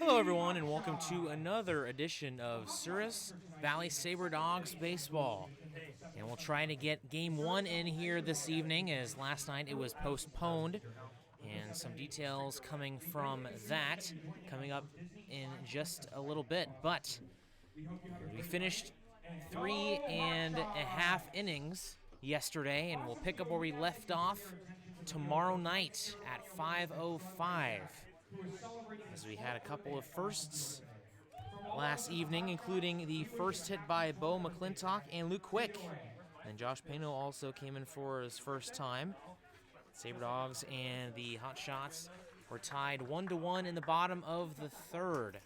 Hello everyone and welcome to another edition of Souris Valley Sabre Dogs Baseball. And we'll try to get game one in here this evening, as last night it was postponed. And some details coming from that coming up in just a little bit. But we finished 3.5 innings yesterday, and we'll pick up where we left off tomorrow night at 5:05. As we had a couple of firsts last evening, including the first hit by Bo McClintock and Luke Quick. And Josh Pano also came in for his first time. Sabre Dogs and the Hotshots were tied 1-1 in the bottom of the third.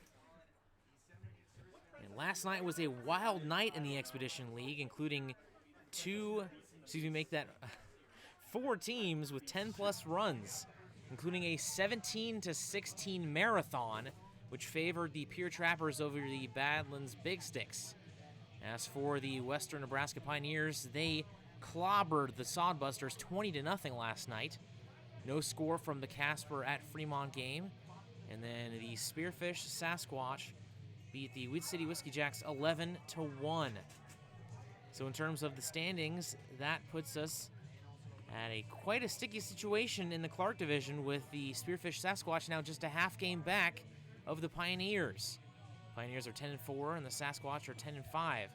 And last night was a wild night in the Expedition League, including four teams with 10-plus runs, including a 17-16 marathon, which favored the Pure Trappers over the Badlands Big Sticks. As for the Western Nebraska Pioneers, they clobbered the Sodbusters 20-0 last night. No score from the Casper at Fremont game. And then the Spearfish Sasquatch beat the Weed City Whiskey Jacks 11-1. So in terms of the standings, that puts us at quite a sticky situation in the Clark division, with the Spearfish Sasquatch now just a half game back of the Pioneers. Pioneers are 10-4 and the Sasquatch are 10-5.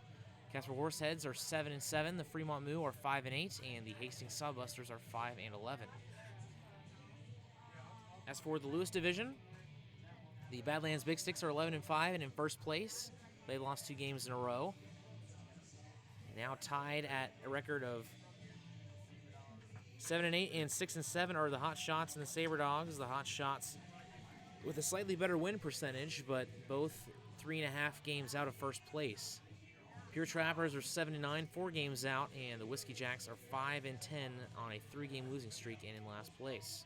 Casper Horseheads are 7-7, the Fremont Moo are 5-8, and the Hastings Sodbusters are 5-11. As for the Lewis division, the Badlands Big Sticks are 11-5 and in first place. They lost 2 games in a row. Now tied at a record of 7-8 and 6-7 are the Hotshots and the Sabre Dogs. The Hotshots with a slightly better win percentage, but both 3.5 games out of first place. Pure Trappers are 7-9, 4 games out, and the Whiskey Jacks are 5-10 on a 3-game losing streak and in last place.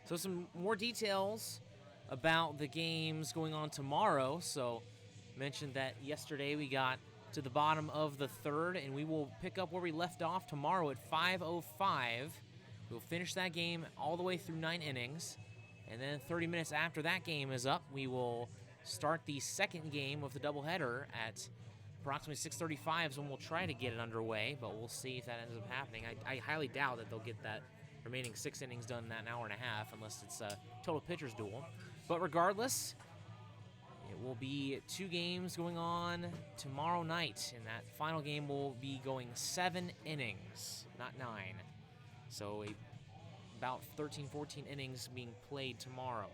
So some more details about the games going on tomorrow. So mentioned that yesterday we got to the bottom of the third, and we will pick up where we left off tomorrow at 5:05. We'll finish that game all the way through 9 innings, and then 30 minutes after that game is up, we will start the second game of the doubleheader at approximately 6:35 is when we'll try to get it underway, but we'll see if that ends up happening. I highly doubt that they'll get that remaining 6 innings done in that hour and a half unless it's a total pitcher's duel. But regardless, it will be 2 games going on tomorrow night, and that final game will be going 7 innings, not 9. So about 13, 14 innings being played tomorrow.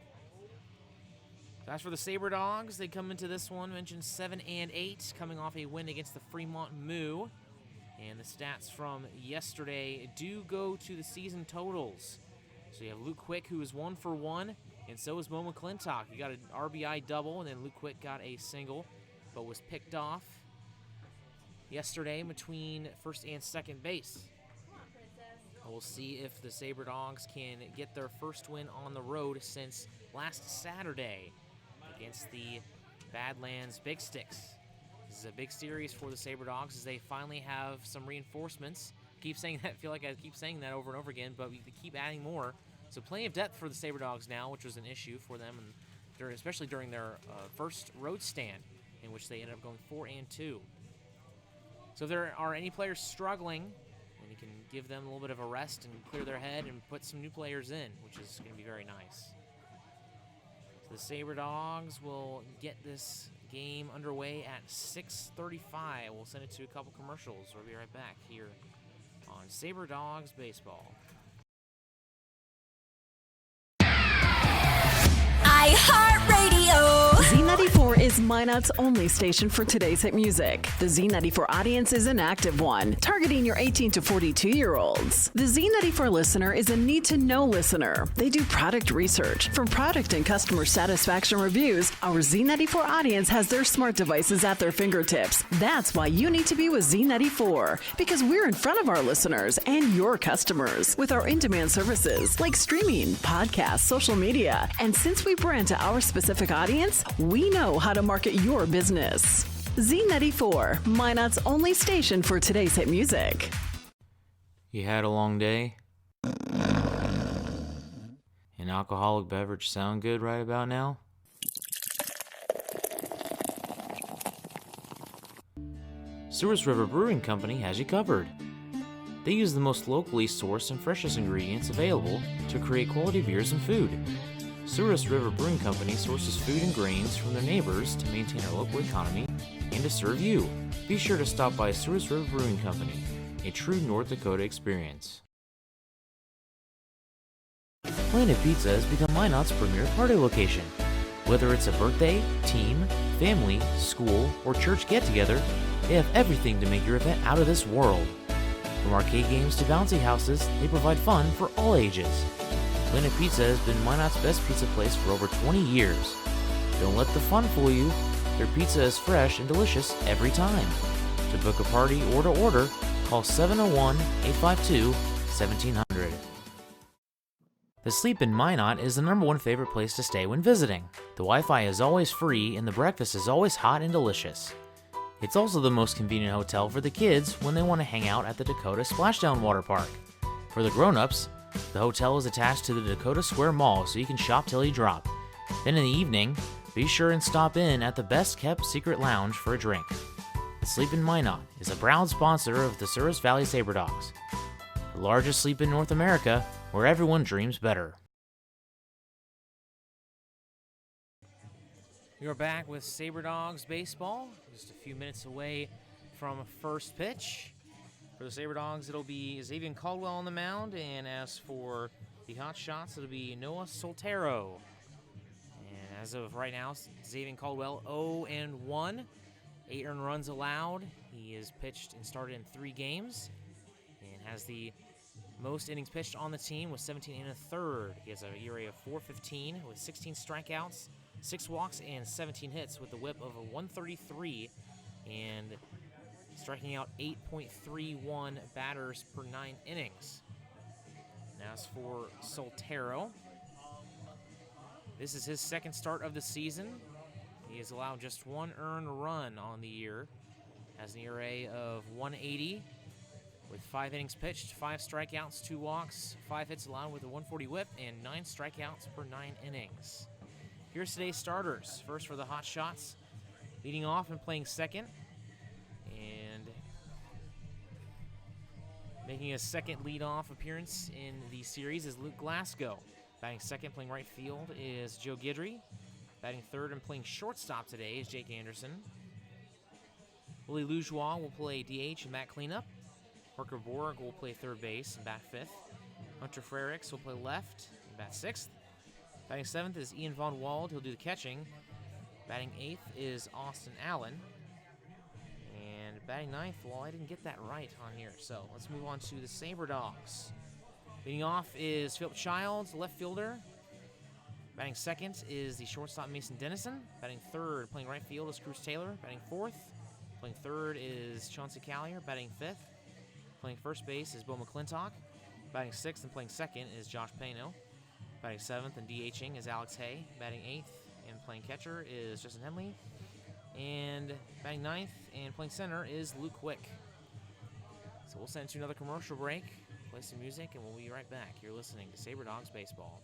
As for the Sabre Dogs, they come into this one, mentioned 7-8, coming off a win against the Fremont Moo. And the stats from yesterday do go to the season totals. So you have Luke Quick, who is 1 for 1. And so is Bo McClintock. He got an RBI double, and then Luke Quick got a single, but was picked off yesterday between first and second base. We'll see if the Sabre Dogs can get their first win on the road since last Saturday against the Badlands Big Sticks. This is a big series for the Sabre Dogs as they finally have some reinforcements. I feel like I keep saying that over and over again, but we keep adding more. So plenty of depth for the Sabre Dogs now, which was an issue for them, and especially during their first road stand, in which they ended up going 4-2. So if there are any players struggling, then you can give them a little bit of a rest and clear their head and put some new players in, which is going to be very nice. So the Sabre Dogs will get this game underway at 6:35. We'll send it to a couple commercials. We'll be right back here on Sabre Dogs Baseball. iHeartRadio. Z94 is Minot's only station for today's hit music. The Z94 audience is an active one, targeting your 18 to 42-year-olds. The Z94 listener is a need-to-know listener. They do product research. From product and customer satisfaction reviews, our Z94 audience has their smart devices at their fingertips. That's why you need to be with Z94, because we're in front of our listeners and your customers with our in-demand services like streaming, podcasts, social media. And since we brand to our specific audience, we know how to market your business. Z94, Minot's only station for today's hit music. You had a long day? An alcoholic beverage sound good right about now? Souris River Brewing Company has you covered. They use the most locally sourced and freshest ingredients available to create quality beers and food. Souris River Brewing Company sources food and grains from their neighbors to maintain our local economy and to serve you. Be sure to stop by Souris River Brewing Company, a true North Dakota experience. Planet Pizza has become Minot's premier party location. Whether it's a birthday, team, family, school, or church get-together, they have everything to make your event out of this world. From arcade games to bouncy houses, they provide fun for all ages. Planet Pizza has been Minot's best pizza place for over 20 years. Don't let the fun fool you. Their pizza is fresh and delicious every time. To book a party or to order, call 701-852-1700. The Sleep in Minot is the #1 favorite place to stay when visiting. The Wi-Fi is always free and the breakfast is always hot and delicious. It's also the most convenient hotel for the kids when they want to hang out at the Dakota Splashdown Water Park. For the grown-ups, the hotel is attached to the Dakota Square Mall so you can shop till you drop. Then in the evening, be sure and stop in at the best-kept secret lounge for a drink. The Sleep in Minot is a proud sponsor of the Souris Valley Sabre Dogs, the largest sleep in North America, where everyone dreams better. We are back with Sabre Dogs baseball, just a few minutes away from first pitch. For the Sabre Dogs, it'll be Xavier Caldwell on the mound, and as for the Hotshots, it'll be Noah Soltero. And as of right now, Xavier Caldwell 0-1, 8 earned runs allowed. He has pitched and started in 3 games, and has the most innings pitched on the team with 17 1/3. He has a ERA of 4.15 with 16 strikeouts, 6 walks, and 17 hits with a whip of a 133 and striking out 8.31 batters per 9 innings. And as for Soltero, this is his second start of the season. He has allowed just 1 earned run on the year, has an ERA of 1.80. with 5 innings pitched, 5 strikeouts, 2 walks, 5 hits allowed with a 140 whip, and 9 strikeouts per 9 innings. Here's today's starters. First for the Hotshots, leading off and playing second, and making his second leadoff appearance in the series is Luke Glasgow. Batting second, playing right field, is Joe Guidry. Batting third and playing shortstop today is Jake Anderson. Willie Loujois will play DH and bat cleanup. Parker Borg will play third base and bat fifth. Hunter Frericks will play left and bat sixth. Batting seventh is Ian Von Wald. He'll do the catching. Batting eighth is Austin Allen. And batting ninth, well, I didn't get that right on here, so let's move on to the Sabre Dogs. Leading off is Philip Childs, left fielder. Batting second is the shortstop Mason Dennison. Batting third, playing right field, is Cruz Taylor. Batting fourth, playing third is Chauncey Callier. Batting fifth, playing first base is Bo McClintock. Batting sixth and playing second is Josh Pano. Batting seventh and DHing is Alex Hay. Batting eighth and playing catcher is Justin Henley. And batting ninth and playing center is Luke Quick. So we'll send to another commercial break, play some music, and we'll be right back. You're listening to Sabre Dogs Baseball.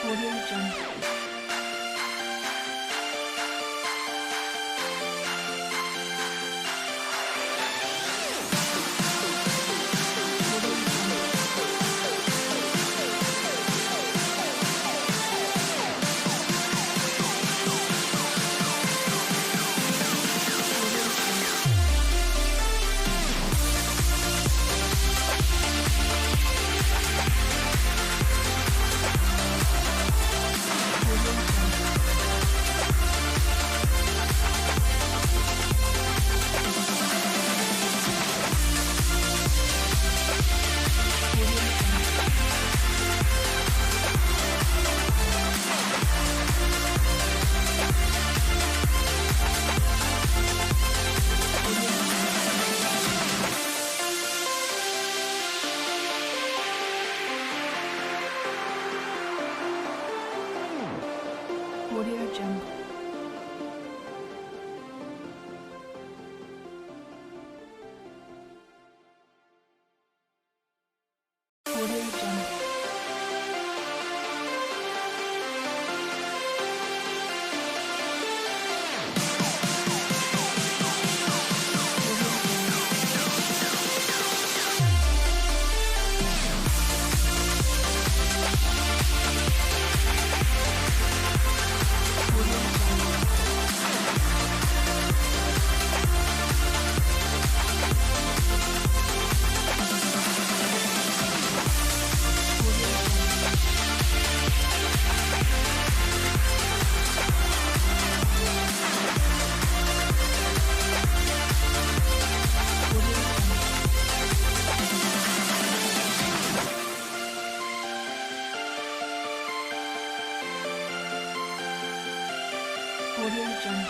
Audio Jungle. Audio Jungle. Audio Jungle. Audio Jungle.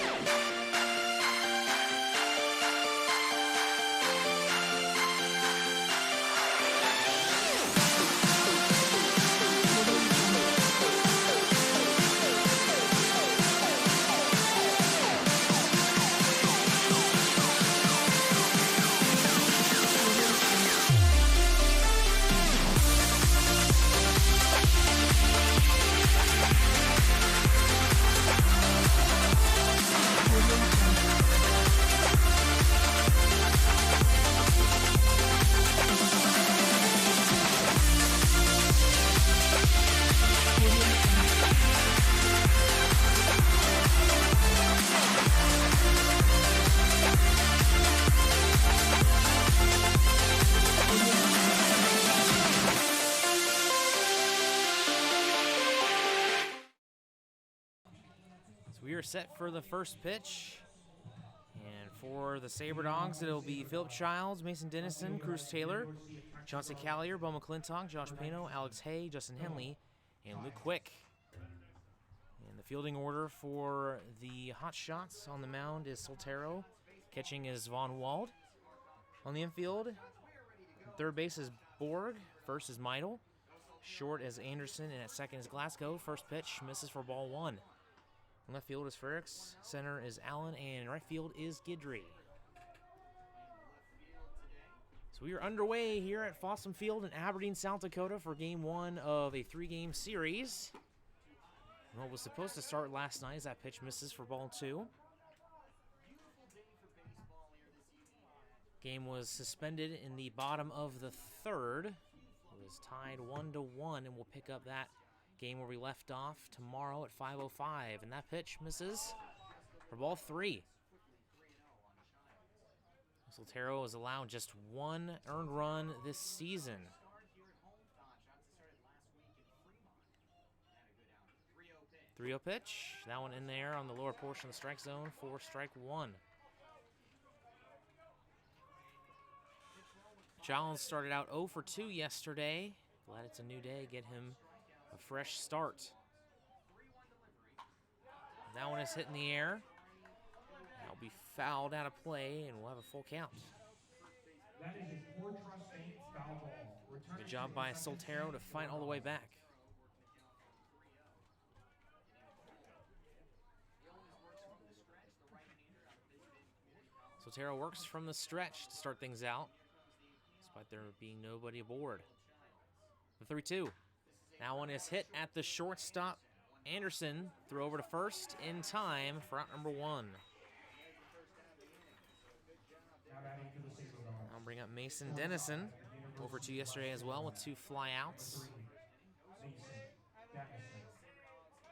So we are set for the first pitch. And for the Sabre Dogs, it'll be Philip Childs, Mason Dennison, Cruz Taylor, Chauncey Callier, Bo McClintock, Josh Pano, Alex Hay, Justin Henley, and Luke Quick. And the fielding order for the Hotshots on the mound is Soltero. Catching is Von Wald. On the infield, third base is Borg. First is Meidel. Short is Anderson, and at second is Glasgow. First pitch misses for ball one. In left field is Frericks. Center is Allen, and right field is Guidry. So we are underway here at Fossum Field in Aberdeen, South Dakota for game one of a three-game series. And what was supposed to start last night is that pitch misses for ball two. Game was suspended in the bottom of the third. It was tied 1-1, and we'll pick up that game where we left off tomorrow at 5:05. And that pitch misses for ball three. Soltero has allowed just one earned run this season. 3-0 pitch. That one in there on the lower portion of the strike zone for strike one. Childs started out 0 for 2 yesterday. Glad it's a new day. Get him a fresh start. That one is hit in the air. That'll be fouled out of play, and we'll have a full count. Good job by Soltero to fight all the way back. Soltero works from the stretch to start things out, despite there being nobody aboard. The 3-2. That one is hit at the shortstop. Anderson throw over to first in time for out number 1. I'll bring up Mason Dennison, over 2 yesterday as well with 2 flyouts.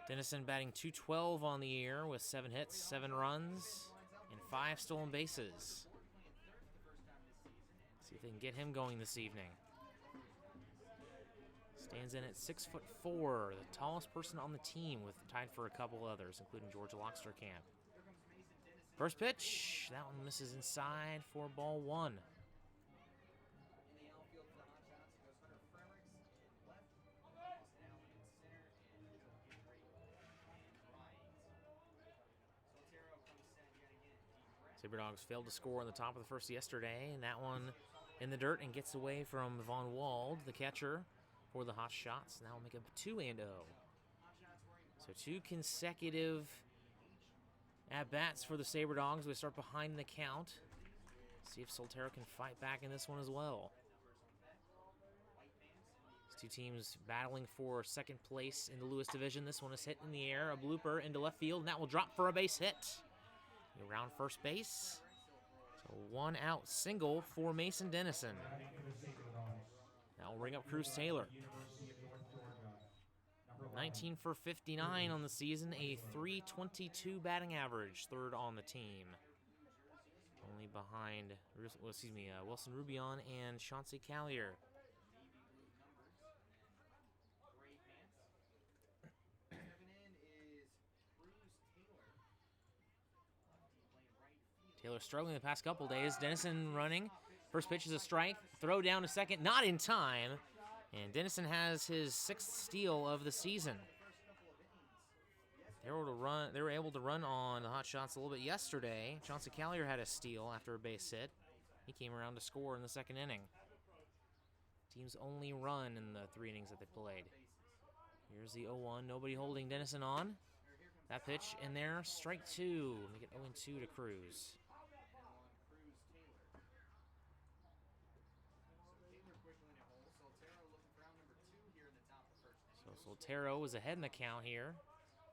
Dennison batting .212 on the year with 7 hits, 7 runs, and 5 stolen bases. See if they can get him going this evening. Stands in at 6'4", the tallest person on the team, with tied for a couple others, including George Locksterkamp. First pitch, that one misses inside for ball 1. Sabre Dogs failed to score on the top of the first yesterday, and that one in the dirt and gets away from Von Wald, the catcher, for the Hotshots. Now we'll make it 2-0. So 2 consecutive at-bats for the Sabre Dogs. We start behind the count. See if Soltero can fight back in this one as well. These 2 teams battling for second place in the Lewis division. This one is hit in the air, a blooper into left field, and that will drop for a base hit. Around first base. So 1 out single for Mason Dennison. Now we'll bring up Cruz Taylor. 19 for 59 on the season, a .322 batting average, 3rd on the team. Only behind, Wilson Rubion and Chauncey Callier. Taylor struggling the past couple days. Dennison running. First pitch is a strike. Throw down to second, not in time. And Dennison has his 6th steal of the season. They were able to run on the Hotshots a little bit yesterday. Chauncey Callier had a steal after a base hit. He came around to score in the 2nd inning. Teams only run in the 3 innings that they played. Here's the 0-1. Nobody holding Dennison on. That pitch in there, strike 2. Make it 0-2 to Cruz. So Soltero is ahead in the count here.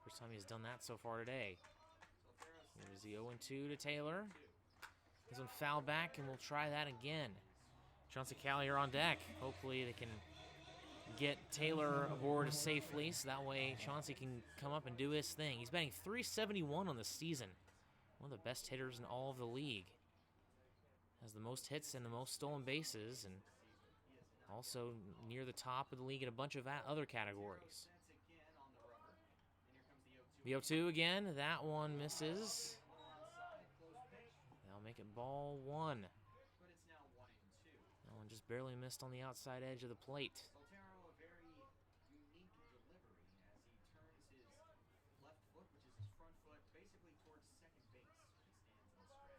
First time he's done that so far today. Here's the 0-2 to Taylor. This one fouled back, and we'll try that again. Chauncey Callier on deck. Hopefully they can get Taylor aboard safely, so that way Chauncey can come up and do his thing. He's batting .371 on the season. One of the best hitters in all of the league. Has the most hits and the most stolen bases, and also near the top of the league in a bunch of other categories. The 0-2 again. That one misses. They'll make it ball 1. That one just barely missed on the outside edge of the plate.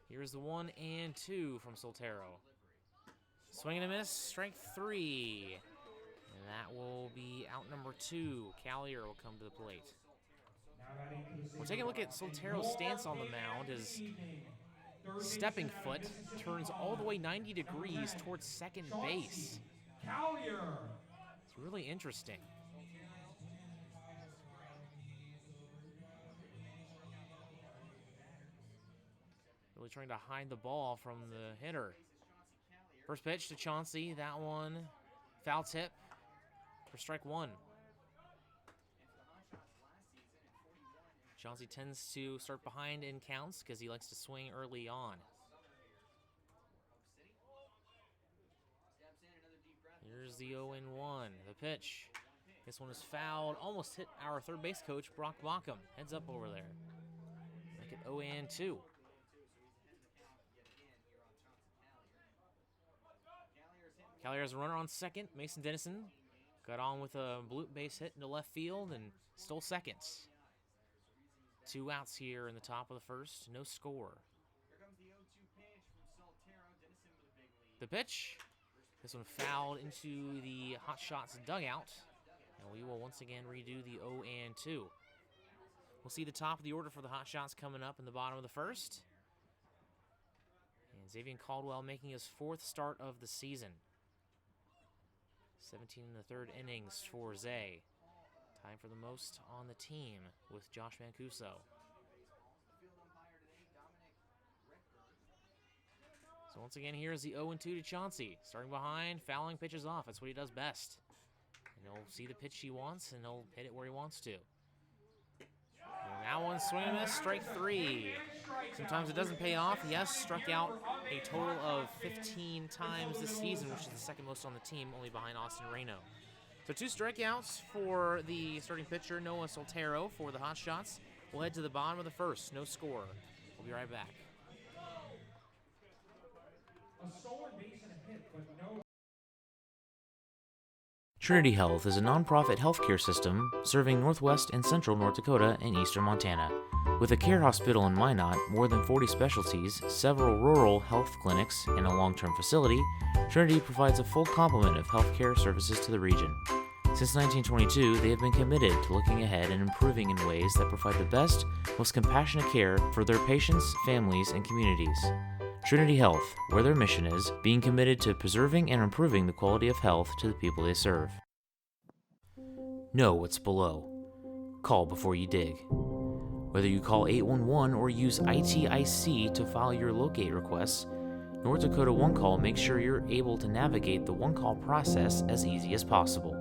Here's the 1-2 from Soltero. Swing and a miss, strike 3. And that will be out number 2. Callier will come to the plate. We're taking a look at Soltero's stance on the mound. His stepping foot turns all the way 90 degrees towards second base. It's really interesting. Really trying to hide the ball from the hitter. First pitch to Chauncey. That one, foul tip for strike 1. Chauncey tends to start behind in counts because he likes to swing early on. Here's the 0-1, the pitch. This one is fouled. Almost hit our third base coach, Brock Bauckham. Heads up over there. Make it 0-2. Callier has a runner on second. Mason Dennison got on with a blue base hit into left field and stole seconds. 2 outs here in the top of the first. No score. The pitch. This one fouled into the Hotshots dugout. And we will once again redo the 0-2. We'll see the top of the order for the Hotshots coming up in the bottom of the first. And Xavier Caldwell making his 4th start of the season. 17 in the third innings for Zay. Tied for the most on the team with Josh Mancuso. So once again, here's the 0-2 to Chauncey. Starting behind, fouling pitches off. That's what he does best. And he'll see the pitch he wants, and he'll hit it where he wants to. And that one, swing and a miss, strike 3. Sometimes it doesn't pay off. He has struck out a total of 15 times this season, which is the second most on the team, only behind Austin Reno. So 2 strikeouts for the starting pitcher, Noah Soltero, for the Hotshots. We'll head to the bottom of the first. No score. We'll be right back. Trinity Health is a nonprofit healthcare system serving northwest and central North Dakota and eastern Montana. With a care hospital in Minot, more than 40 specialties, several rural health clinics, and a long-term facility, Trinity provides a full complement of healthcare services to the region. Since 1922, they have been committed to looking ahead and improving in ways that provide the best, most compassionate care for their patients, families, and communities. Trinity Health, where their mission is, being committed to preserving and improving the quality of health to the people they serve. Know what's below. Call before you dig. Whether you call 811 or use ITIC to file your locate requests, North Dakota One Call makes sure you're able to navigate the One Call process as easy as possible.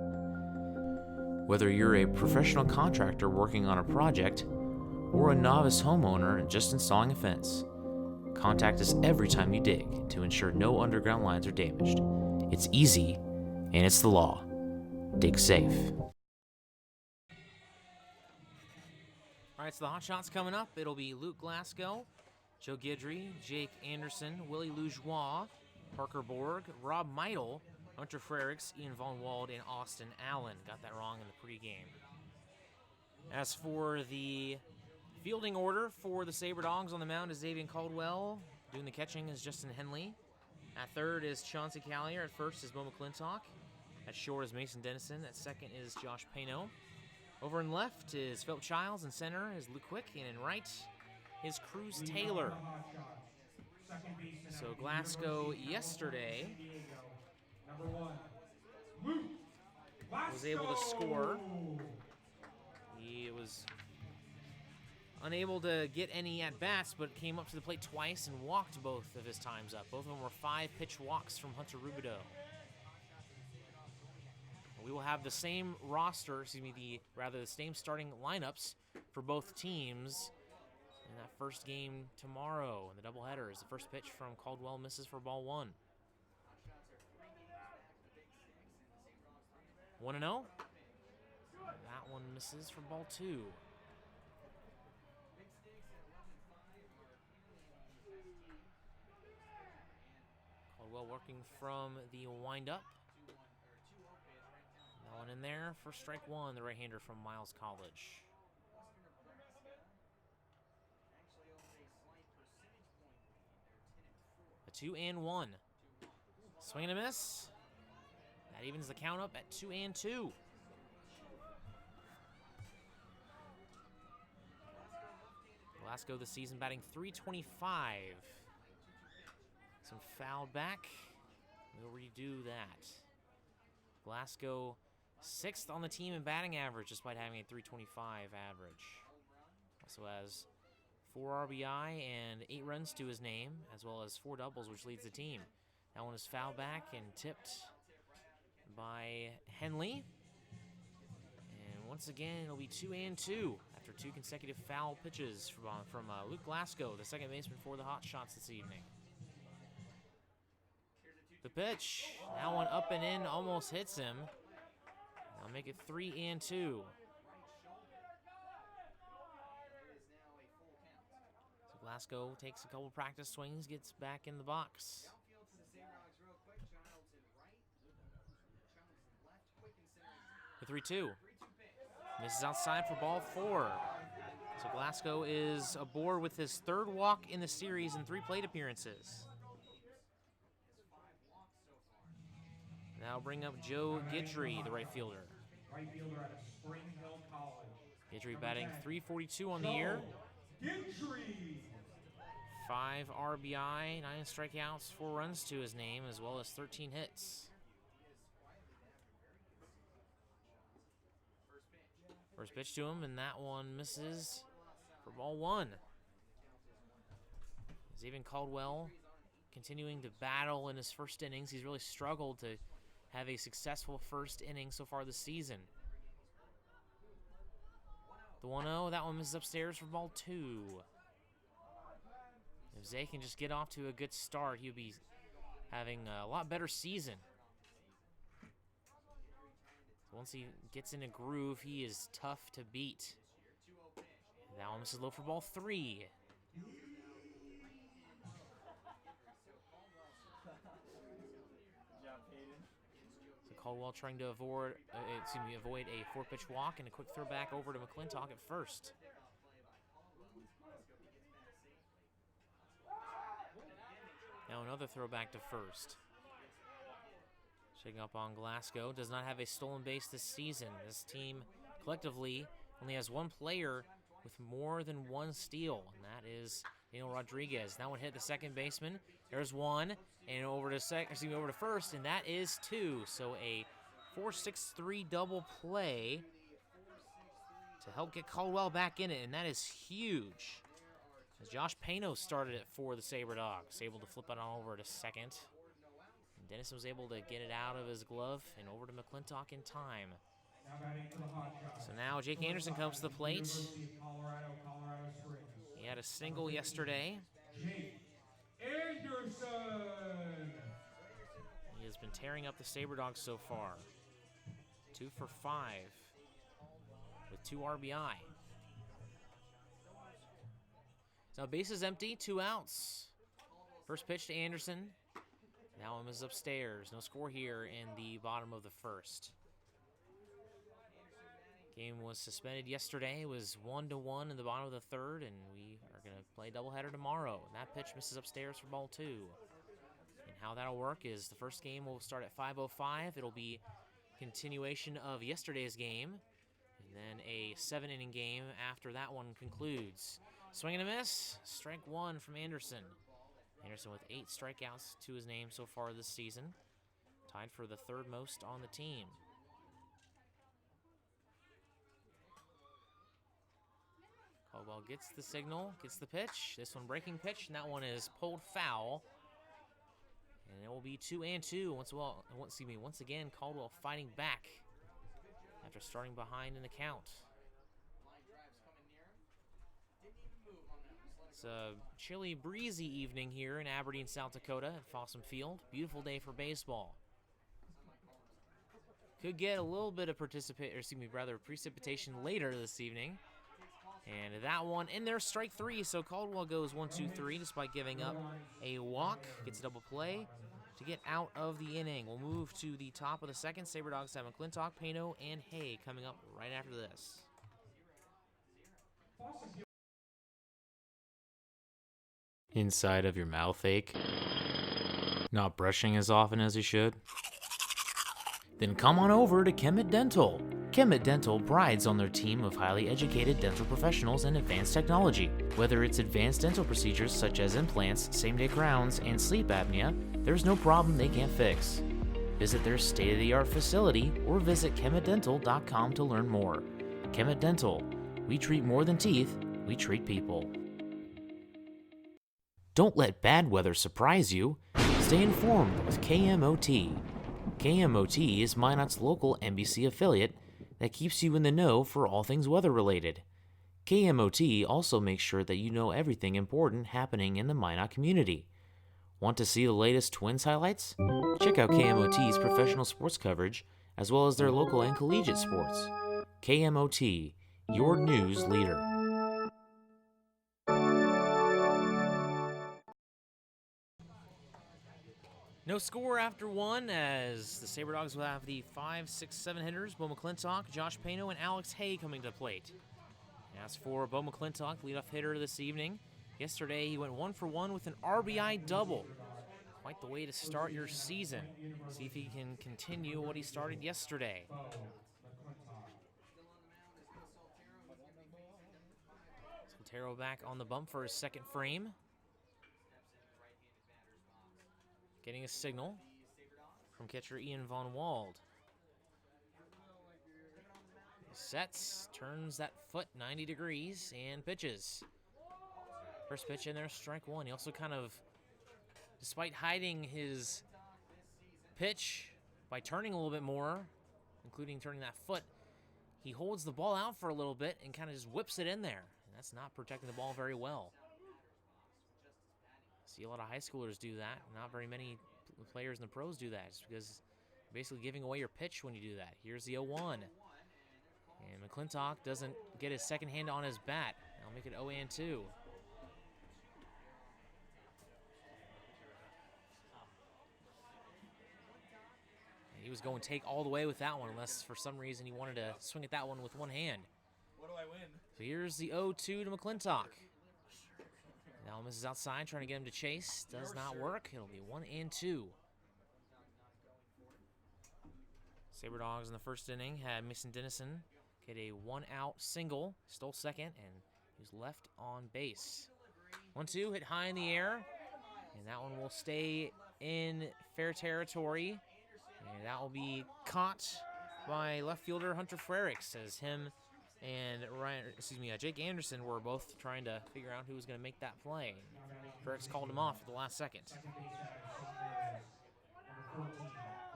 Whether you're a professional contractor working on a project or a novice homeowner just installing a fence, contact us every time you dig to ensure no underground lines are damaged. It's easy, and it's the law. Dig safe. All right, so the Hotshots coming up. It'll be Luke Glasgow, Joe Guidry, Jake Anderson, Willie Loujois, Parker Borg, Rob Meidel, Hunter Frericks, Ian Von Wald, and Austin Allen. Got that wrong in the pregame. As for the fielding order for the Sabre Dogs, on the mound is Xavier Caldwell. Doing the catching is Justin Henley. At third is Chauncey Callier. At first is Mo McClintock. At short is Mason Dennison. At second is Josh Payno. Over in left is Philip Childs. In center is Luke Quick. And in right is Cruz Taylor. So Glasgow yesterday was able to score. He was unable to get any at-bats, but came up to the plate twice and walked both of his times up. Both of them were 5-pitch walks from Hunter Rubidoux. We will have the same roster, the same starting lineups for both teams in that first game tomorrow in the doubleheader. As the first pitch from Caldwell misses for ball 1. 1-0. That one misses for ball 2. Caldwell working from the windup. That one in there for strike 1, the right-hander from Miles College. A 2-1. Swing and a miss. That evens the count up at 2-2. Glasgow this season batting .325. Some fouled back. We'll redo that. Glasgow 6th on the team in batting average, despite having a .325 average. Also has 4 RBI and 8 runs to his name, as well as 4 doubles, which leads the team. That one is fouled back and tipped by Henley. And once again, it'll be 2-2 after 2 consecutive foul pitches from Luke Glasgow, the second baseman for the Hotshots this evening. The pitch, that one up and in, almost hits him. I'll make it 3-2. So Glasgow takes a couple practice swings, gets back in the box. The 3-2. Misses outside for ball 4. So Glasgow is aboard with his 3rd walk in the series in 3 plate appearances. Now bring up Joe Guidry, the right fielder. Right fielder out of Spring Hill College. Guidry batting .342 on the year. Guidry. 5 RBI, 9 strikeouts, 4 runs to his name, as well as 13 hits. First pitch to him, and that one misses for ball one. Xavier Caldwell continuing to battle in his first innings. He's really struggled to have a successful first inning so far this season. The 1-0, that one misses upstairs for ball two. If Zay can just get off to a good start, he'll be having a lot better season. Once he gets in a groove, he is tough to beat. That one misses low for ball three. So Caldwell trying to avoid a four-pitch walk and a quick throw back over to McClintock at first. Now another throwback to first. Checking up on Glasgow. Does not have a stolen base this season. This team collectively only has one player with more than one steal, and that is Daniel Rodriguez. That one hit the second baseman. There's one, and over to first, and that is two. So a 4-6-3 double play to help get Caldwell back in it, and that is huge. As Josh Pano started it for the Sabre Dogs, able to flip it on over to second. And Dennis was able to get it out of his glove and over to McClintock in time. So now Jake Anderson comes to the plate. He had a single yesterday. Jake Anderson. He has been tearing up the Sabre Dogs so far. 2 for 5 with 2 RBI. Now base is empty, 2 outs. First pitch to Anderson. That one is upstairs. No score here in the bottom of the first. Game was suspended yesterday. It was 1-1 in the bottom of the third, and we are going to play doubleheader tomorrow. And that pitch misses upstairs for ball 2. And how that'll work is the first game will start at 5:05. It'll be continuation of yesterday's game, and then a 7-inning game after that one concludes. Swing and a miss. Strike one from Anderson. Anderson with 8 strikeouts to his name so far this season. Tied for the third most on the team. Caldwell gets the signal, gets the pitch. This one breaking pitch, and that one is pulled foul. And it will be 2-2. Once again, Caldwell fighting back after starting behind in the count. It's a chilly, breezy evening here in Aberdeen, South Dakota at Fossum Field. Beautiful day for baseball. Could get a little bit of precipitation later this evening. And that one in there, strike 3. So Caldwell goes 1-2-3 despite giving up a walk. Gets a double play to get out of the inning. We'll move to the top of the second. Sabre Dogs have McClintock, Pano, and Hay coming up right after this. Inside of your mouth ache? Not brushing as often as you should? Then come on over to Kemet Dental. Kemet Dental prides on their team of highly educated dental professionals and advanced technology. Whether it's advanced dental procedures such as implants, same-day crowns, and sleep apnea, there's no problem they can't fix. Visit their state-of-the-art facility or visit kemetdental.com to learn more. Kemet Dental. We treat more than teeth, we treat people. Don't let bad weather surprise you. Stay informed with KMOT. KMOT is Minot's local NBC affiliate that keeps you in the know for all things weather-related. KMOT also makes sure that you know everything important happening in the Minot community. Want to see the latest Twins highlights? Check out KMOT's professional sports coverage, as well as their local and collegiate sports. KMOT, your news leader. No score after one, as the Sabre Dogs will have the 5, 6, 7 hitters, Bo McClintock, Josh Pano, and Alex Hay coming to the plate. As for Bo McClintock, leadoff hitter this evening, yesterday he went 1 for 1 with an RBI double. Quite the way to start your season. See if he can continue what he started yesterday. Soltero back on the bump for his second frame. Getting a signal from catcher Ian Von Wald. Sets, turns that foot 90 degrees, and pitches. First pitch in there, strike one. He also kind of, despite hiding his pitch by turning a little bit more, including turning that foot, he holds the ball out for a little bit and kind of just whips it in there. And that's not protecting the ball very well. See a lot of high schoolers do that. Not very many players in the pros do that, just because you're basically giving away your pitch when you do that. Here's the 0-1. And McClintock doesn't get his second hand on his bat. I'll make it 0-2. He was going take all the way with that one, unless for some reason he wanted to swing at that one with one hand. What do I win? So here's the 0-2 to McClintock. Now misses outside, trying to get him to chase. Does not work. It'll be 1-2. Sabre Dogs in the first inning had Mason Dennison get a 1-out single, stole second, and he was left on base. 1-2, hit high in the air, and that one will stay in fair territory. And that will be caught by left fielder Hunter Frericks, as him and Jake Anderson were both trying to figure out who was going to make that play. Frericks called him off at the last second.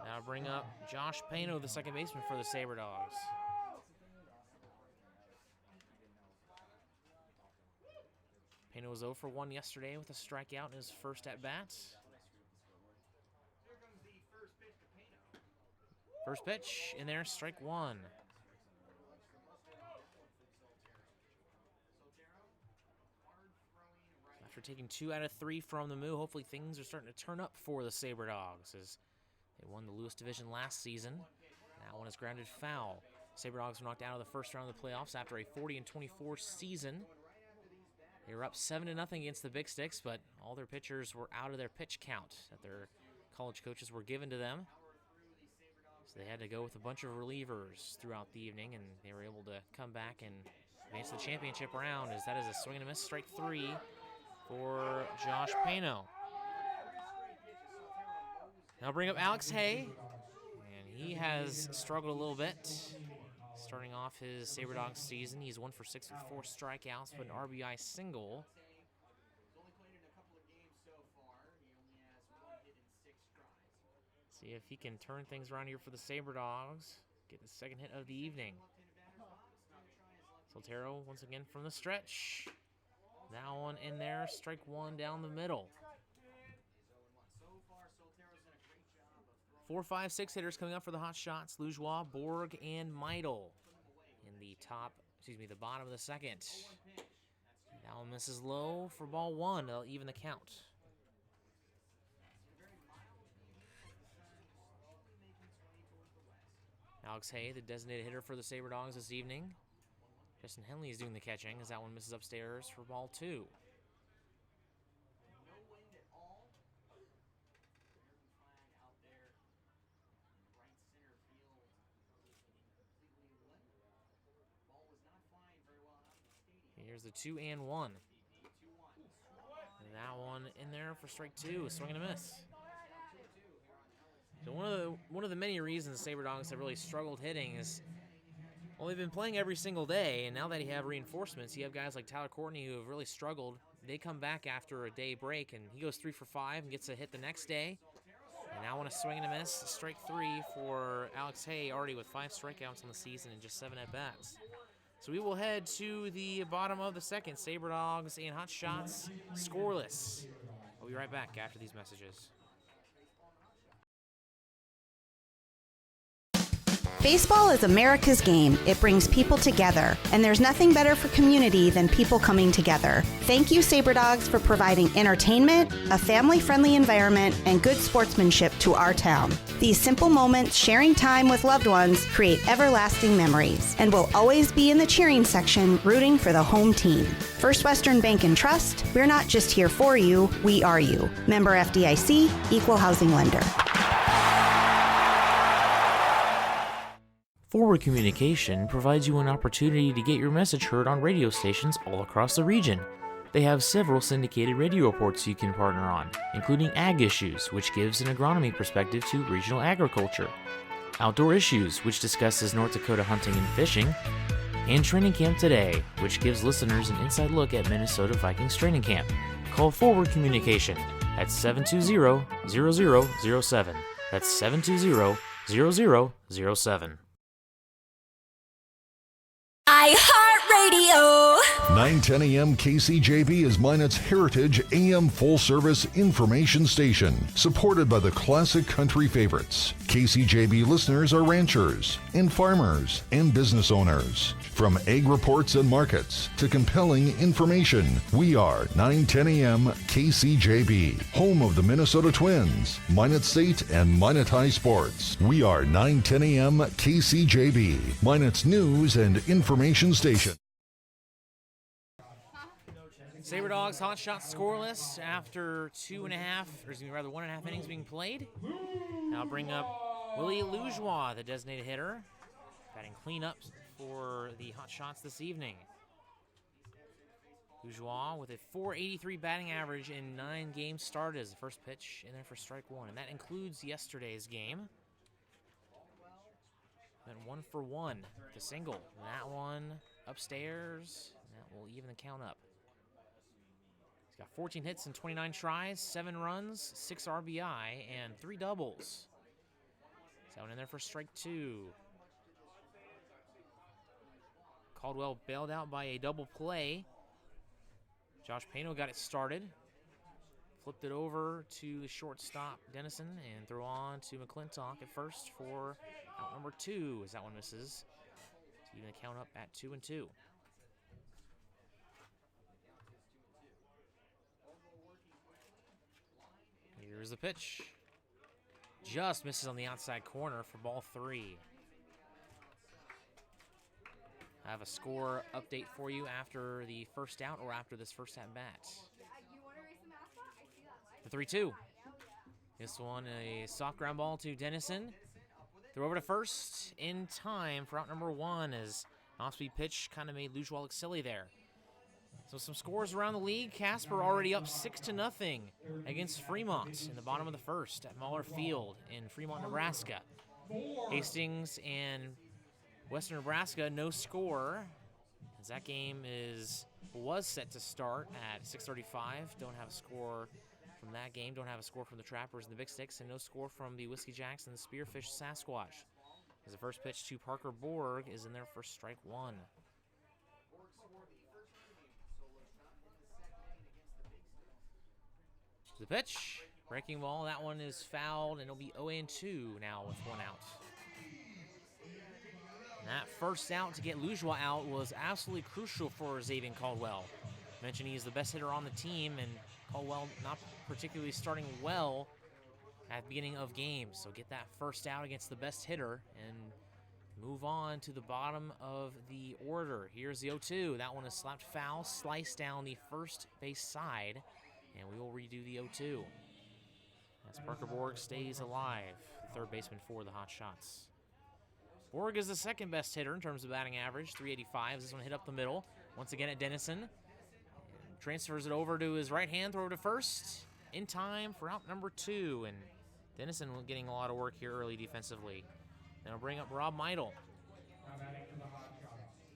Now bring up Josh Pano, the second baseman for the Sabre Dogs. Pano was 0 for 1 yesterday with a strikeout in his first at-bat. First pitch in there, strike one. After taking 2 out of 3 from the Moo, hopefully things are starting to turn up for the Sabre Dogs, as they won the Lewis Division last season. That one is grounded foul. Sabre Dogs were knocked out of the first round of the playoffs after a 40-24 season. They were up 7-0 against the Big Sticks, but all their pitchers were out of their pitch count that their college coaches were given to them. So they had to go with a bunch of relievers throughout the evening, and they were able to come back and advance to the championship round, as that is a swing and a miss, strike 3 for Josh Pano. Now bring up Alex Hay, and he has struggled a little bit. Starting off his Sabre Dogs season, he's 1 for 6 with 4 strikeouts, but an RBI single. See if he can turn things around here for the Sabre Dogs. Get the second hit of the evening. Soltero once again from the stretch. That one in there, strike 1 down the middle. 4, 5, 6 hitters coming up for the Hotshots. Lujois, Borg, and Meidel in the bottom of the second. That one misses low for ball 1. They'll even the count. Alex Hay, the designated hitter for the Sabre Dogs this evening. Justin Henley is doing the catching, as that one misses upstairs for ball 2. Here's the 2-1. And that one in there for strike 2, a swing and a miss. So one of the many reasons the Sabre Dogs have really struggled hitting is, well, they've been playing every single day, and now that you have reinforcements, you have guys like Tyler Courtney who have really struggled. They come back after a day break, and he goes 3 for 5 and gets a hit the next day. And now on a swing and a miss, strike 3 for Alex Hay, already with 5 strikeouts on the season and just 7 at-bats. So we will head to the bottom of the second. Sabre Dogs and Hotshots scoreless. I'll be right back after these messages. Baseball is America's game. It brings people together, and there's nothing better for community than people coming together. Thank you, Sabre Dogs, for providing entertainment, a family-friendly environment, and good sportsmanship to our town. These simple moments, sharing time with loved ones, create everlasting memories, and will always be in the cheering section, rooting for the home team. First Western Bank and Trust, we're not just here for you, we are you. Member FDIC, Equal Housing Lender. Forward Communication provides you an opportunity to get your message heard on radio stations all across the region. They have several syndicated radio reports you can partner on, including Ag Issues, which gives an agronomy perspective to regional agriculture. Outdoor Issues, which discusses North Dakota hunting and fishing, and Training Camp Today, which gives listeners an inside look at Minnesota Vikings training camp. Call Forward Communication at 720-0007. That's 720-0007. iHeartRadio. 910 AM KCJB is Minot's heritage AM full-service information station, supported by the classic country favorites. KCJB listeners are ranchers and farmers and business owners. From egg reports and markets to compelling information, we are 910 AM KCJB, home of the Minnesota Twins, Minot State, and Minot High Sports. We are 910 AM KCJB, Minot's news and information station. Sabre Dogs Hotshots scoreless after 1.5 innings being played. Now bring up Willie Loujois, the designated hitter, batting cleanup for the Hotshots this evening. Loujois with a .483 batting average in 9 games started as the first pitch in there for strike one, and that includes yesterday's game. Then 1 for 1 to single. And that one upstairs. That will even the count up. He's got 14 hits and 29 tries, 7 runs, 6 RBI, and 3 doubles. That one in there for strike 2. Caldwell bailed out by a double play. Josh Pano got it started. Flipped it over to the shortstop, Dennison, and threw on to McClintock at first for out number 2 as that one misses. To even the count up at 2-2. Here's the pitch. Just misses on the outside corner for ball 3. I have a score update for you after the first out or after this first at bat. The 3-2. This one, a soft ground ball to Dennison. Throw over to first in time for out number 1 as an off-speed pitch kind of made Loujois look silly there. So some scores around the league. Casper already up 6-0 against Fremont in the bottom of the first at Muller Field in Fremont, Nebraska. Hastings and Western Nebraska, no score, as that game was set to start at 6:35. Don't have a score from that game. Don't have a score from the Trappers and the Big Sticks, and no score from the Whiskey Jacks and the Spearfish Sasquatch. As the first pitch to Parker Borg is in there for strike 1. The pitch, breaking ball, that one is fouled, and it'll be 0-2 now with 1 out. And that first out to get Loujois out was absolutely crucial for Xavier Caldwell. Mentioned he's the best hitter on the team, and Caldwell not particularly starting well at the beginning of games. So get that first out against the best hitter and move on to the bottom of the order. Here's the 0-2. That one is slapped foul, sliced down the first base side, and we will redo the 0-2. As Parker Borg stays alive, the third baseman for the Hotshots. Borg is the second best hitter in terms of batting average, 385. This one hit up the middle. Once again at Dennison. Transfers it over to his right hand, throw to first. In time for out number 2. And Dennison getting a lot of work here early defensively. Then we'll bring up Rob Meidel.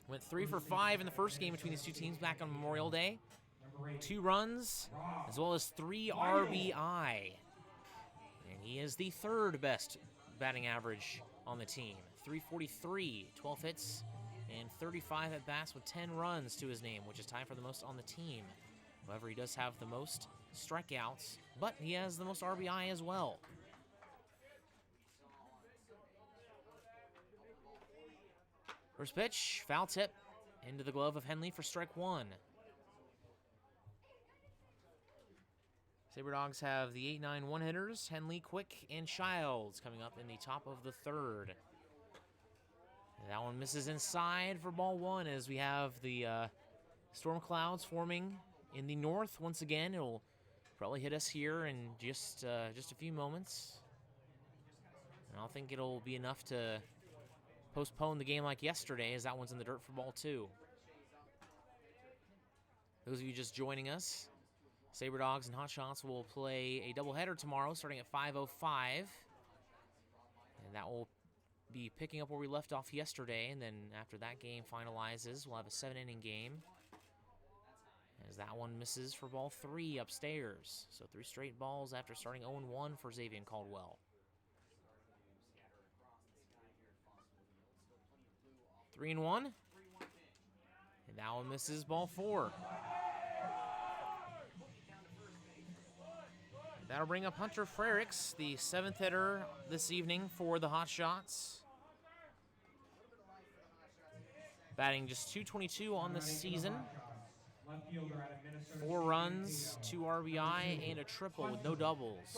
Went 3 for 5 in the first game between these two teams back on Memorial Day. 2 runs, as well as 3 RBI. And he is the third best batting average on the team. 343, 12 hits, and 35 at-bats with 10 runs to his name, which is tied for the most on the team. However, he does have the most strikeouts, but he has the most RBI as well. First pitch, foul tip into the glove of Henley for strike 1. Sabre Dogs have the 8-9 one-hitters, Henley, Quick, and Childs coming up in the top of the third. And that one misses inside for ball 1 as we have the storm clouds forming in the north once again. It'll probably hit us here in just a few moments. And I don't think it'll be enough to postpone the game like yesterday, as that one's in the dirt for ball 2. Those of you just joining us, Sabre Dogs and Hotshots will play a doubleheader tomorrow starting at 5:05. And that will be picking up where we left off yesterday, and then after that game finalizes, we'll have a 7-inning game. As that one misses for ball 3 upstairs. So 3 straight balls after starting 0-1 for Xavier Caldwell. 3-1. And that one misses ball 4. That'll bring up Hunter Frericks, the 7th hitter this evening for the Hotshots. Batting just .222 on the season. 4 runs, 2 RBI, and a triple with no doubles.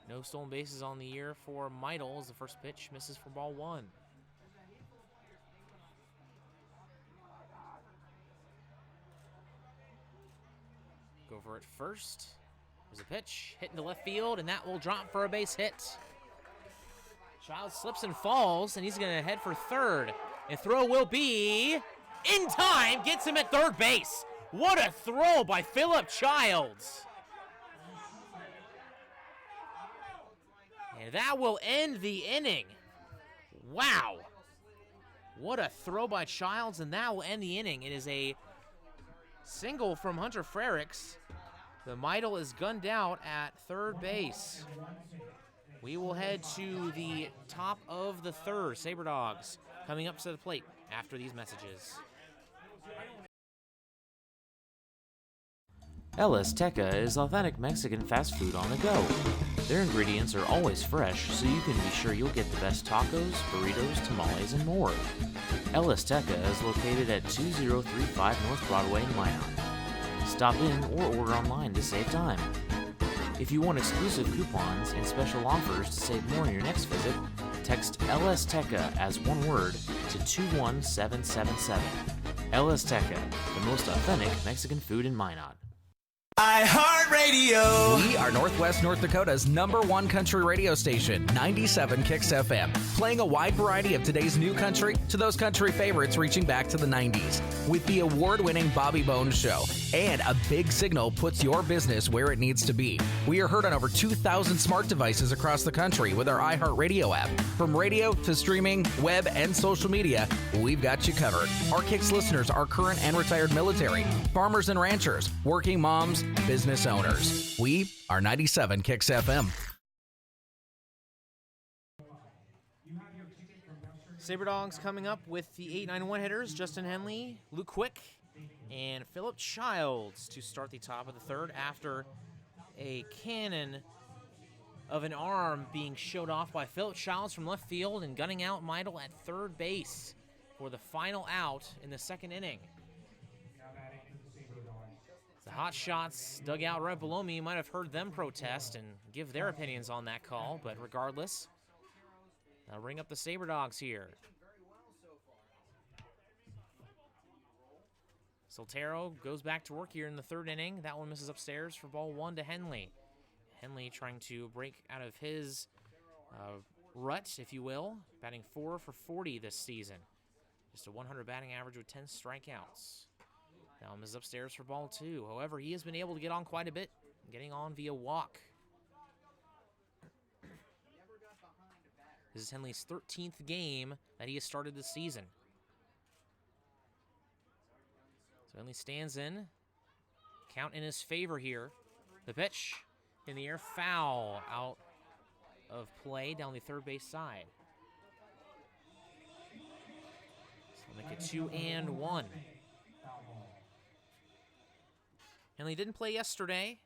No stolen bases on the year for Meidel as the first pitch misses for ball 1. Go for it first. There's a pitch, hit into left field, and that will drop for a base hit. Childs slips and falls, and he's going to head for third. And throw will be in time, gets him at third base. What a throw by Philip Childs. And that will end the inning. Wow. What a throw by Childs, and that will end the inning. It is a single from Hunter Frericks. The Meidel is gunned out at third base. We will head to the top of the third. Sabre Dogs coming up to the plate after these messages. El Azteca is authentic Mexican fast food on the go. Their ingredients are always fresh, so you can be sure you'll get the best tacos, burritos, tamales, and more. El Azteca is located at 2035 North Broadway in Minot. Stop in or order online to save time. If you want exclusive coupons and special offers to save more on your next visit, text El Azteca as one word to 21777. El Azteca, the most authentic Mexican food in Minot. iHeartRadio. We are Northwest North Dakota's #1 country radio station, 97 Kicks FM, playing a wide variety of today's new country to those country favorites reaching back to the 90s. With the award-winning Bobby Bones Show and a big signal puts your business where it needs to be. We are heard on over 2,000 smart devices across the country with our iHeartRadio app. From radio to streaming, web, and social media, we've got you covered. Our Kicks listeners are current and retired military, farmers and ranchers, working moms, business owners. We are 97 Kicks FM. Sabre Dogs coming up with the 8-9-1 hitters, Justin Henley, Luke Quick, and Philip Childs to start the top of the third after a cannon of an arm being showed off by Philip Childs from left field and gunning out Meidel at third base for the final out in the second inning. The Hotshots dugout right below me, you might have heard them protest and give their opinions on that call, but regardless, I'll bring up the Sabre Dogs here. Soltero goes back to work here in the third inning. That one misses upstairs for ball 1 to Henley. Henley trying to break out of his rut, if you will, batting 4 for 40 this season. Just a 100 batting average with 10 strikeouts. Now misses upstairs for ball 2. However, he has been able to get on quite a bit, getting on via walk. This is Henley's 13th game that he has started this season. So Henley stands in. Count in his favor here. The pitch in the air, foul out of play down the third base side. So make it 2-1. Henley didn't play yesterday.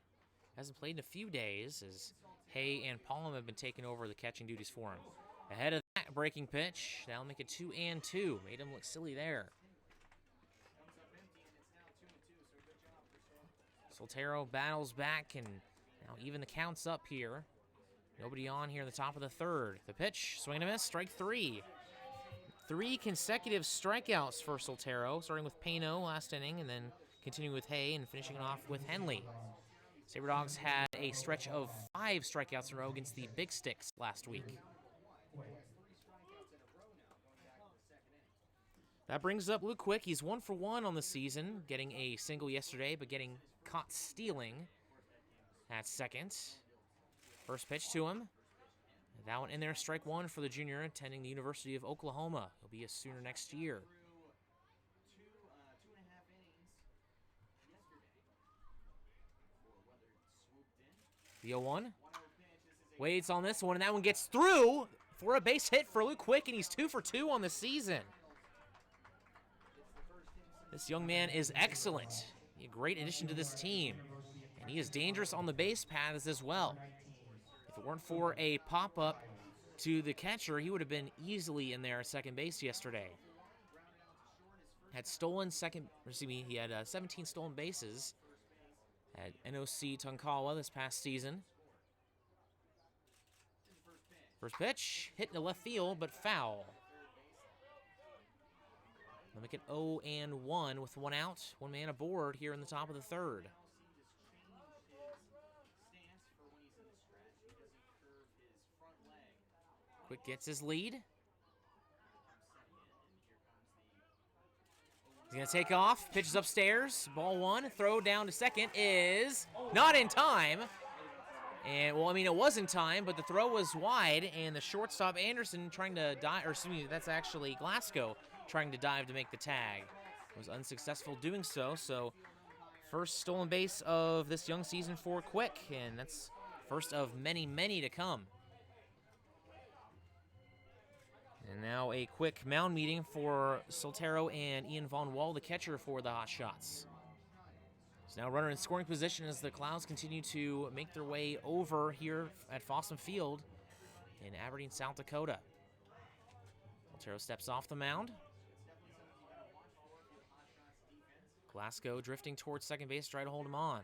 Hasn't played in a few days as Hay and Pollum have been taking over the catching duties for him. Ahead of that breaking pitch, that'll make it 2-2. Made him look silly there. Soltero battles back, and now even the count's up here. Nobody on here in the top of the third. The pitch, swing and a miss, strike 3. 3 consecutive strikeouts for Soltero, starting with Payno last inning, and then continuing with Hay and finishing it off with Henley. Sabre Dogs had a stretch of 5 strikeouts in a row against the Big Sticks last week. That brings up Luke Quick. He's 1 for 1 on the season, getting a single yesterday, but getting caught stealing at second. First pitch to him. That one in there, strike one for the junior attending the University of Oklahoma. He'll be a Sooner next year. The 0-1. Waits on this one, and that one gets through for a base hit for Luke Quick, and he's 2 for 2 on the season. This young man is excellent. A great addition to this team, and he is dangerous on the base paths as well. If it weren't for a pop-up to the catcher, he would have been easily in there at second base yesterday. Had stolen he had 17 stolen bases at NOC Tonkawa this past season. First pitch, hit to left field, but foul. They'll make it 0-1 with one out, one man aboard here in the top of the third. Quick gets his lead. He's going to take off, pitches upstairs, ball one, throw down to second is not in time. And, well, I mean, it was in time, but the throw was wide, and the shortstop Anderson trying to dive, or excuse me, that's actually Glasgow trying to dive to make the tag. Was unsuccessful doing so, so first stolen base of this young season for Quick, and that's first of many, many to come. And now a quick mound meeting for Soltero and Ian Von Wall, the catcher for the Hotshots. So now runner in scoring position as the Clouds continue to make their way over here at Fossum Field in Aberdeen, South Dakota. Soltero steps off the mound. Glasgow drifting towards second base to try to hold him on.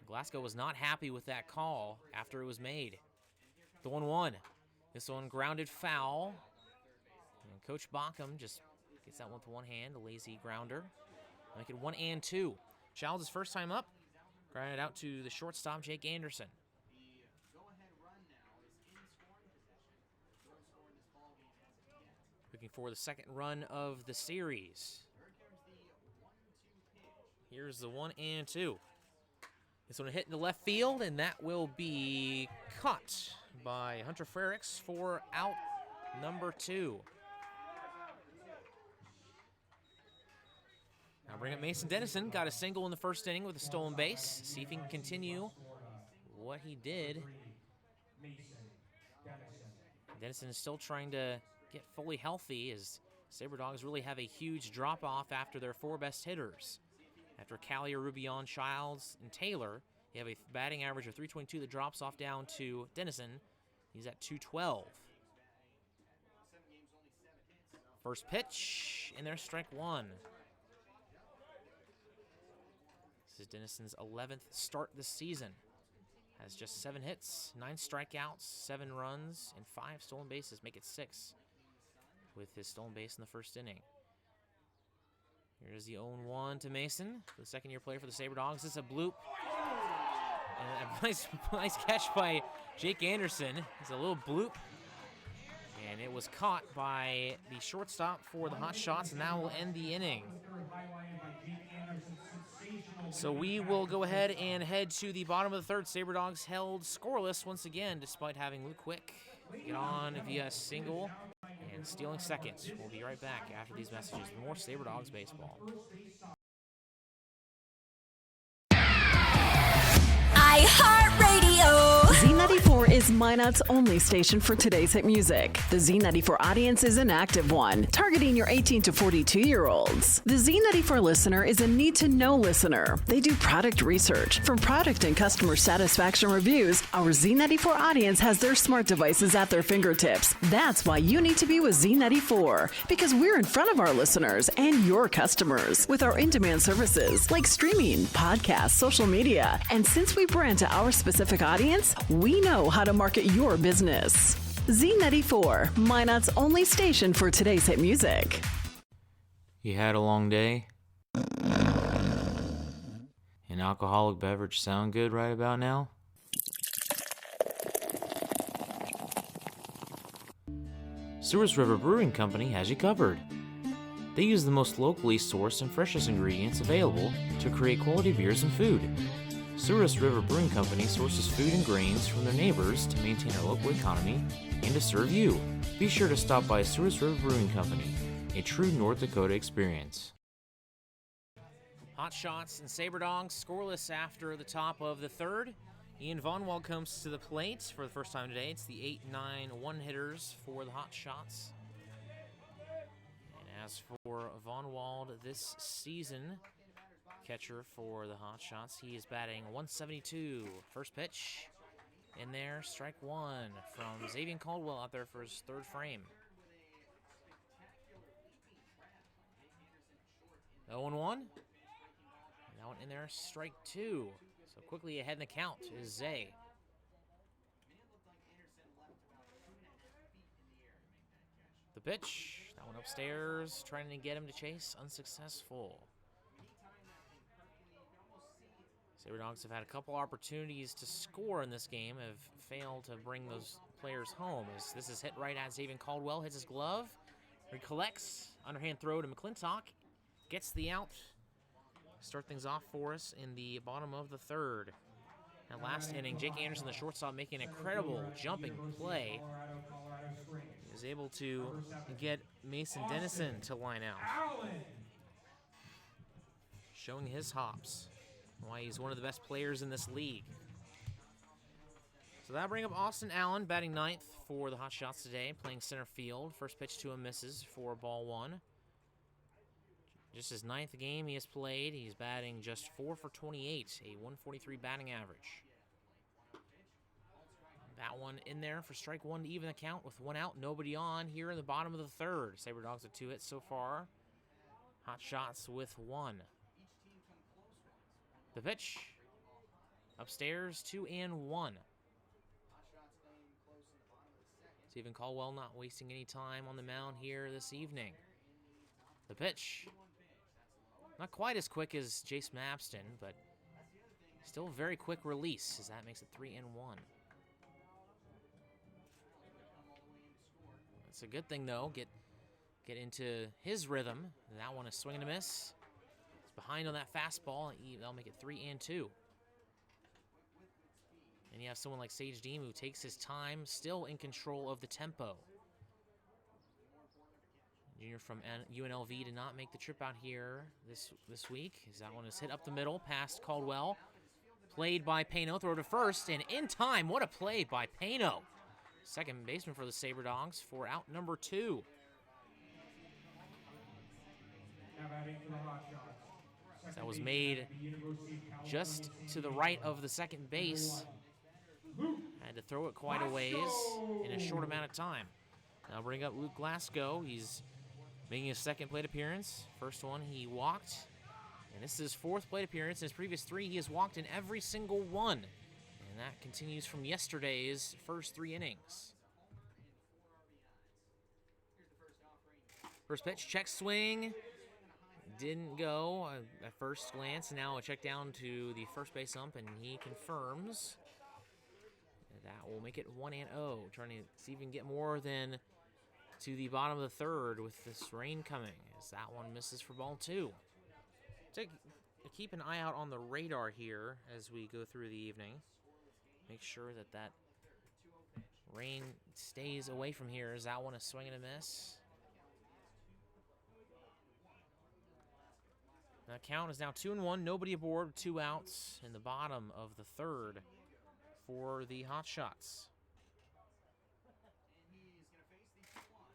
Glasgow was not happy with that call after it was made. The 1-1. This one grounded foul. And Coach Bockham just gets that one with one hand, a lazy grounder. Make it 1-2. Childs' first time up. Grounded out to the shortstop, Jake Anderson. Looking for the second run of the series. Here's the 1-2. This one hit in the left field, and that will be caught by Hunter Frericks for out number 2. Now bring up Mason Dennison. Got a single in the first inning with a stolen base. See if he can continue what he did. Dennison is still trying to get fully healthy as Sabre Dogs really have a huge drop-off after their 4 best hitters. After Callier, Rubion, Childs, and Taylor, they have a batting average of .322 that drops off down to Dennison. He's at .212. First pitch, and there's strike one. This is Dennison's 11th start this season. Has just 7 hits, 9 strikeouts, 7 runs, and 5 stolen bases. Make it 6 with his stolen base in the first inning. Here's the 0-1 to Mason, the second-year player for the Sabre Dogs. It's a bloop. And a nice catch by Jake Anderson. It's a little bloop. And it was caught by the shortstop for the Hotshots, and that will end the inning. So we will go ahead and head to the bottom of the third. Sabre Dogs held scoreless once again, despite having Luke Quick get on via single and stealing seconds. We'll be right back after these messages. More Sabre Dogs baseball. iHeartRadio. Z94 is Minot's only station for today's hit music. The Z94 audience is an active one, targeting your 18 to 42-year-olds. The Z94 listener is a need-to-know listener. They do product research. From product and customer satisfaction reviews, our Z94 audience has their smart devices at their fingertips. That's why you need to be with Z94, because we're in front of our listeners and your customers with our in-demand services like streaming, podcasts, social media. And since we brand to our specific audience, we know how to market your business. Z94, Minot's only station for today's hit music. You had a long day? An alcoholic beverage sound good right about now? Sewers River Brewing Company has you covered. They use the most locally sourced and freshest ingredients available to create quality beers and food. Souris River Brewing Company sources food and grains from their neighbors to maintain our local economy and to serve you. Be sure to stop by Souris River Brewing Company, a true North Dakota experience. Hotshots and Sabre Dogs scoreless after the top of the third. Ian Vonwald comes to the plate for the first time today. It's the 8-9 one-hitters for the Hotshots. And as for Vonwald this season, catcher for the Hotshots, he is batting 172. First pitch in there, strike one from Xavier Caldwell out there for his third frame. 0-1. That one in there, strike two. So quickly ahead in the count is Zay. The pitch, that one upstairs, trying to get him to chase, unsuccessful. Sabre Dogs have had a couple opportunities to score in this game, have failed to bring those players home. As this is hit right at Xavier Caldwell, hits his glove, recollects, underhand throw to McClintock, gets the out. Start things off for us in the bottom of the third. That last inning, Jake Anderson, the shortstop, making an incredible jumping play. He was able to get Mason Dennison to line out, showing his hops, why he's one of the best players in this league. So that'll bring up Austin Allen, batting ninth for the Hotshots today, playing center field. First pitch to him misses for ball one. Just his ninth game he has played. He's batting just 4 for 28, a 143 batting average. That one in there for strike one to even the count with one out, nobody on here in the bottom of the third. Sabre Dogs with 2 hits so far. Hotshots with 1. The pitch, upstairs, 2-1. Stephen Caldwell not wasting any time on the mound here this evening. The pitch, not quite as quick as Jace Mapston, but still a very quick release, as that makes it 3-1. It's a good thing, though. Get into his rhythm. That one is swing and a miss. It's behind on that fastball. That'll make it 3-2. And you have someone like Sage Deem who takes his time, still in control of the tempo. Junior from UNLV did not make the trip out here this week, as that one is hit up the middle past Caldwell. Played by Payno, throw to first, and in time, what a play by Payno. Second baseman for the Sabre Dogs for out number 2. That was made just to the right of the second base. Had to throw it quite a ways in a short amount of time. Now bring up Luke Glasgow. He's making his second plate appearance. First one, he walked. And this is his 4th plate appearance. In his previous 3, he has walked in every single one. And that continues from yesterday's first 3 innings. First pitch, check swing. Didn't go at first glance. Now a check down to the first base ump, and he confirms. That will make it 1-0. Trying to see if we can get more than to the bottom of the third with this rain coming, as that one misses for ball 2. Keep an eye out on the radar here as we go through the evening. Make sure that rain stays away from here, as that one is swing and a miss. The count is now 2-1, nobody aboard, 2 outs in the bottom of the third for the Hotshots.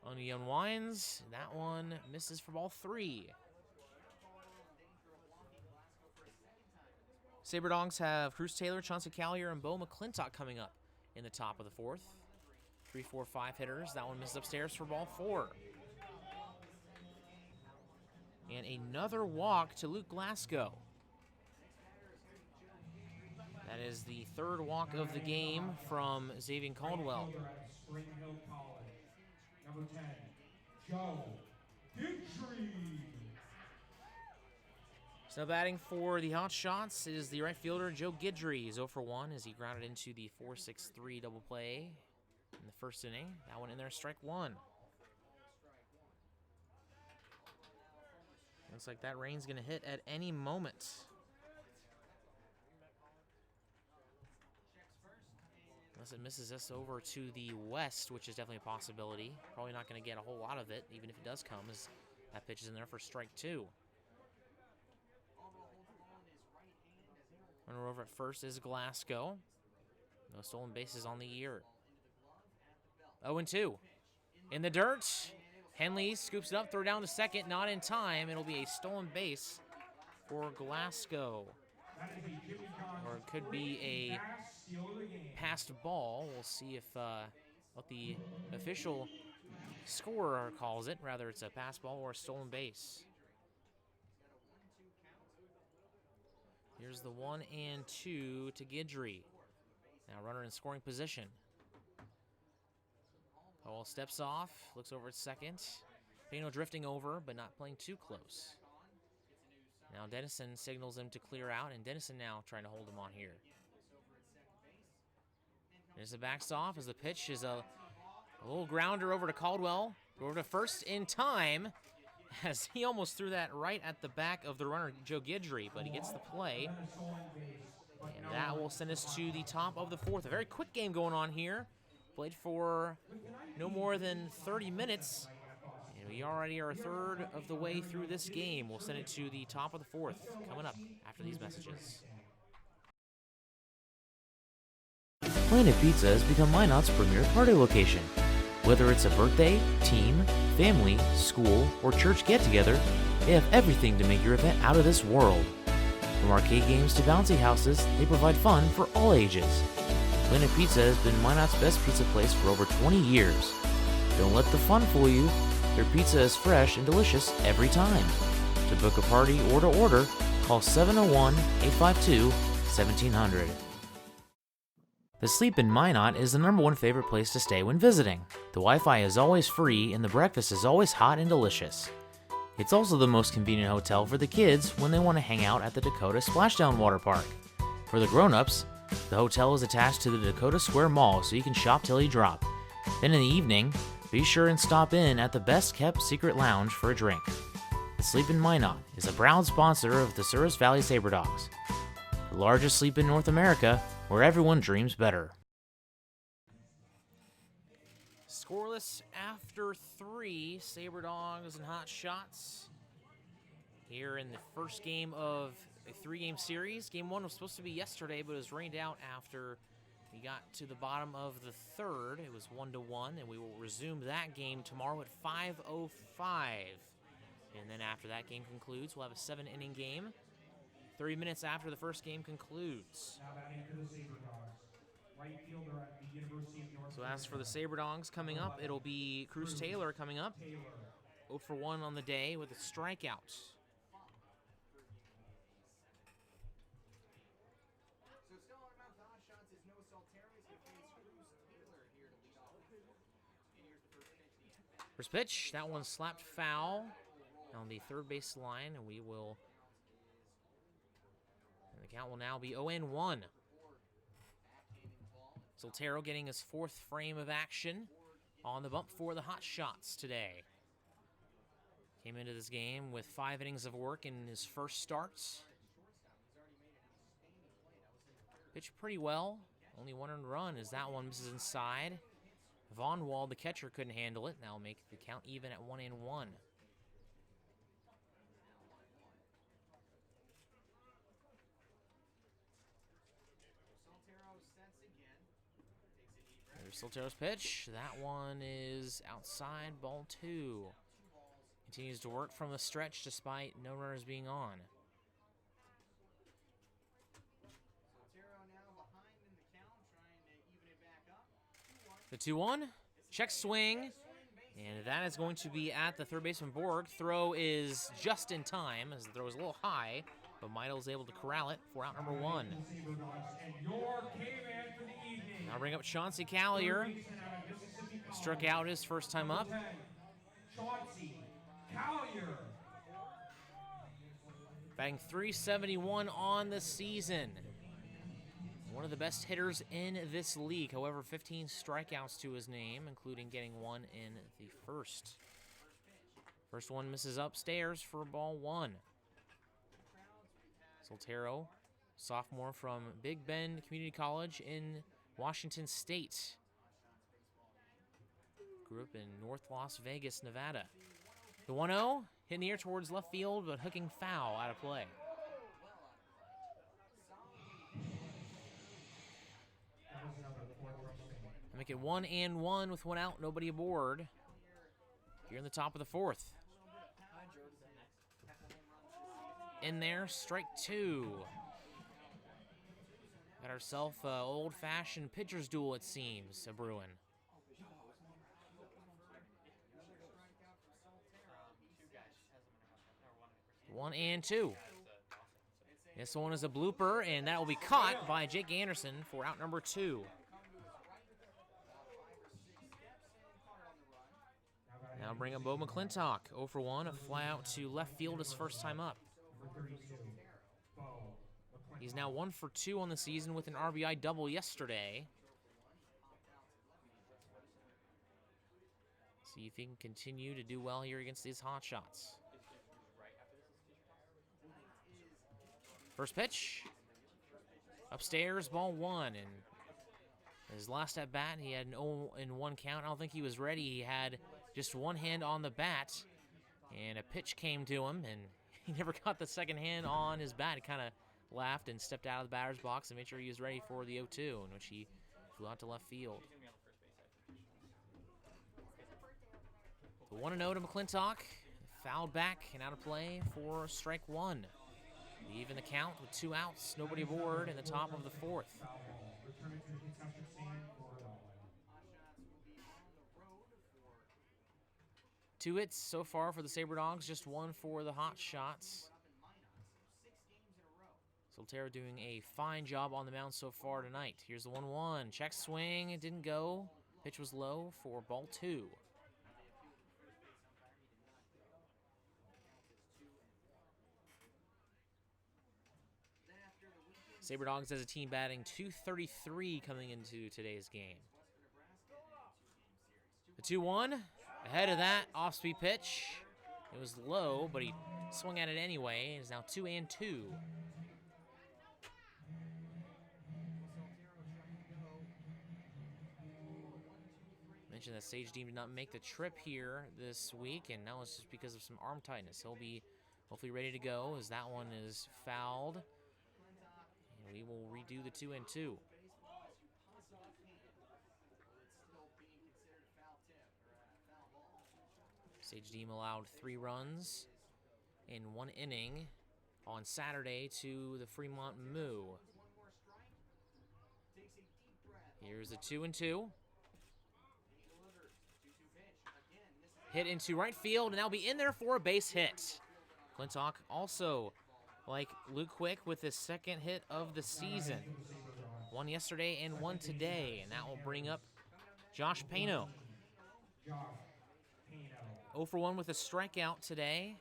On the unwinds, that one misses for ball 3. Sabre Dogs have Cruz Taylor, Chauncey Callier, and Bo McClintock coming up in the top of the 4th. 3, 4, 5 hitters. That one misses upstairs for ball 4. And another walk to Luke Glasgow. That is the 3rd walk of the game from Xavier Caldwell. Spring Hill College. Number 10, Joe Gentry. So batting for the Hotshots is the right fielder, Joe Guidry. He's 0 for 1 as he grounded into the 4-6-3 double play in the first inning. That one in there, strike 1. Looks like that rain's going to hit at any moment. unless it misses us over to the west, which is definitely a possibility. Probably not going to get a whole lot of it, even if it does come, as that pitch is in there for strike 2. Runner over at first is Glasgow. No stolen bases on the year. 0-2. In the dirt. Henley scoops it up, throw down to second, not in time. It'll be a stolen base for Glasgow. Or it could be a passed ball. We'll see if what the official scorer calls it. Rather, it's a pass ball or a stolen base. Here's the 1-2 to Guidry. Now runner in scoring position. Powell steps off, looks over at second. Pino drifting over, but not playing too close. Now Dennison signals him to clear out, and Dennison now trying to hold him on here. There's a backs off as the pitch is a little grounder over to Caldwell. Over to first in time, as he almost threw that right at the back of the runner, Joe Guidry, but he gets the play. And that will send us to the top of the 4th. A very quick game going on here. Played for no more than 30 minutes. And we already are a third of the way through this game. We'll send it to the top of the 4th coming up after these messages. Planet Pizza has become Minot's premier party location. Whether it's a birthday, team, family, school, or church get-together, they have everything to make your event out of this world. From arcade games to bouncy houses, they provide fun for all ages. Planet Pizza has been Minot's best pizza place for over 20 years. Don't let the fun fool you. Their pizza is fresh and delicious every time. To book a party or to order, call 701-852-1700. The Sleep in Minot is the #1 favorite place to stay when visiting. The Wi-Fi is always free and the breakfast is always hot and delicious. It's also the most convenient hotel for the kids when they want to hang out at the Dakota Splashdown Water Park. For the grown-ups, the hotel is attached to the Dakota Square Mall so you can shop till you drop. Then in the evening, be sure and stop in at the best-kept secret lounge for a drink. The Sleep in Minot is a proud sponsor of the Souris Valley Sabre Dogs, the largest sleep in North America, where everyone dreams better. Scoreless after 3, Sabre Dogs and Hotshots here in the first game of a 3-game series. Game 1 was supposed to be yesterday, but it was rained out after we got to the bottom of the 3rd. It was 1-1, and we will resume that game tomorrow at 5:05. And then after that game concludes, we'll have a 7-inning game. 30 minutes after the first game concludes. Now batting for the Sabre Dogs, right fielder at the University of North So as for the Sabre Dogs coming up, it'll be Cruz Taylor coming up. 0 for 1 on the day with a strikeout. First pitch, that one slapped foul on the third base line, and the count will now be 0-1. Soltero getting his 4th frame of action on the bump for the Hotshots today. Came into this game with 5 innings of work in his first starts. Pitched pretty well. Only 1 earned run as that one misses inside. Von Wald, the catcher, couldn't handle it. That'll make the count even at 1-1. There's Soltero's pitch. That one is outside, ball 2. Continues to work from the stretch despite no runners being on. The 2-1, check swing, and that is going to be at the third baseman Borg. Throw is just in time, as the throw is a little high, but Meidel's able to corral it for out number 1. Now bring up Chauncey Callier. Struck out his first time up. Chauncey Callier. Batting .371 on the season. One of the best hitters in this league. However, 15 strikeouts to his name, including getting 1 in the first. First one misses upstairs for ball 1. Soltero, sophomore from Big Bend Community College in Washington State. Grew up in North Las Vegas, Nevada. The 1-0, hit in the air towards left field, but hooking foul out of play. That was another fourth row single. Make it 1-1 with one out, nobody aboard. Here in the top of the fourth. In there, strike two. Got ourselves an old-fashioned pitcher's duel, it seems, a brewing. 1-2. This one is a blooper, and that will be caught by Jake Anderson for out number 2. Now bring up Bo McClintock. 0 for 1, a fly out to left field his first time up. He's now 1 for 2 on the season with an RBI double yesterday. See if he can continue to do well here against these Hotshots. First pitch. Upstairs, ball 1. And his last at bat, he had an 0-1 count. I don't think he was ready. He had just one hand on the bat, and a pitch came to him, and he never got the second hand on his bat. He kind of laughed and stepped out of the batter's box and made sure he was ready for the 0-2, in which he flew out to left field. The 1-0 to McClintock. Fouled back and out of play for strike 1. Even the count with 2 outs, nobody aboard in the top of the fourth. Two hits so far for the Sabre Dogs, just 1 for the Hotshots. Soltero doing a fine job on the mound so far tonight. Here's the 1-1. Check swing, it didn't go. Pitch was low for ball 2. Sabre Dogs as a team batting .233 coming into today's game. The 2-1, ahead of that, off-speed pitch. It was low, but he swung at it anyway. It's now 2-2. Mentioned that Sage Dean did not make the trip here this week, and now it's just because of some arm tightness. He'll be hopefully ready to go as that one is fouled. And we will redo the 2-2. Sage Deem allowed 3 runs in 1 inning on Saturday to the Fremont Moo. Here's the 2-2. Hit into right field, and that'll be in there for a base hit. Clintock also, like Luke Quick, with his second hit of the season. 1 yesterday and 1 today, and that will bring up Josh Pano. 0 for 1 with a strikeout today.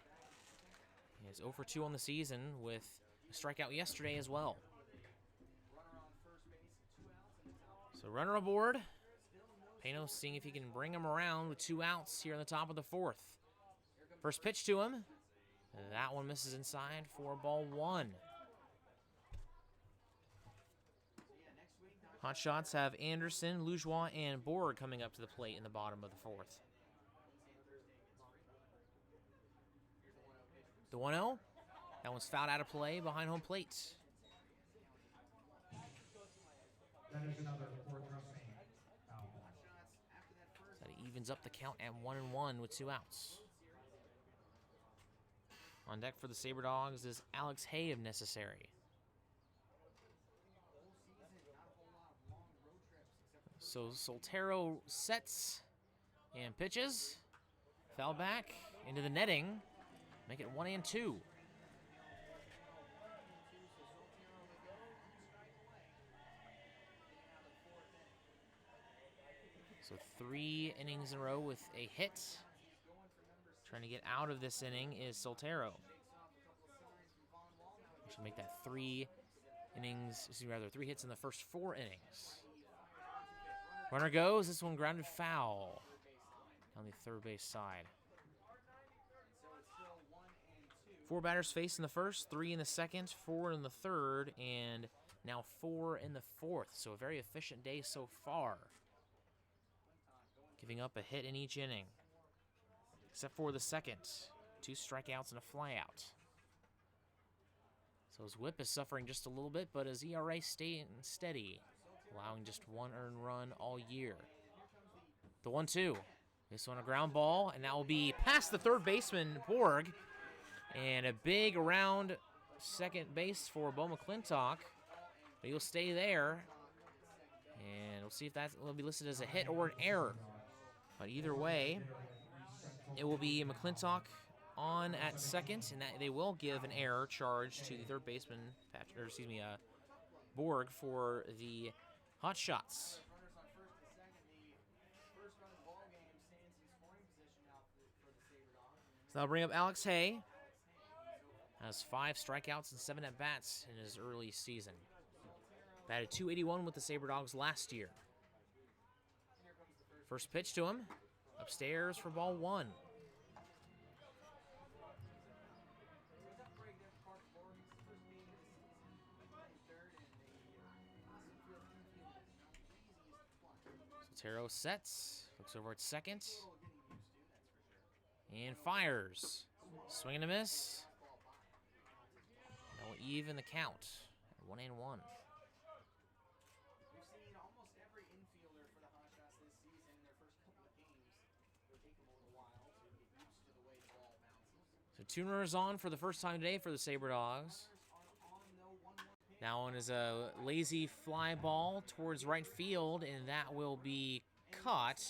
He is 0 for 2 on the season with a strikeout yesterday as well. So runner aboard. Pano seeing if he can bring him around with 2 outs here on the top of the fourth. First pitch to him. That one misses inside for ball 1. Hotshots have Anderson, Lujois, and Borg coming up to the plate in the bottom of the fourth. The 1-0. That one's fouled out of play behind home plate. That is another fourth row single. Foul. That evens up the count at 1-1 with 2 outs. On deck for the Sabre Dogs is Alex Hay if necessary. So Soltero sets and pitches. Foul back into the netting. Make it 1-2. So 3 innings in a row with a hit. Trying to get out of this inning is Soltero. We should make that 3 hits in the first 4 innings. Runner goes. This one grounded foul on the third base side. 4 batters faced in the first, 3 in the second, 4 in the third, and Now 4 in the fourth, so a very efficient day so far. Giving up a hit in each inning. Except for the second. 2 strikeouts and a flyout. So his whip is suffering just a little bit, but his ERA staying steady, allowing just 1 earned run all year. The 1-2. This one a ground ball, and that will be past the third baseman, Borg. And a big around second base for Bo McClintock. But he'll stay there. And we'll see if that will be listed as a hit or an error. But either way, it will be McClintock on at second, and that they will give an error charge to the third baseman, Borg, for the Hotshots. So that'll bring up Alex Hay. Has 5 strikeouts and 7 at-bats in his early season. Batted .281 with the Sabre Dogs last year. First pitch to him. Upstairs for ball 1. Sotero sets. Looks over at second. And fires. Swing and a miss. That will even the count at 1-1. We've seen almost every infielder for the Hotshots this season in their first couple of games. It'll take them a little while to get used to the way the ball bounces. So 2 runners on for the first time today for the Sabre Dogs. That one is a lazy fly ball towards right field, and that will be caught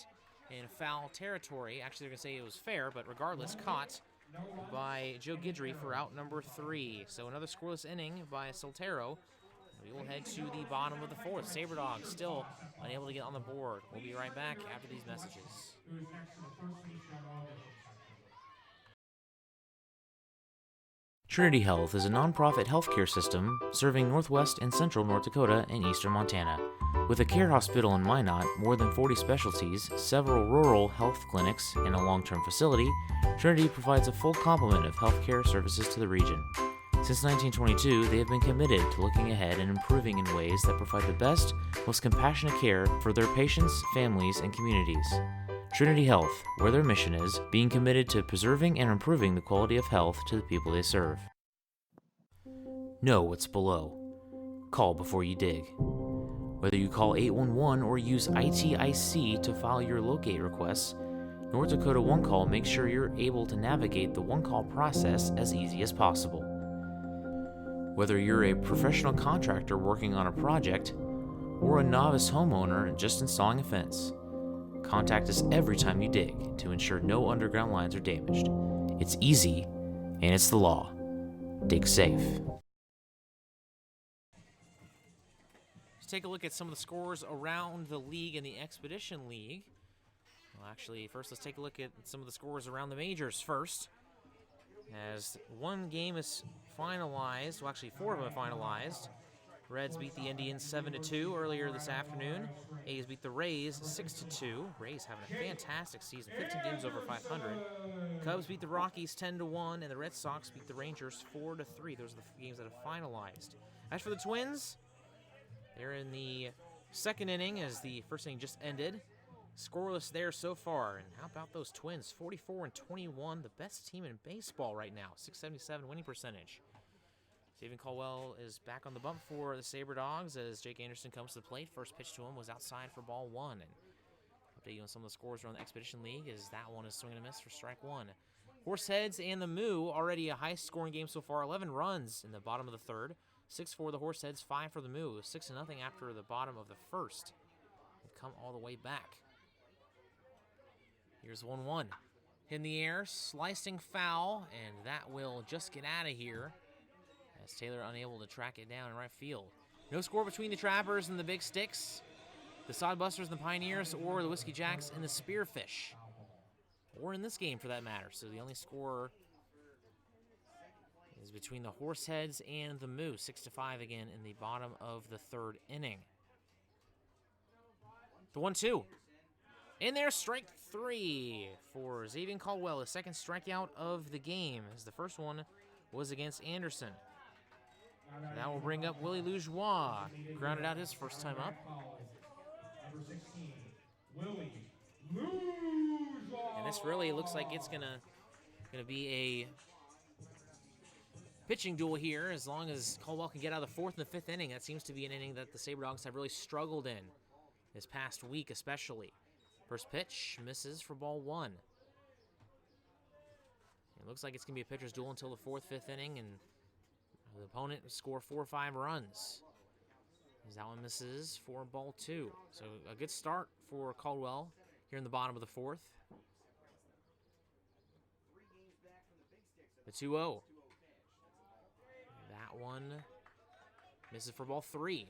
in foul territory. Actually, they're going to say it was fair, but regardless, caught by Joe Guidry for out number 3. So another scoreless inning by Soltero. We will head to the bottom of the fourth. Sabre Dogs still unable to get on the board. We'll be right back after these messages. Trinity Health is a nonprofit healthcare system serving northwest and central North Dakota and eastern Montana. With a care hospital in Minot, more than 40 specialties, several rural health clinics, and a long-term facility, Trinity provides a full complement of healthcare services to the region. Since 1922, they have been committed to looking ahead and improving in ways that provide the best, most compassionate care for their patients, families, and communities. Trinity Health, where their mission is being committed to preserving and improving the quality of health to the people they serve. Know what's below. Call before you dig. Whether you call 811 or use ITIC to file your locate requests, North Dakota One Call makes sure you're able to navigate the one call process as easy as possible. Whether you're a professional contractor working on a project or a novice homeowner just installing a fence, contact us every time you dig to ensure no underground lines are damaged. It's easy, and it's the law. Dig safe. Let's take a look at some of the scores around the league in the Expedition League. Well, actually, first let's take a look at some of the scores around the majors first. As one game is finalized, well, actually 4 of them are finalized. Reds beat the Indians 7-2 earlier this afternoon. A's beat the Rays 6-2. Rays having a fantastic season, 15 games over 500. Cubs beat the Rockies 10-1, and the Red Sox beat the Rangers 4-3. Those are the games that have finalized. As for the Twins, they're in the second inning as the first inning just ended. Scoreless there so far. And how about those Twins? 44-21, the best team in baseball right now. .677 winning percentage. Stephen Caldwell is back on the bump for the Sabre Dogs as Jake Anderson comes to the plate. First pitch to him was outside for ball 1. And update you on some of the scores around the Expedition League as that one is swing and a miss for strike 1. Horseheads and the Moo, already a high-scoring game so far. 11 runs in the bottom of the third. 6 for the Horseheads, 5 for the Moo. 6-0 after the bottom of the first. They've come all the way back. Here's 1-1. In the air, slicing foul, and that will just get out of here as Taylor unable to track it down in right field. No score between the Trappers and the Big Sticks, the Sodbusters and the Pioneers, or the Whiskey Jacks and the Spearfish, or in this game for that matter. So the only score is between the Horseheads and the Moo, 6-5 again in the bottom of the third inning. The 1-2. In there, strike 3 for Xavier Caldwell, his second strikeout of the game, as the first one was against Anderson. That will bring up Willie Lougeois, who grounded out his first time up. Number 16, Willie Lougeois. And this really looks like it's gonna be a pitching duel here, as long as Caldwell can get out of the fourth and the fifth inning. That seems to be an inning that the Sabre Dogs have really struggled in this past week, especially. First pitch misses for ball one. It looks like it's going to be a pitcher's duel until the fourth, fifth inning, and the opponent will score 4 or 5 runs. As that one misses for ball two. So a good start for Caldwell here in the bottom of the fourth. The 2-0. That one misses for ball three.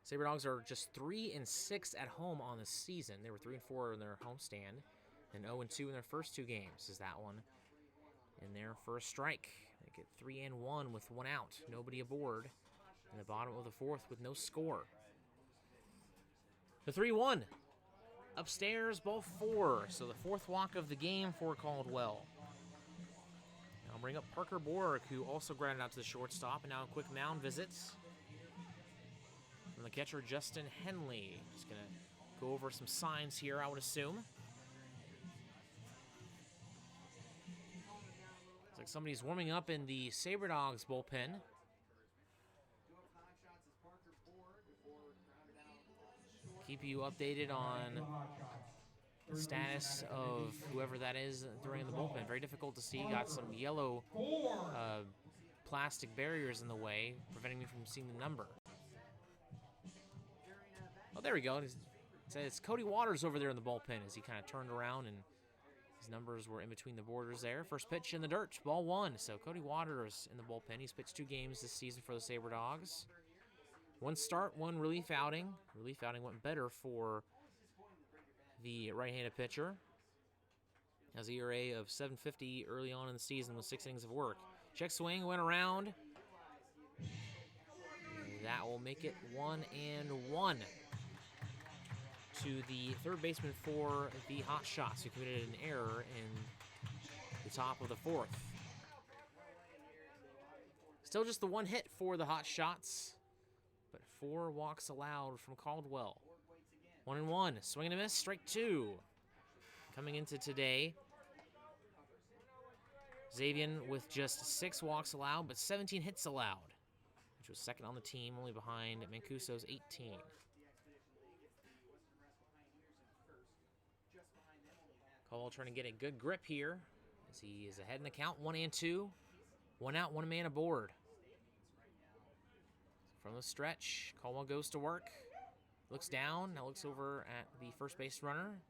Sabre Dogs are just 3-6 at home on the season. They were 3-4 in their homestand, and 0-2 in their first 2 games. Is that one in there for a strike? They get 3-1 with 1 out, nobody aboard in the bottom of the fourth with no score. The 3-1 upstairs, ball 4. So the fourth walk of the game for Caldwell. Now I'll bring up Parker Borg, who also grounded out to the shortstop, and now a quick mound visit from the catcher, Justin Henley. Just going to go over some signs here, I would assume. Looks like somebody's warming up in the Sabre Dogs bullpen. Keep you updated on the status of whoever that is during the bullpen. Very difficult to see. Got some yellow plastic barriers in the way, preventing me from seeing the number. Oh, there we go. It's Cody Waters over there in the bullpen as he kind of turned around, and his numbers were in between the borders there. First pitch in the dirt, ball 1. So Cody Waters in the bullpen. He's pitched 2 games this season for the Sabre Dogs. 1 start, 1 relief outing. Relief outing went better for the right-handed pitcher. Has an ERA of 7.50 early on in the season with 6 innings of work. Check swing, went around. That will make it 1-1 to the third baseman for the Hotshots, who committed an error in the top of the fourth. Still just the 1 hit for the Hotshots, but 4 walks allowed from Caldwell. 1-1, swing and a miss, strike 2. Coming into today, Xavier with just 6 walks allowed, but 17 hits allowed, which was second on the team, only behind Mancuso's 18. Caldwell trying to get a good grip here as he is ahead in the count, 1-2. 1 out, 1 man aboard. From the stretch, Caldwell goes to work. Looks down, now looks over at the first base runner.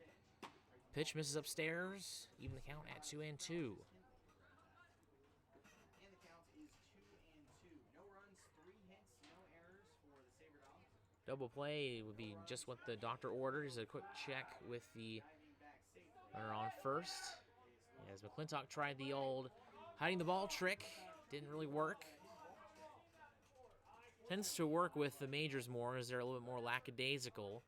Pitch misses upstairs, even the count at 2-2. And the count is 2-2. No runs, 3 hits, no errors for the Sabre Dogs. Double play would be just what the doctor ordered. Just a quick check with the runner on first. As McClintock tried the old hiding the ball trick, didn't really work. Tends to work with the majors more, as they're a little bit more lackadaisical.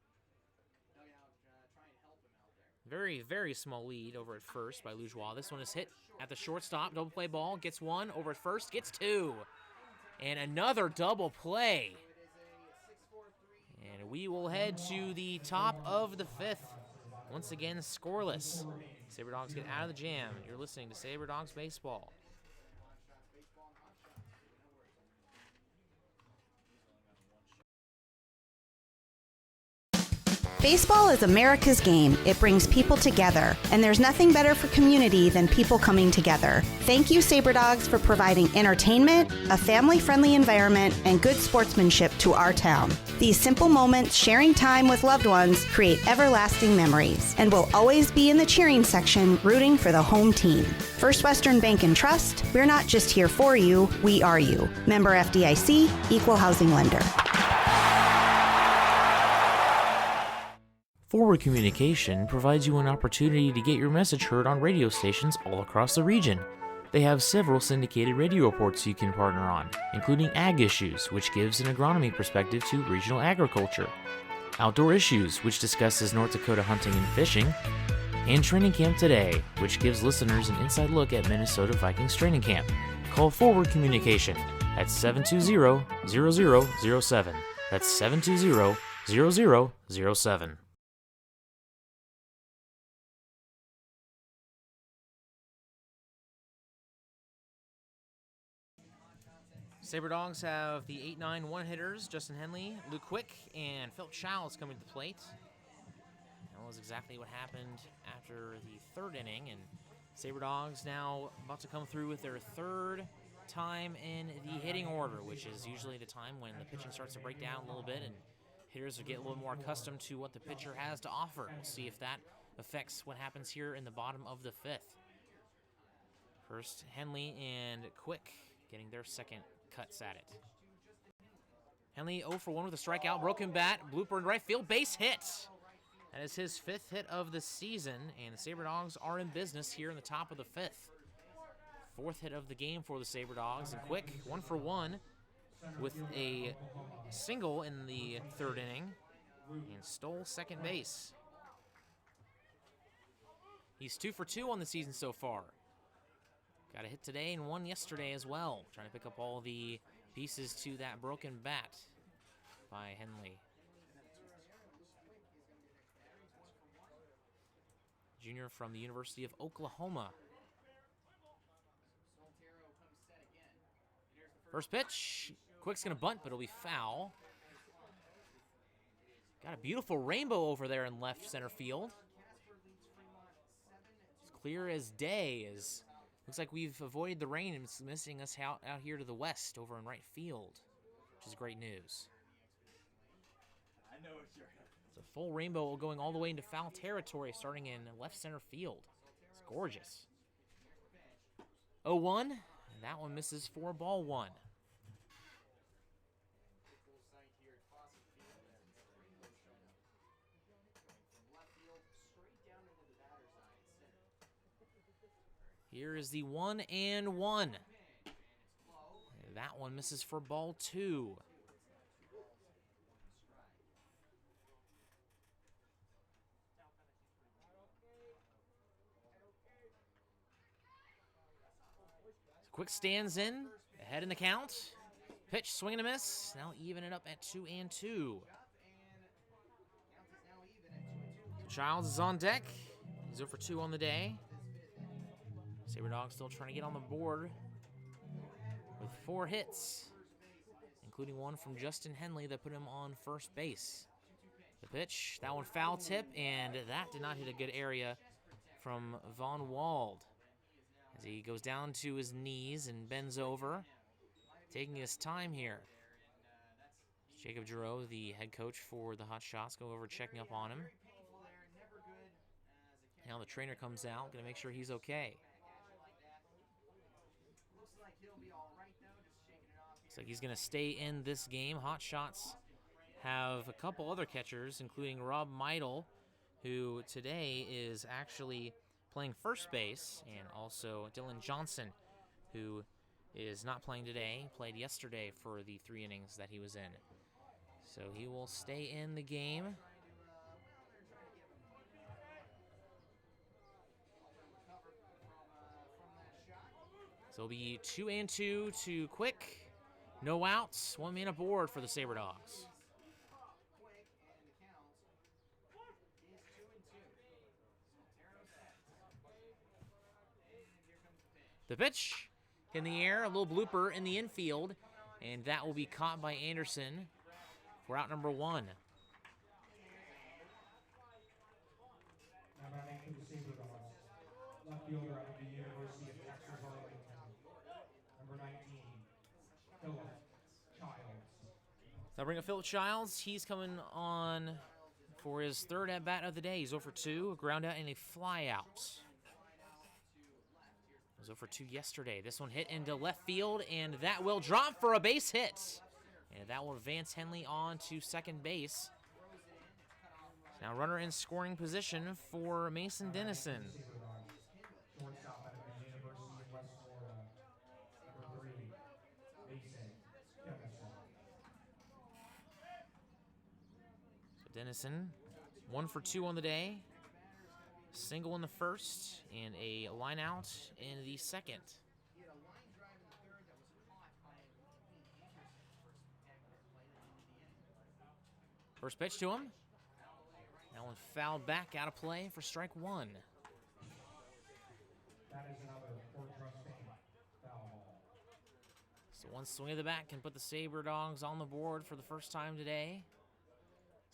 Very, very small lead over at first by Lougeois. This one is hit at the shortstop. Double play ball, gets 1 over at first, gets 2. And another double play. And we will head to the top of the 5th. Once again, scoreless. Sabre Dogs get out of the jam. You're listening to Sabre Dogs Baseball. Baseball is America's game. It brings people together, and there's nothing better for community than people coming together. Thank you, Sabre Dogs, for providing entertainment, a family-friendly environment, and good sportsmanship to our town. These simple moments, sharing time with loved ones, create everlasting memories, and will always be in the cheering section, rooting for the home team. First Western Bank and Trust, we're not just here for you, we are you. Member FDIC, Equal Housing Lender. Forward Communication provides you an opportunity to get your message heard on radio stations all across the region. They have several syndicated radio reports you can partner on, including Ag Issues, which gives an agronomy perspective to regional agriculture, Outdoor Issues, which discusses North Dakota hunting and fishing, and training camp today, which gives listeners an inside look at Minnesota Vikings training camp. Call Forward Communication at 720-0007. That's 720-0007. Sabre Dogs have the 8-9 one-hitters, Justin Henley, Luke Quick, and Philip Childs coming to the plate. That was exactly what happened after the third inning, and Sabre Dogs now about to come through with their third time in the hitting order, which is usually the time when the pitching starts to break down a little bit and hitters will get a little more accustomed to what the pitcher has to offer. We'll see if that affects what happens here in the bottom of the fifth. First, Henley and Quick getting their second cuts at it. Henley 0 for 1 with a strikeout, broken bat, blooper in right field, base hit. That is his fifth hit of the season, and the Sabre Dogs are in business here in the top of the fifth. Fourth hit of the game for the Sabre Dogs, and Quick 1 for 1 with a single in the third inning and stole second base. He's 2 for 2 on the season so far. Got a hit today and one yesterday as well. Trying to pick up all the pieces to that broken bat by Henley. Junior from the University of Oklahoma. First pitch. Quick's going to bunt, but it'll be foul. Got a beautiful rainbow over there in left center field. It's clear as day. Looks like we've avoided the rain and it's missing us out here to the west over in right field, which is great news. It's a full rainbow going all the way into foul territory, starting in left center field. It's gorgeous. 0-1, and that one misses for ball one. Here is the 1-1. That one misses for ball two. Quick stands in, ahead in the count. Pitch, swing and a miss. Now even it up at 2-2. Childs is on deck. He's 0 for 2 on the day. Sabre Dogs still trying to get on the board with 4 hits, including one from Justin Henley that put him on first base. The pitch, that one foul tip, and that did not hit a good area from Von Wald as he goes down to his knees and bends over, taking his time here. Jacob Giroux, the head coach for the Hotshots, go over checking up on him. Now the trainer comes out, going to make sure he's okay. Looks like he's going to stay in this game. Hotshots have a couple other catchers, including Rob Meidel, who today is actually playing first base, and also Dylan Johnson, who is not playing today, played yesterday for the 3 innings that he was in. So he will stay in the game. So it'll be 2-2 to Quick. No outs, 1 man aboard for the Sabre Dogs. The pitch in the air, a little blooper in the infield, and that will be caught by Anderson for out number 1. Now batting for the Sabre Dogs, left fielder out of the University of Texas Arlington, number 19, Philip Childs. So I bring up Philip Childs. He's coming on for his third at-bat of the day. He's 0 for 2, a ground out and a fly out. He was 0 for 2 yesterday. This one hit into left field, and that will drop for a base hit. And that will advance Henley on to second base. Now runner in scoring position for Mason Dennison. Shortstop out of the University of West Florida, number 3, Mason Dennison. So Dennison, 1 for 2 on the day. single in the first and a line out in the second. He had a line drive in the third that was caught by Anthony Anderson for a spectacular play that ended the inning. First pitch to him. That one fouled back out of play for strike one. That is another Fort Trusting foul ball. So one swing of the bat can put the Sabre Dogs on the board for the first time today.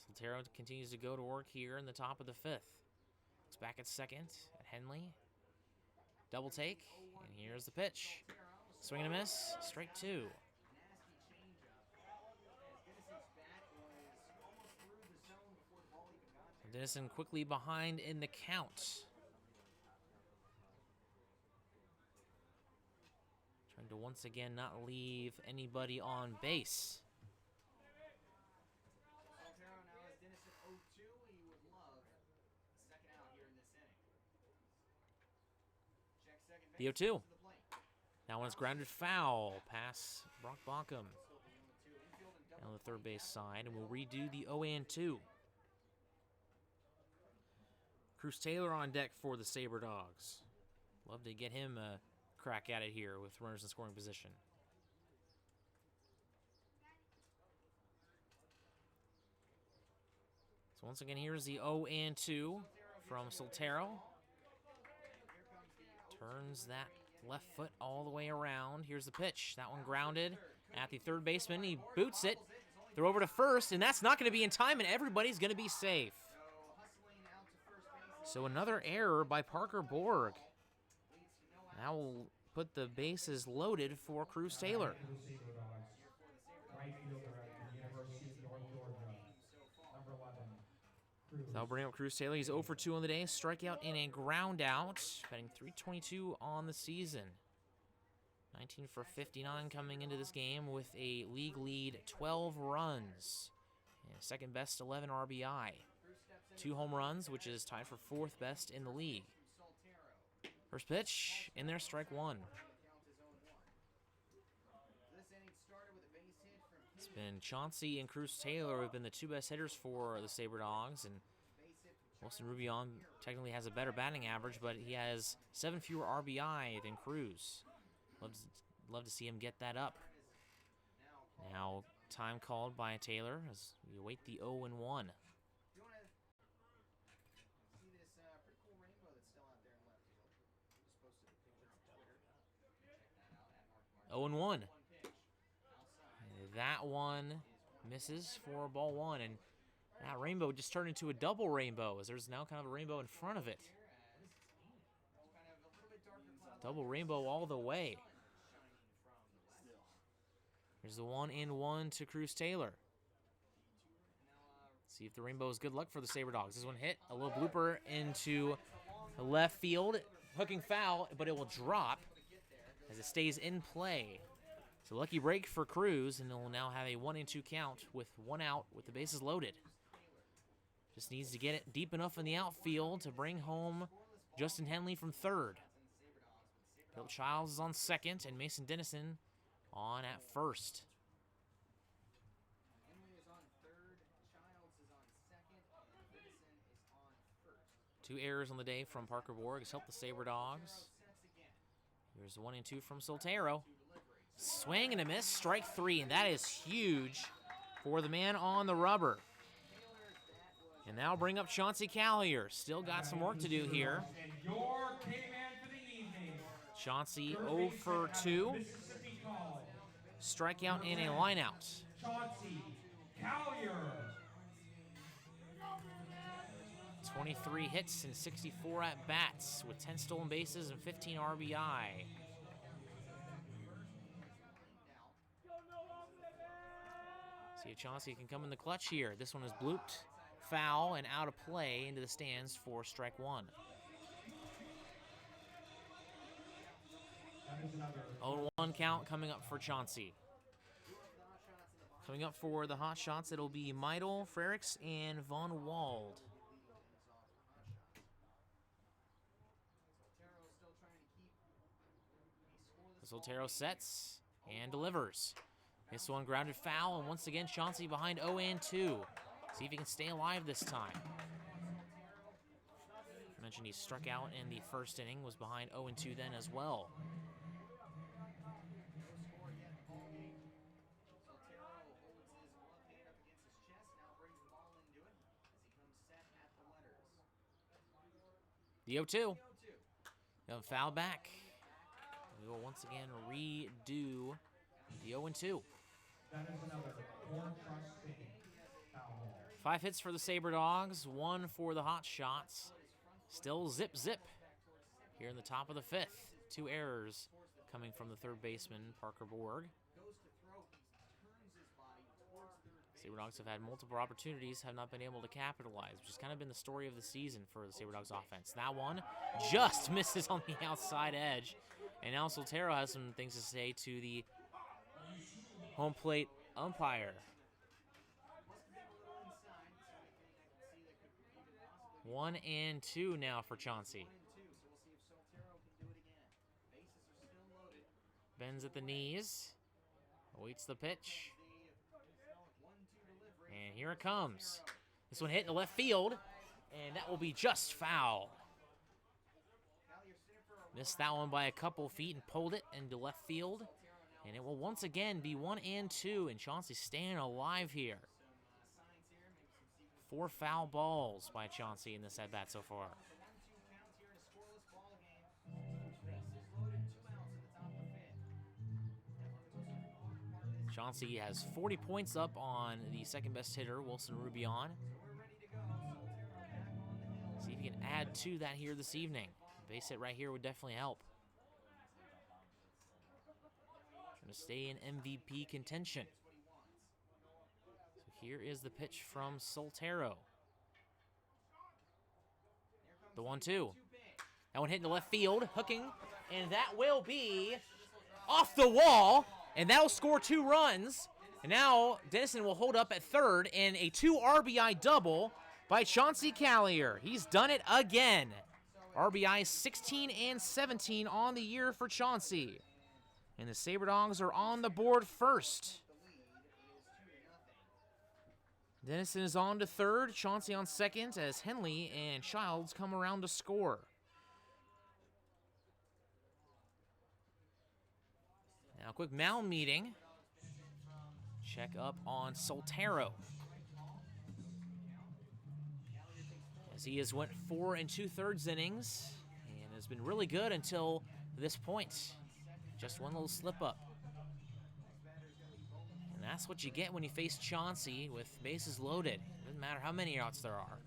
Soltero continues to go to work here in the top of the fifth. Looks back at second at Henley. Double take, and here's the pitch. Swing and a miss, strike two. Nasty changeup. As Dennison's bat was almost through the zone before the ball even got there. Dennison quickly behind in the count. Trying to once again not leave anybody on base. Soltero now has Dennison 0-2. He would love a second out here in this inning. Check second base. The 0-2. To the plate. That one's grounded foul past Brock Baucom Still the 0-2. Infield and on double the third play base now. side, and we'll redo the 0-2. Cruz Taylor on deck for the Sabre Dogs. Love to get him a crack at it here with runners in scoring position. So once again, here's the 0-2 from Soltero. Turns that left foot all the way around. Here's the pitch. That one grounded at the third baseman. He boots it. Throw over to first, and that's not going to be in time, and everybody's going to be safe. Hustling out to first base. So another error by Parker Borg. That will put the bases loaded for Cruz Taylor. To the Sabre Dogs. Right fielder at the University of North Georgia. Number 11. Cruz. So that'll bring up Cruz Taylor. He's 0 for 2 on the day. Strikeout and a ground out. Batting .322 on the season. 19 for 59 coming into this game with a league lead 12 runs. And second best 11 RBI. 2 home runs, which is tied for fourth best in the league. First pitch, in there, strike one. This inning started with a base hit from It's been Chauncey and Cruz Taylor who have been the two best hitters for the Sabre Dogs, and Wilson Rubion technically has a better batting average, but he has 7 fewer RBI than Cruz. Love to see him get that up. Now, time called by Taylor as we await the 0-1. You want to see this pretty cool rainbow that's still out there in left field. Just posted a picture on Twitter. Check that out at Mark 0-1. One pitch. Outside. That one misses for ball one, and that rainbow just turned into a double rainbow as there's now kind of a rainbow in front of it. Kind of a little bit darker cloud. Double rainbow all the way. Here's the 1-1 to Cruz Taylor. See if the rainbow is good luck for the Sabre Dogs. This one hit a little blooper into the left field, hooking foul, but it will drop as it stays in play. So lucky break for Cruz, and it will now have a 1-2 count with 1 out with the bases loaded. Just needs to get it deep enough in the outfield to bring home Justin Henley from third. Bill Childs is on second, and Mason Dennison on at first. Henley is on third. Childs is on second. And Dennison is on first. 2 errors on the day from Parker Borg has helped the Sabre Dogs. Sets again. Here's the 1-2 from Soltero. Swing and a miss, strike 3, and that is huge for the man on the rubber. And that'll bring up Chauncey Callier. Still got some work to do here. And your K-man for the evening. Chauncey 0 for 2. Mississippi College. Strikeout and a lineout. Chauncey Callier. 23 hits and 64 at-bats with 10 stolen bases and 15 RBI. See if Chauncey can come in the clutch here. This one is blooped, foul, and out of play into the stands for strike one. That is another 0-1 count coming up for Chauncey. Coming up for the Hotshots, it'll be Meidel, Frericks, and Von Wald. Soltero sets and delivers. This one grounded foul, and once again, Chauncey behind 0-2. See if he can stay alive this time. mentioned he struck out in the first inning, was behind 0-2 then as well. The 0-2. Going to foul back. We will once again redo the 0-2. That is another four-trusting foul ball. 5 hits for the Sabre Dogs, 1 for the Hotshots. Still zip here in the top of the 5th. 2 errors coming from the third baseman, Parker Borg. Sabre Dogs have had multiple opportunities, have not been able to capitalize, which has kind of been the story of the season for the Sabre Dogs offense. That one just misses on the outside edge. And now Soltero has some things to say to the home plate umpire. 1-2 now for Chauncey. Bends at the knees. Awaits the pitch. And here it comes. This one hit in the left field, and that will be just foul. Missed that one by a couple feet and pulled it into left field. And it will once again be 1-2, and Chauncey staying alive here. 4 foul balls by Chauncey in this at-bat so far. Chauncey has 40 points up on the second-best hitter, Wilson Rubion. See if he can add to that here this evening. A base hit right here would definitely help. Trying to stay in MVP contention. So here is the pitch from Soltero. The 1-2. That one hit in the left field, hooking, and that will be off the wall. And that'll score 2 runs. And now Dennison will hold up at third in a 2 RBI double by Chauncey Callier. He's done it again. RBI 16 and 17 on the year for Chauncey. And the Sabre Dogs are on the board first. Dennison is on to third, Chauncey on second as Henley and Childs come around to score. Now, a quick mound meeting. Check up on Soltero. As he has went 4 2/3 innings and has been really good until this point. Just one little slip up. And that's what you get when you face Chauncey with bases loaded. Doesn't matter how many outs there are.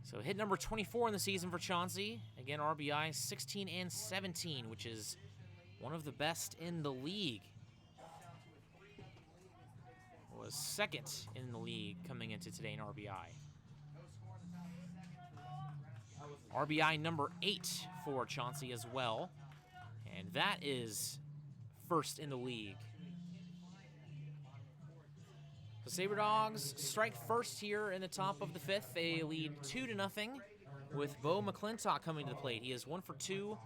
So hit number 24 in the season for Chauncey. Again, RBI 16 and 17, which is one of the best in the league. Was second in the league coming into today in RBI. RBI number 8 for Chauncey as well. And that is first in the league. The Sabre Dogs strike first here in the top of the 5th. They lead 2-0 with Bo McClintock coming to the plate. He is 1 for 2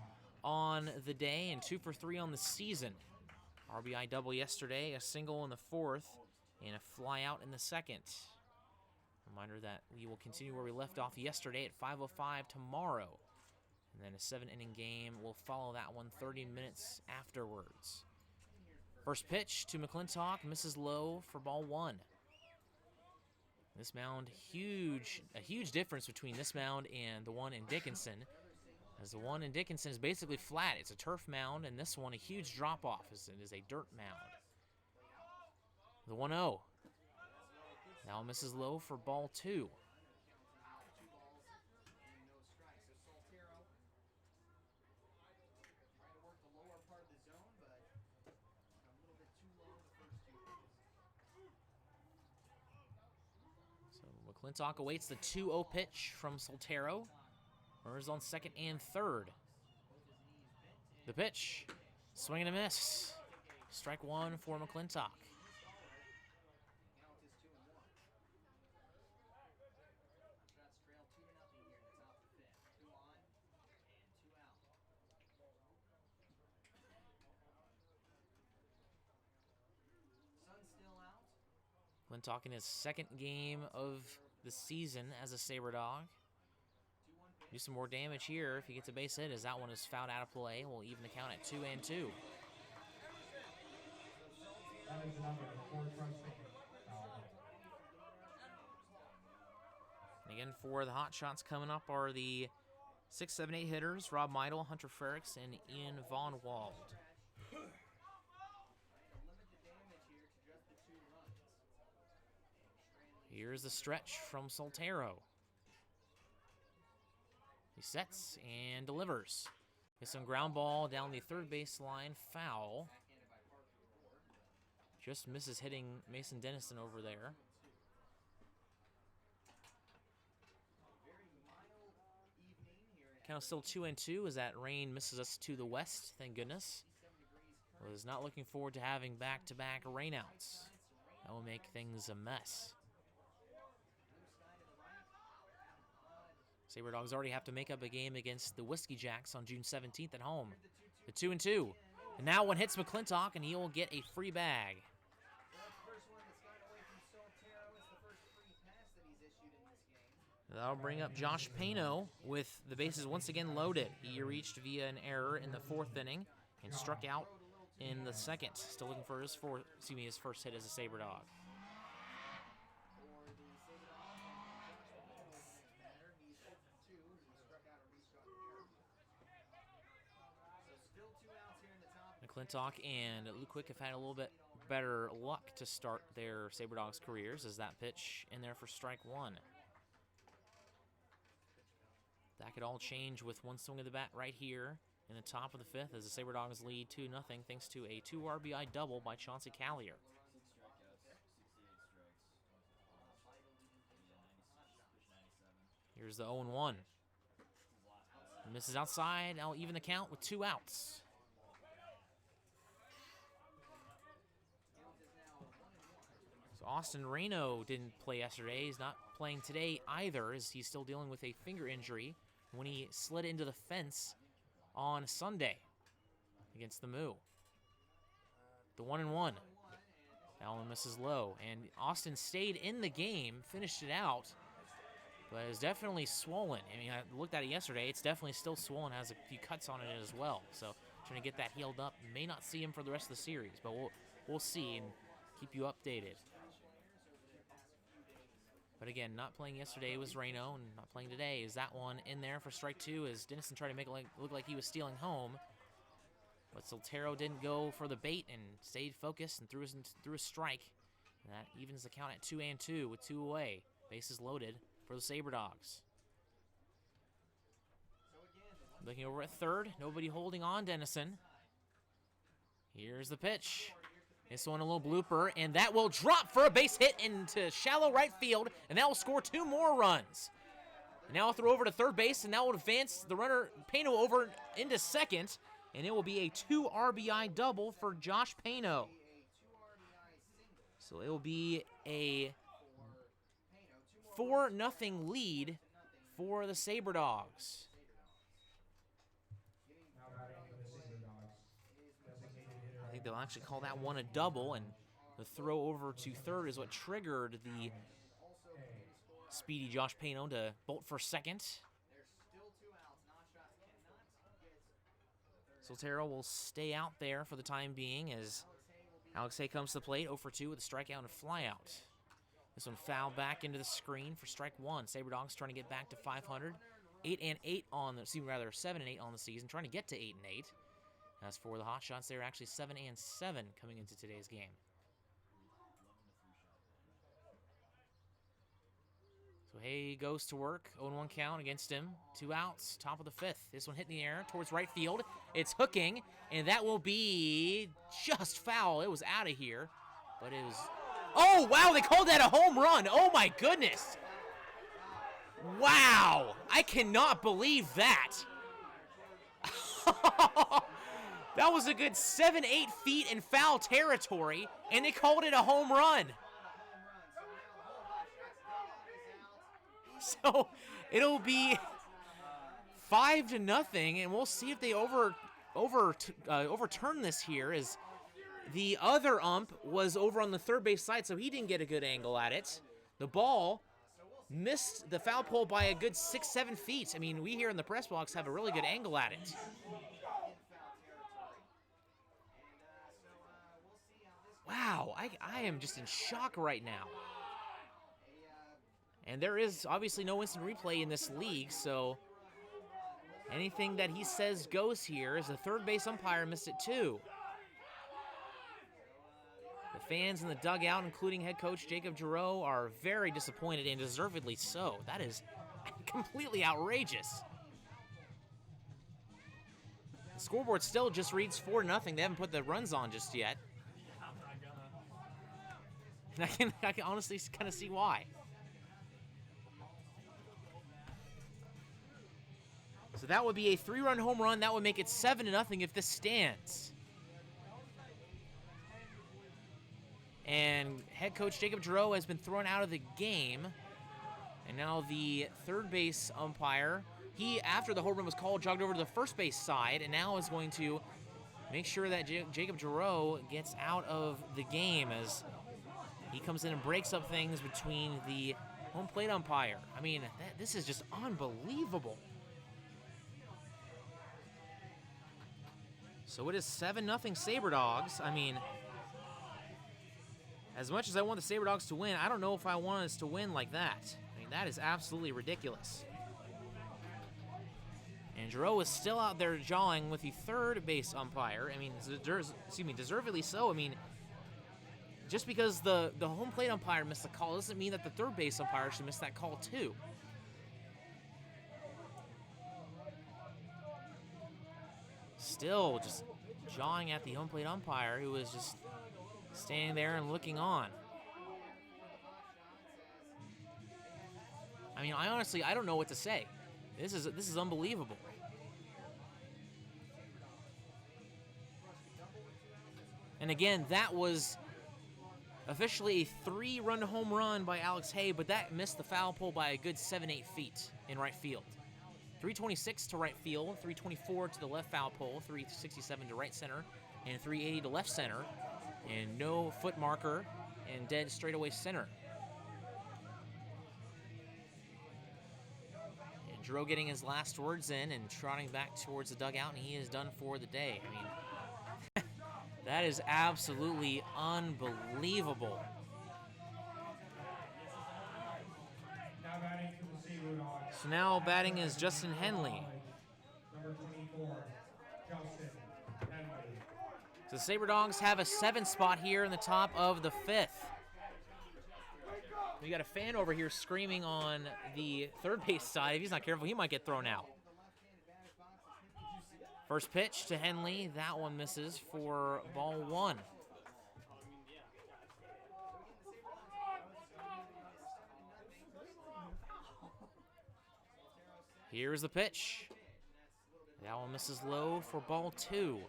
on the day and 2 for 3 on the season. RBI double yesterday, a single in the 4th, and a fly out in the 2nd. Reminder that we will continue where we left off yesterday at 5:05 tomorrow. And then a 7-inning game will follow that one 30 minutes afterwards. First pitch to McClintock, misses low for ball 1. This mound, a huge difference between this mound and the one in Dickinson, as the one in Dickinson is basically flat. It's a turf mound, and this one a huge drop-off as it is a dirt mound. The 1-0. Now misses low for ball 2. So McClintock awaits the 2-0 pitch from Soltero. Runners on second and third. The pitch. Swing and a miss. Strike 1 for McClintock. McClintock in his second game of this season as a Sabre Dog. Do some more damage here if he gets a base hit, as that one is fouled out of play. We'll even the count at 2-2. That is the number, the 4 trusting foul ball. And again, for the Hotshots coming up are the 6, 7, 8 hitters: Rob Meidel, Hunter Frericks, and Ian Von Wald. Here's the stretch from Soltero. He sets and delivers. Gets some ground ball down the third baseline, foul. Just misses hitting Mason Dennison over there. Count still 2-2 as that rain misses us to the west, thank goodness. Was not looking forward to having back-to-back rainouts. That will make things a mess. Sabre Dogs already have to make up a game against the Whiskey Jacks on June 17th at home. The 2-2. And now one hits McClintock, and he will get a free bag. That'll bring up Josh Pano with the bases once again loaded. He reached via an error in the 4th inning and struck out in the 2nd. Still looking for his first hit as a Sabre Dog. McClintock and Luquick have had a little bit better luck to start their Sabre Dogs careers, as that pitch in there for strike 1. That could all change with one swing of the bat right here in the top of the 5th as the Sabre Dogs lead 2-0 thanks to a 2 RBI double by Chauncey Callier. Here's the 0-1. Misses outside. Now even the count with 2 outs. So Austin Reno didn't play yesterday. He's not playing today either, as he's still dealing with a finger injury when he slid into the fence on Sunday against the Moo. The 1-1. That one misses low. And Austin stayed in the game, finished it out, but it's definitely swollen. I mean, I looked at it yesterday. It's definitely still swollen, has a few cuts on it as well. So trying to get that healed up. May not see him for the rest of the series, but we'll see and keep you updated. But again, not playing yesterday was Reno, and not playing today is that one in there for strike 2 as Dennison tried to make it look like he was stealing home. But Soltero didn't go for the bait and stayed focused and threw a strike. And that evens the count at 2-2 with 2 away. Bases loaded for the Sabre Dogs. Looking over at third, nobody holding on Dennison. Here's the pitch. This one a little blooper, and that will drop for a base hit into shallow right field, and that will score 2 more runs. And now I'll throw over to third base, and that will advance the runner Pano over into second, and it will be a 2 RBI double for Josh Pano. So it will be a 4-0 lead for the Sabre Dogs. I think they'll actually call that one a double, and the throw over to third is what triggered the speedy Josh Pano to bolt for second. Soltero will stay out there for the time being as Alex Hay comes to the plate, 0 for 2 with a strikeout and a flyout. This one fouled back into the screen for strike 1. Sabre Dogs trying to get back to 500. 7-8 on the season, trying to get to 8-8. As for the Hotshots, they're actually 7-7 coming into today's game. So Hay goes to work, 0-1 count against him. 2 outs, top of the 5th. This one hit in the air towards right field. It's hooking, and that will be just foul. It was out of here, but it was... Oh, wow, they called that a home run. Oh, my goodness. Wow, I cannot believe that. That was a good 7-8 feet in foul territory, and they called it a home run. So it'll be 5-0, and we'll see if they overturn this here, as the other ump was over on the third base side, so he didn't get a good angle at it. The ball missed the foul pole by a good 6-7 feet. I mean, we here in the press box have a really good angle at it. Wow, I am just in shock right now. And there is obviously no instant replay in this league, so anything that he says goes here, as the third base umpire missed it too. The fans in the dugout, including head coach Jacob Giroux, are very disappointed, and deservedly so. That is completely outrageous. The scoreboard still just reads 4-0. They haven't put the runs on just yet. And I can honestly kind of see why. So that would be a 3-run home run. That would make it 7-0 if this stands. And head coach Jacob Giroux has been thrown out of the game. And now the third base umpire, he, after the home run was called, jogged over to the first base side and now is going to make sure that Jacob Giroux gets out of the game as he comes in and breaks up things between the home plate umpire. I mean, this is just unbelievable. So it is 7-0 Sabre Dogs. I mean, as much as I want the Sabre Dogs to win, I don't know if I want us to win like that. I mean, that is absolutely ridiculous. And Giroux is still out there jawing with the third base umpire. I mean, deservedly so. I mean, just because the home plate umpire missed the call doesn't mean that the third base umpire should miss that call too. Still just jawing at the home plate umpire, who is just standing there and looking on. I mean, I don't know what to say. This is unbelievable. And again, that was officially a 3-run home run by Alex Hay, but that missed the foul pole by a good 7-8 feet in right field. 326 to right field, 324 to the left foul pole, 367 to right center, and 380 to left center, and no foot marker and dead straightaway center. And Giroux getting his last words in and trotting back towards the dugout, and he is done for the day. I mean, that is absolutely unbelievable. Now batting for the Sabre Dogs. So now batting is Justin Henley. Number 24, Justin Henley. So the Sabre Dogs have a 7 spot here in the top of the 5th. We got a fan over here screaming on the third base side. If he's not careful, he might get thrown out. First pitch to Henley. That one misses for ball 1. Here's the pitch. That one misses low for ball 2.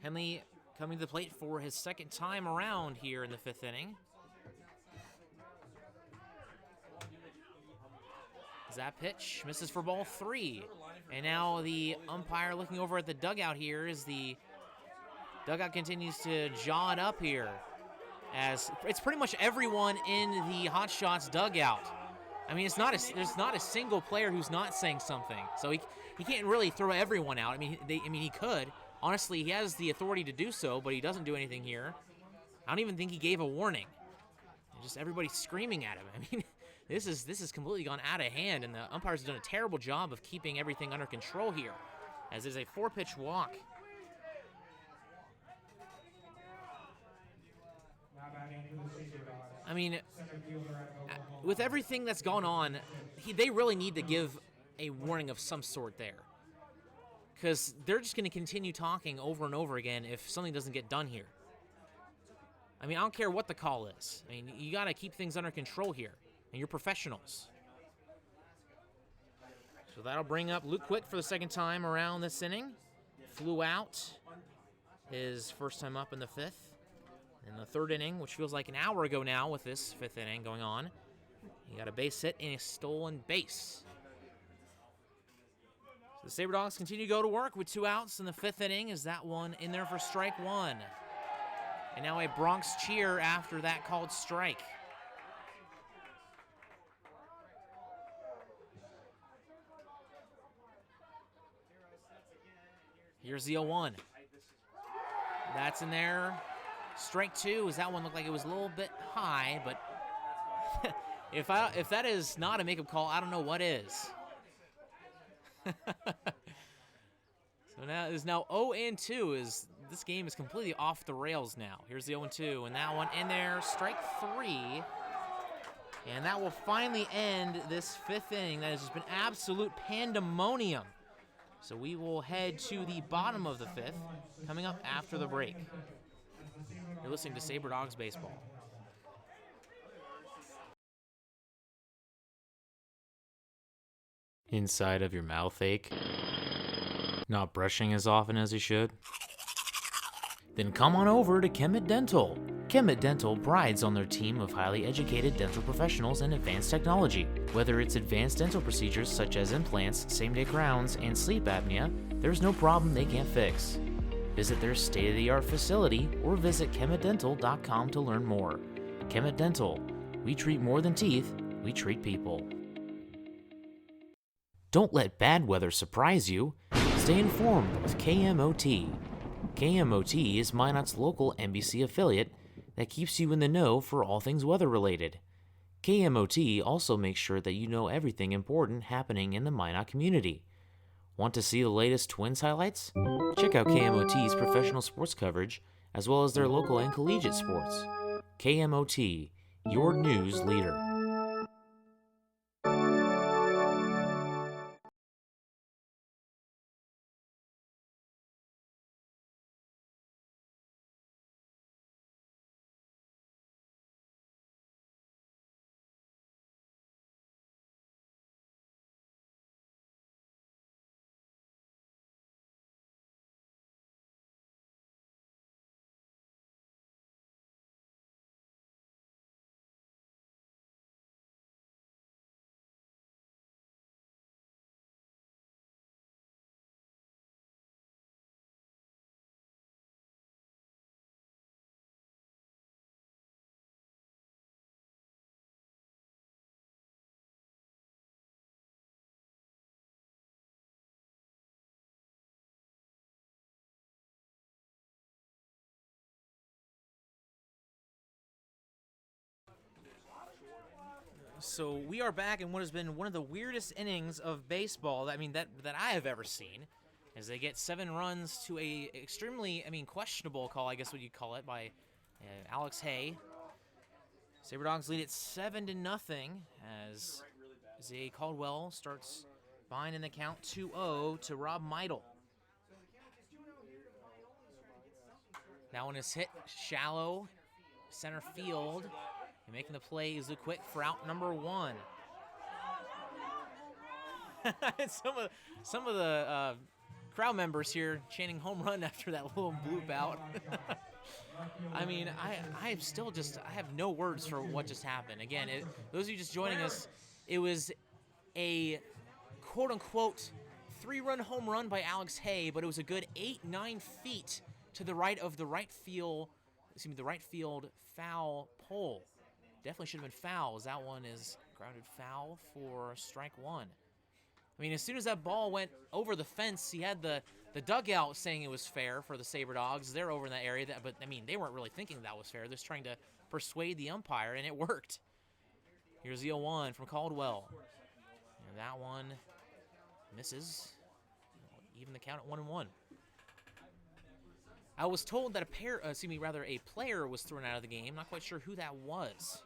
Henley coming to the plate for his second time around here in the 5th inning. That pitch misses for ball 3. And now the umpire looking over at the dugout here as the dugout continues to jaw it up here. As it's pretty much everyone in the Hotshots dugout. I mean, there's not a single player who's not saying something. So he can't really throw everyone out. I mean, he could. Honestly, he has the authority to do so, but he doesn't do anything here. I don't even think he gave a warning. Just everybody screaming at him. I mean, this is completely gone out of hand, and the umpires have done a terrible job of keeping everything under control here, as there's a 4-pitch walk. Now batting for the Sabre Dogs. I mean, Center fielder at Oklahoma. with everything that's gone on, they really need to give a warning of some sort there. Because they're just going to continue talking over and over again if something doesn't get done here. I mean, I don't care what the call is. I mean, you got to keep things under control here, and you're professionals. So that'll bring up Luke Quick for the second time around this inning. Flew out his first time up in the 5th. In the 3rd inning, which feels like an hour ago now with this 5th inning going on, he got a base hit and a stolen base. So The Sabre Dogs continue to go to work with 2 outs in the 5th inning. Is that one in there for strike 1? And now a Bronx cheer after that called strike. Here's the 0-1. That's in there. Strike 2. Does that one look like it was a little bit high? But if that is not a makeup call, I don't know what is. So now it is now 0-2. This game is completely off the rails now. Here's the 0-2, and that one in there. Strike 3. And that will finally end this 5th inning. That has just been absolute pandemonium. So we will head to the bottom of the 5th, coming up after the break. You're listening to Sabre Dogs Baseball. Inside of your mouth ache? Not brushing as often as you should? Then come on over to Kemet Dental. Kemet Dental prides on their team of highly educated dental professionals and advanced technology. Whether it's advanced dental procedures such as implants, same-day crowns, and sleep apnea, there's no problem they can't fix. Visit their state-of-the-art facility or visit kemetdental.com to learn more. Kemet Dental. We treat more than teeth, we treat people. Don't let bad weather surprise you. Stay informed with KMOT. KMOT is Minot's local NBC affiliate that keeps you in the know for all things weather-related. KMOT also makes sure that you know everything important happening in the Minot community. Want to see the latest Twins highlights? Check out KMOT's professional sports coverage, as well as their local and collegiate sports. KMOT, your news leader. So we are back in what has been one of the weirdest innings of baseball that I have ever seen, as they get 7 runs to a extremely, questionable call, I guess what you'd call it, by Alex Hay. Sabre Dogs lead it 7-0 as Zay Caldwell starts behind in the count 2-0 to Rob Meidel. That one is hit shallow, center field. And making the play is Luke Quick for out number 1. some of the crowd members here chanting home run after that little bloop out. I have no words for what just happened. Again, those of you just joining us, it was a quote-unquote 3-run home run by Alex Hay, but it was a good 8-9 feet to the right of the right field foul pole. Definitely should have been foul, as that one is grounded foul for strike 1. As soon as that ball went over the fence, he had the dugout saying it was fair for the Sabre Dogs. They're over in that area, but they weren't really thinking that was fair. They're just trying to persuade the umpire, and it worked. Here's the 0-1 from Caldwell. And that one misses. Even the count at 1-1. I was told that a player was thrown out of the game. Not quite sure who that was.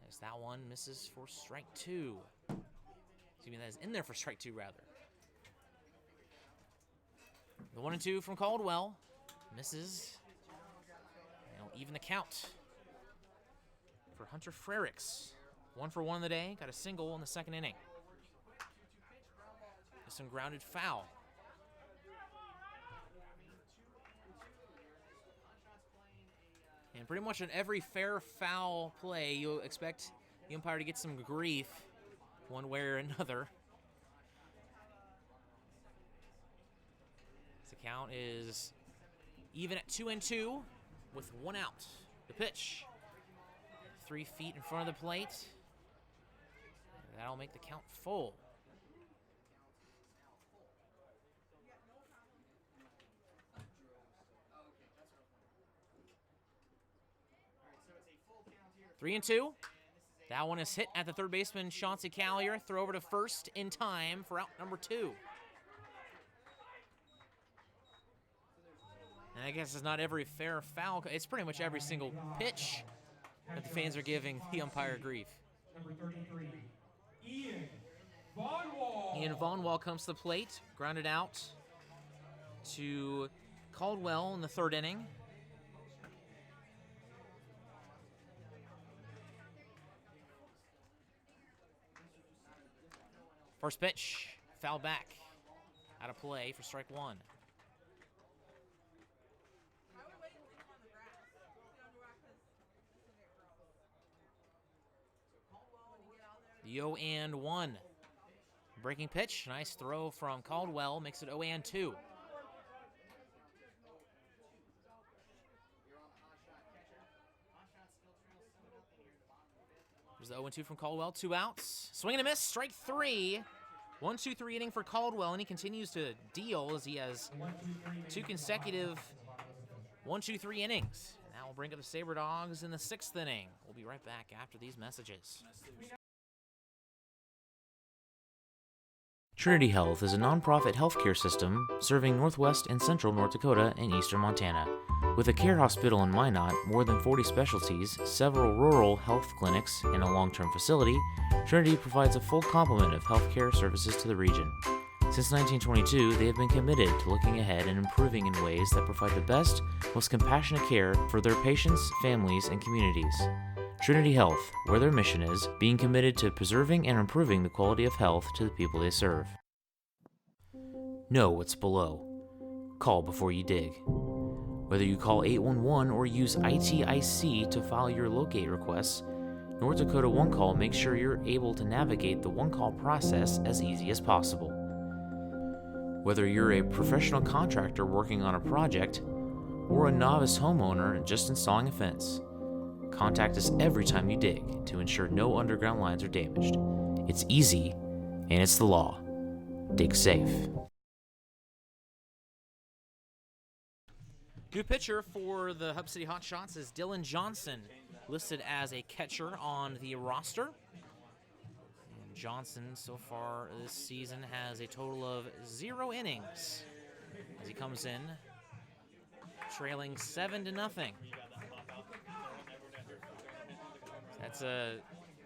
As that one misses for strike 2. That is in there for strike 2, rather. The 1-2 from Caldwell misses. And even the count for Hunter Frericks. 1 for 1 in the day. Got a single in the 2nd inning. Some grounded foul. And pretty much on every fair foul play, you'll expect the umpire to get some grief one way or another. The count is even at 2-2 with 1 out. The pitch. 3 feet in front of the plate. That'll make the count full. Three and two. That one is hit at the third baseman, Chauncey Callier. Throw over to first in time for out number 2. And I guess it's not every fair foul. It's pretty much every single pitch that the fans are giving the umpire grief. Number 33, Ian Vonwall. Ian Vonwall comes to the plate, grounded out to Caldwell in the 3rd inning. First pitch, foul back, out of play for strike 1. The 0-1. Breaking pitch, nice throw from Caldwell, makes it 0-2. There's the 0-2 from Caldwell, 2 outs. Swing and a miss, strike 3. 1-2-3 inning for Caldwell, and he continues to deal as he has 2 consecutive 1-2-3 innings. And that will bring up the Sabre Dogs in the 6th inning. We'll be right back after these messages. Trinity Health is a nonprofit healthcare system serving northwest and central North Dakota and eastern Montana. With a care hospital in Minot, more than 40 specialties, several rural health clinics, and a long-term facility, Trinity provides a full complement of healthcare services to the region. Since 1922, they have been committed to looking ahead and improving in ways that provide the best, most compassionate care for their patients, families, and communities. Trinity Health, where their mission is, being committed to preserving and improving the quality of health to the people they serve. Know what's below. Call before you dig. Whether you call 811 or use ITIC to file your locate requests, North Dakota One Call makes sure you're able to navigate the One Call process as easy as possible. Whether you're a professional contractor working on a project or a novice homeowner just installing a fence, contact us every time you dig to ensure no underground lines are damaged. It's easy, and it's the law. Dig safe. New pitcher for the Hub City Hotshots is Dylan Johnson, listed as a catcher on the roster. And Johnson, so far this season, has a total of 0 innings as he comes in, trailing 7-0. That's a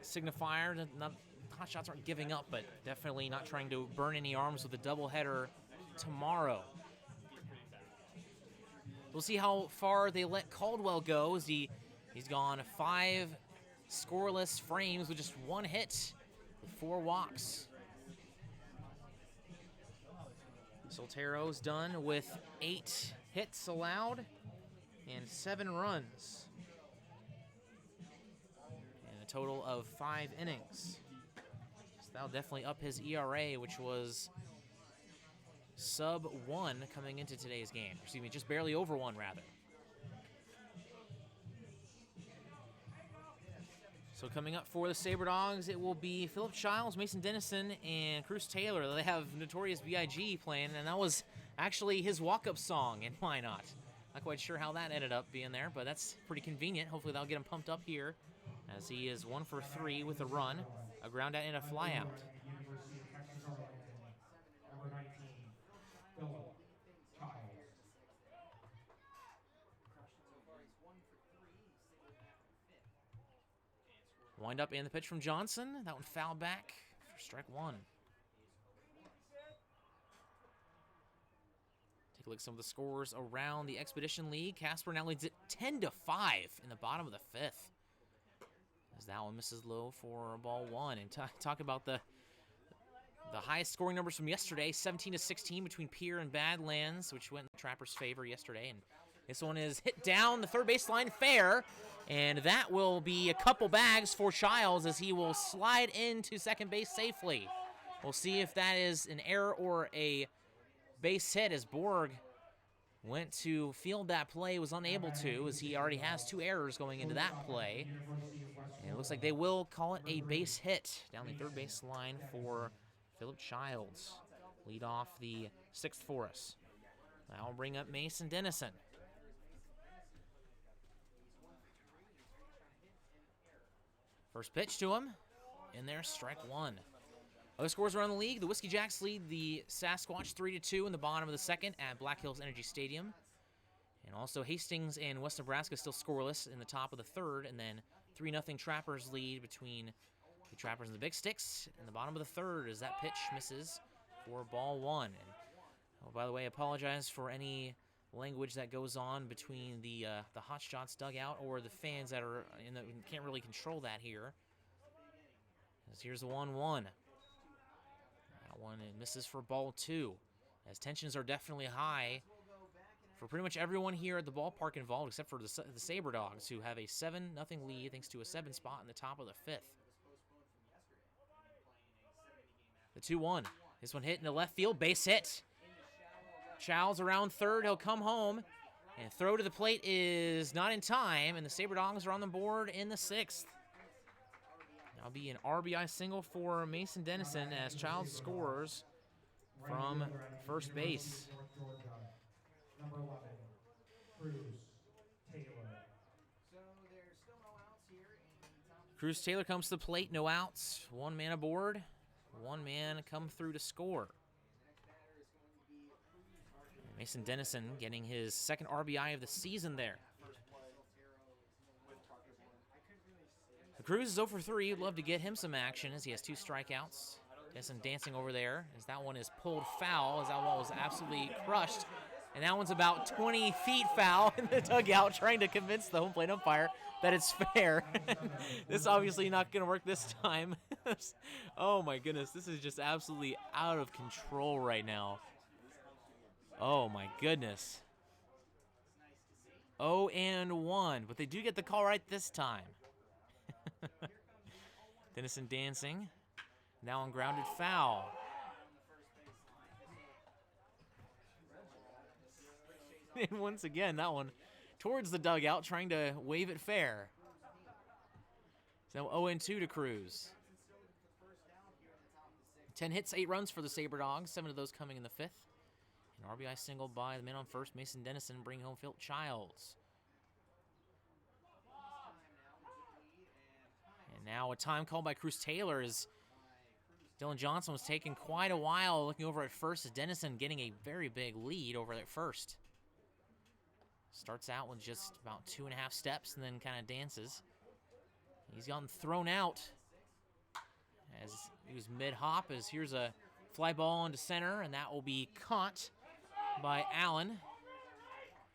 signifier that Hotshots aren't giving up, but definitely not trying to burn any arms with a doubleheader tomorrow. We'll see how far they let Caldwell go as he's gone 5 scoreless frames with just 1 hit with 4 walks. Soltero's done with 8 hits allowed and 7 runs. And a total of 5 innings. So that'll definitely up his ERA, which was sub 1 coming into today's game. Excuse me, just barely over 1, rather. So coming up for the Sabre Dogs, it will be Philip Childs, Mason Dennison, and Cruz Taylor. They have Notorious B.I.G. playing, and that was actually his walk-up song in Why Not. Not quite sure how that ended up being there, but that's pretty convenient. Hopefully that'll get him pumped up here as he is 1 for 3 with a run, a ground out, and a flyout. University of Texas Arlington, number 19, Philip Childs. Wind up and the pitch from Johnson. That one fouled back for strike 1. Take a look at some of the scores around the Expedition League. Casper now leads it 10-5 in the bottom of the 5th. As that one misses low for ball 1. And talk about the highest scoring numbers from yesterday, 17-16 between Pierre and Badlands, which went in the Trappers' favor yesterday. And this one is hit down the third baseline fair, and that will be a couple bags for Childs as he will slide into second base safely. We'll see if that is an error or a base hit as Borg went to field that play, was unable to, as he already has 2 errors going into that play. And it looks like they will call it a base hit down the third base line for Philip Childs. Lead off the 6th for us. That will bring up Mason Dennison. First pitch to him. In there, strike 1. Other scores around the league. The Whiskey Jacks lead the Sasquatch 3-2 in the bottom of the 2nd at Black Hills Energy Stadium. And also Hastings and West Nebraska still scoreless in the top of the 3rd. And then 3-0 Trappers lead between the Trappers and the Big Sticks in the bottom of the 3rd as that pitch misses for ball 1. And, oh, by the way, I apologize for any language that goes on between the Hotshots dugout or the fans that are in the, can't really control that here. As here's the 1-1. That one it misses for ball 2. As tensions are definitely high for pretty much everyone here at the ballpark involved, except for the Sabre Dogs, who have a 7-0 lead thanks to a 7 spot in the top of the 5th. The 2-1. This one hit into left field, base hit. Childs around 3rd, he'll come home, and throw to the plate is not in time, and the Sabre Dogs are on the board in the 6th. That'll be an RBI single for Mason Dennison as Childs scores from first base. Number 11, Cruz Taylor. So there's still no outs here in the top. Cruz Taylor comes to the plate, no outs. 1 man aboard, 1 man come through to score. Mason Dennison getting his 2nd RBI of the season there. The Cruz is 0 for 3. You'd love to get him some action as he has 2 strikeouts. Dennison dancing over there as that one is pulled foul, as that one was absolutely crushed. And that one's about 20 feet foul in the dugout, trying to convince the home plate umpire that it's fair. This is obviously not going to work this time. Oh my goodness, this is just absolutely out of control right now. Oh my goodness. 0-1, but they do get the call right this time. Dennison dancing. Now on grounded foul. And once again, that one towards the dugout, trying to wave it fair. So 0-2 to Cruz. 10 hits, 8 runs for the Sabre Dogs, 7 of those coming in the 5th. An RBI single by the man on first, Mason Dennison, bring home Phil Childs. And now a time called by Cruz Taylor as Dylan Johnson was taking quite a while looking over at first as Dennison getting a very big lead over at first. Starts out with just about 2.5 steps and then kind of dances. He's gotten thrown out as he was mid-hop as here's a fly ball into center, and that will be caught by Allen.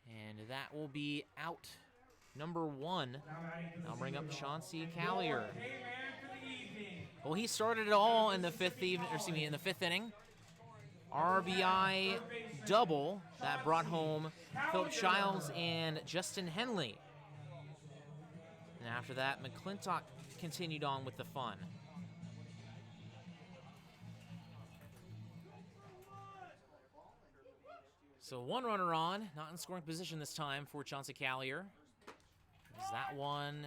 And that will be out number 1. I'll bring up Chauncey Callier. Well, he started it all in the 5th inning. RBI double that brought home Philip Childs and Justin Henley. And after that, McClintock continued on with the fun. So 1 runner on, not in scoring position this time for Chauncey Callier. As that one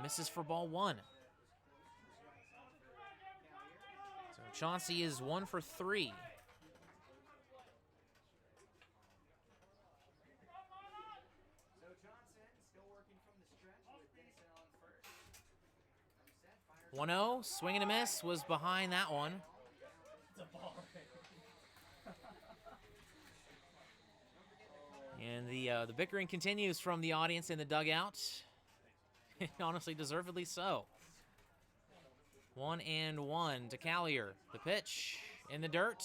misses for ball 1. So Chauncey is 1 for 3. So Johnson still working from the stretch with Dennison on first. Comes set, fires 1-0, swing and a miss, was behind that one. And the bickering continues from the audience in the dugout. Honestly, deservedly so. 1-1 to Callier. The pitch in the dirt.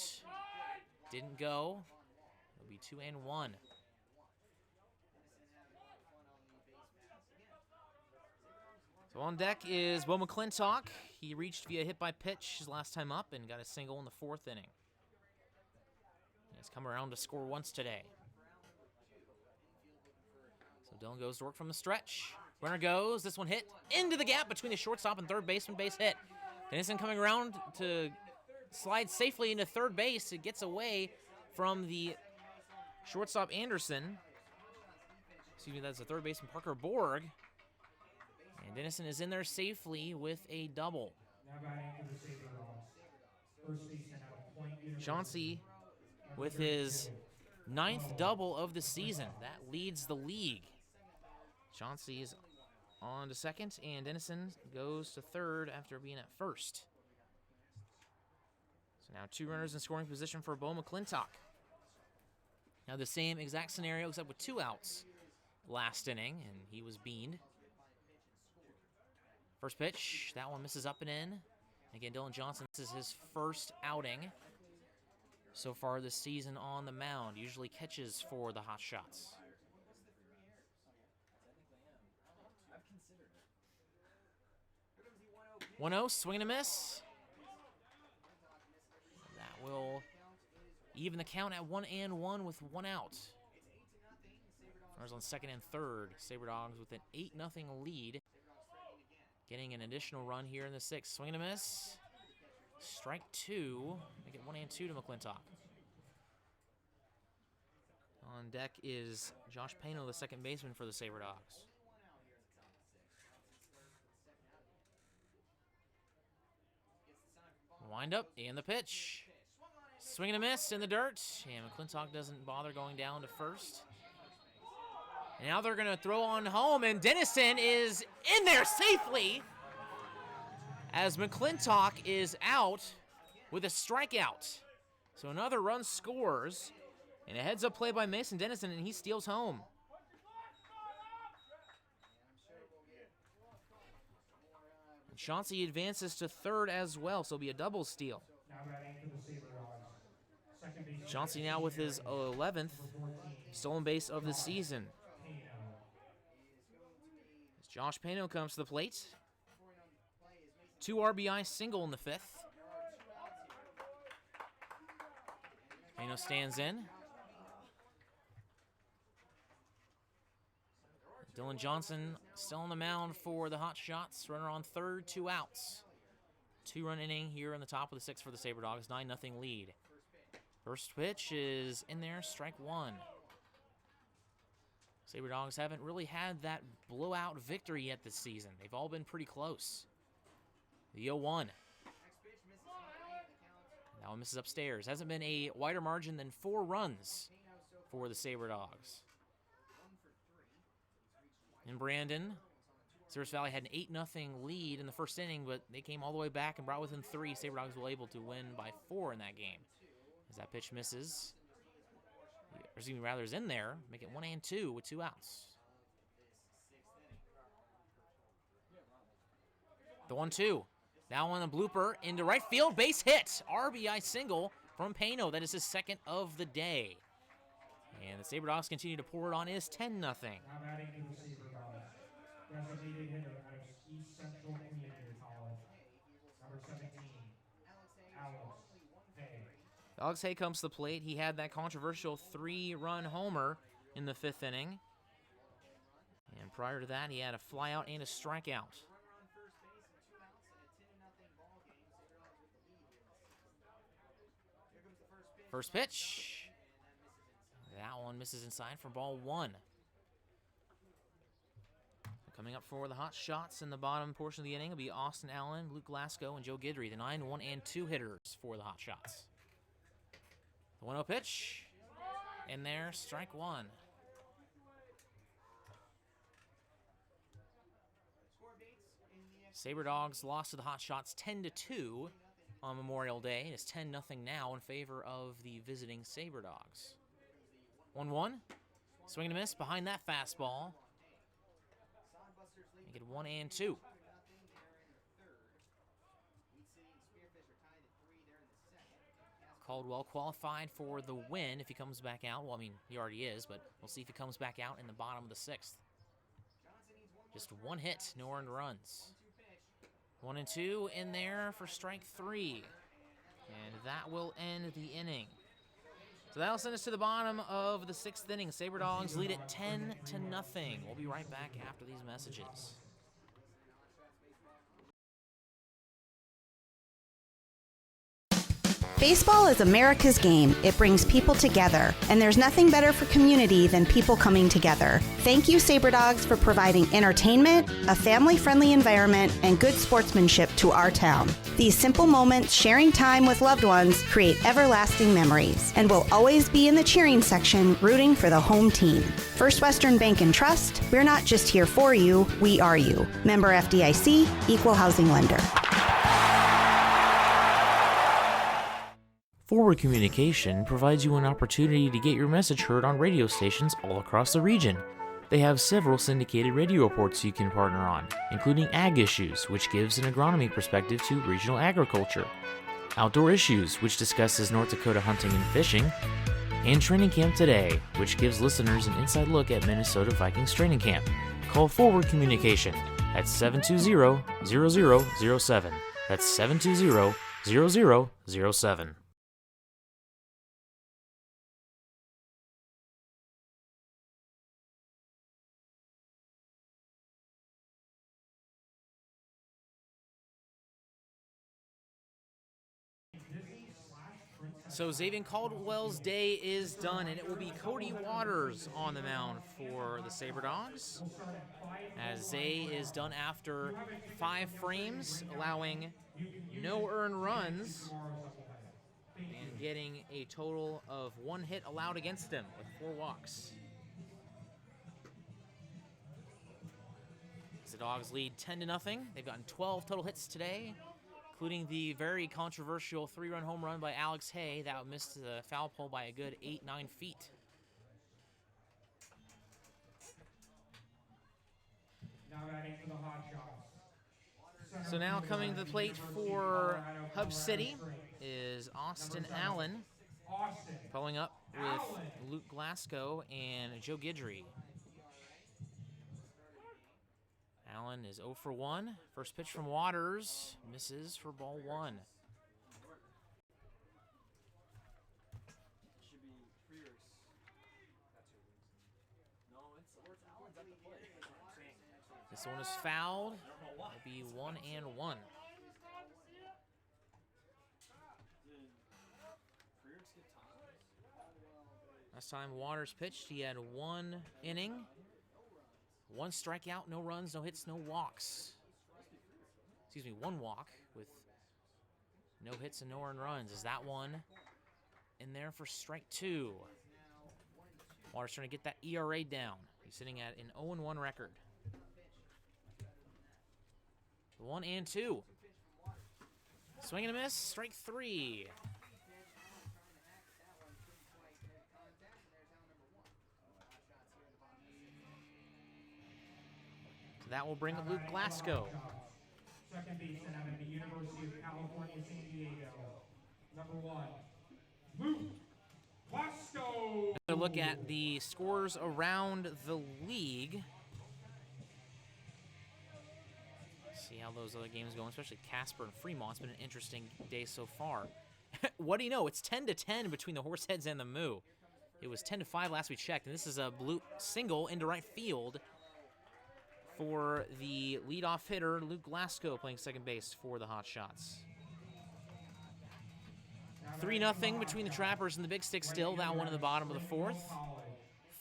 Didn't go. It'll be 2-1. So on deck is Bo McClintock. He reached via hit by pitch his last time up and got a single in the 4th inning. He's come around to score once today. So Dylan goes to work from the stretch. Runner goes. This one hit into the gap between the shortstop and third baseman. Base hit. Dennison coming around to slide safely into third base. It gets away from the Shortstop Anderson. Excuse me, that's the third baseman Parker Borg. And Dennison is in there safely with a double. Now batting for the Sabre Dogs. First baseman out of Point University. Chauncey Number with his 32. ninth double of the season. That leads the league. Chauncey's on to second, and Dennison goes to third after being at first. So now 2 runners in scoring position for Bo McClintock. Now the same exact scenario except with 2 outs last inning, and he was beaned. First pitch, that one misses up and in. Again, Dylan Johnson, this is his first outing so far this season on the mound. Usually catches for the Hotshots. 1-0, swing and a miss. That will even the count at 1-1 with 1 out. Runners on second and third. Sabre Dogs with an 8-0 lead. Getting an additional run here in the 6th. Swing and a miss. Strike 2. Make it 1-2 to McClintock. On deck is Josh Pano, the second baseman for the Sabre Dogs. Wind up and the pitch. Swing and a miss in the dirt. And McClintock doesn't bother going down to first. And now they're going to throw on home, and Dennison is in there safely as McClintock is out with a strikeout. So another run scores, and a heads-up play by Mason Dennison, and he steals home. And Chauncey advances to third as well, so it'll be a double steal. Now batting for the Sabre Dogs. Second baseman. Chauncey now with his 11th stolen base of the season. As Josh Pano comes to the plate. 2 RBI single in the 5th. Pano stands in. Dylan Johnson still on the mound for the Hotshots. Runner on third, 2 outs. 2-run inning here in the top of the 6th for the Sabre Dogs. 9-0 lead. First pitch is in there, strike 1. Sabre Dogs haven't really had that blowout victory yet this season. They've all been pretty close. The 0-1. That one misses upstairs. Hasn't been a wider margin than 4 runs for the Sabre Dogs. In Brandon, Service Valley had an 8-0 lead in the first inning, but they came all the way back and brought within 3. Sabre Dogs were able to win by 4 in that game. As that pitch misses, or excuse me, rather is in there, make it 1-2 with 2 outs. The 1-2. Now on a blooper into right field, base hit. RBI single from Pano. That is his 2nd of the day. And the Sabre Dogs continue to pour it on. It is 10-0. Now batting for the Sabre Dogs. Designated hitter out of East Central Community College. Number 17, Alex Hay. Alex Hay comes to the plate. He had that controversial 3-run homer in the 5th inning. And prior to that, he had a flyout and a strikeout. First pitch. That one misses inside for ball 1. Coming up for the Hotshots in the bottom portion of the inning will be Austin Allen, Luke Glasgow, and Joe Guidry, the 9-1-2 hitters for the Hotshots. The 1-0 pitch. In there, strike 1. Sabre Dogs lost to the Hotshots 10-2 on Memorial Day. It is 10-0 now in favor of the visiting Sabre Dogs. 1-1. Swing and a miss behind that fastball. Make it 1-2. Caldwell qualified for the win if he comes back out. Well, I mean, he already is, but we'll see if he comes back out in the bottom of the 6th. Just 1 hit, no earned runs. 1-2 in there for strike 3. And that will end the inning. So that'll send us to the bottom of the 6th inning. Sabre Dogs lead it 10-0. We'll be right back after these messages. Baseball is America's game. It brings people together, and there's nothing better for community than people coming together. Thank you, Sabre Dogs, for providing entertainment, a family-friendly environment, and good sportsmanship to our town. These simple moments, sharing time with loved ones, create everlasting memories, and will always be in the cheering section, rooting for the home team. First Western Bank and Trust, we're not just here for you, we are you. Member FDIC, Equal Housing Lender. Forward Communication provides you an opportunity to get your message heard on radio stations all across the region. They have several syndicated radio reports you can partner on, including Ag Issues, which gives an agronomy perspective to regional agriculture, Outdoor Issues, which discusses North Dakota hunting and fishing, and Training Camp Today, which gives listeners an inside look at Minnesota Vikings training camp. Call Forward Communication at 720-0007. That's 720-0007. So Xavier Caldwell's day is done, and it will be Cody Waters on the mound for the Sabre Dogs, as Zay is done after 5 frames, allowing no earned runs and getting a total of 1 hit allowed against him with 4 walks. As the Dogs lead 10-0. They've gotten 12 total hits today, including the very controversial 3-run home run by Alex Hay that missed the foul pole by a good 8-9 feet. Now batting for the Hotshots. So now coming to the plate for Hub City is Austin Allen, following up with Luke Glasgow and Joe Guidry. Allen is 0 for 1. First pitch from Waters misses for ball 1. This one is fouled. It'll be 1-1. Last time Waters pitched, he had 1 inning, 1 strikeout, no runs, no hits, no walks. Excuse me, 1 walk with no hits and no earned runs. Is that one in there for strike 2? Waters trying to get that ERA down. He's sitting at an 0-1 record. 1-2. Swing and a miss, strike 3. That will bring up Luke Glasgow. Second baseman out of the University of California, San Diego. Number 1, Luke Glasgow. Another look at the scores around the league. See how those other games go, especially Casper and Fremont. It's been an interesting day so far. What do you know? It's 10-10 between the Horseheads and the Moo. It was 10-5 last we checked, and this is a blue single into right field for the leadoff hitter, Luke Glasgow, playing second base for the Hotshots. 3-0 between the Trappers and the Big Stick still. That one in the bottom of the 4th.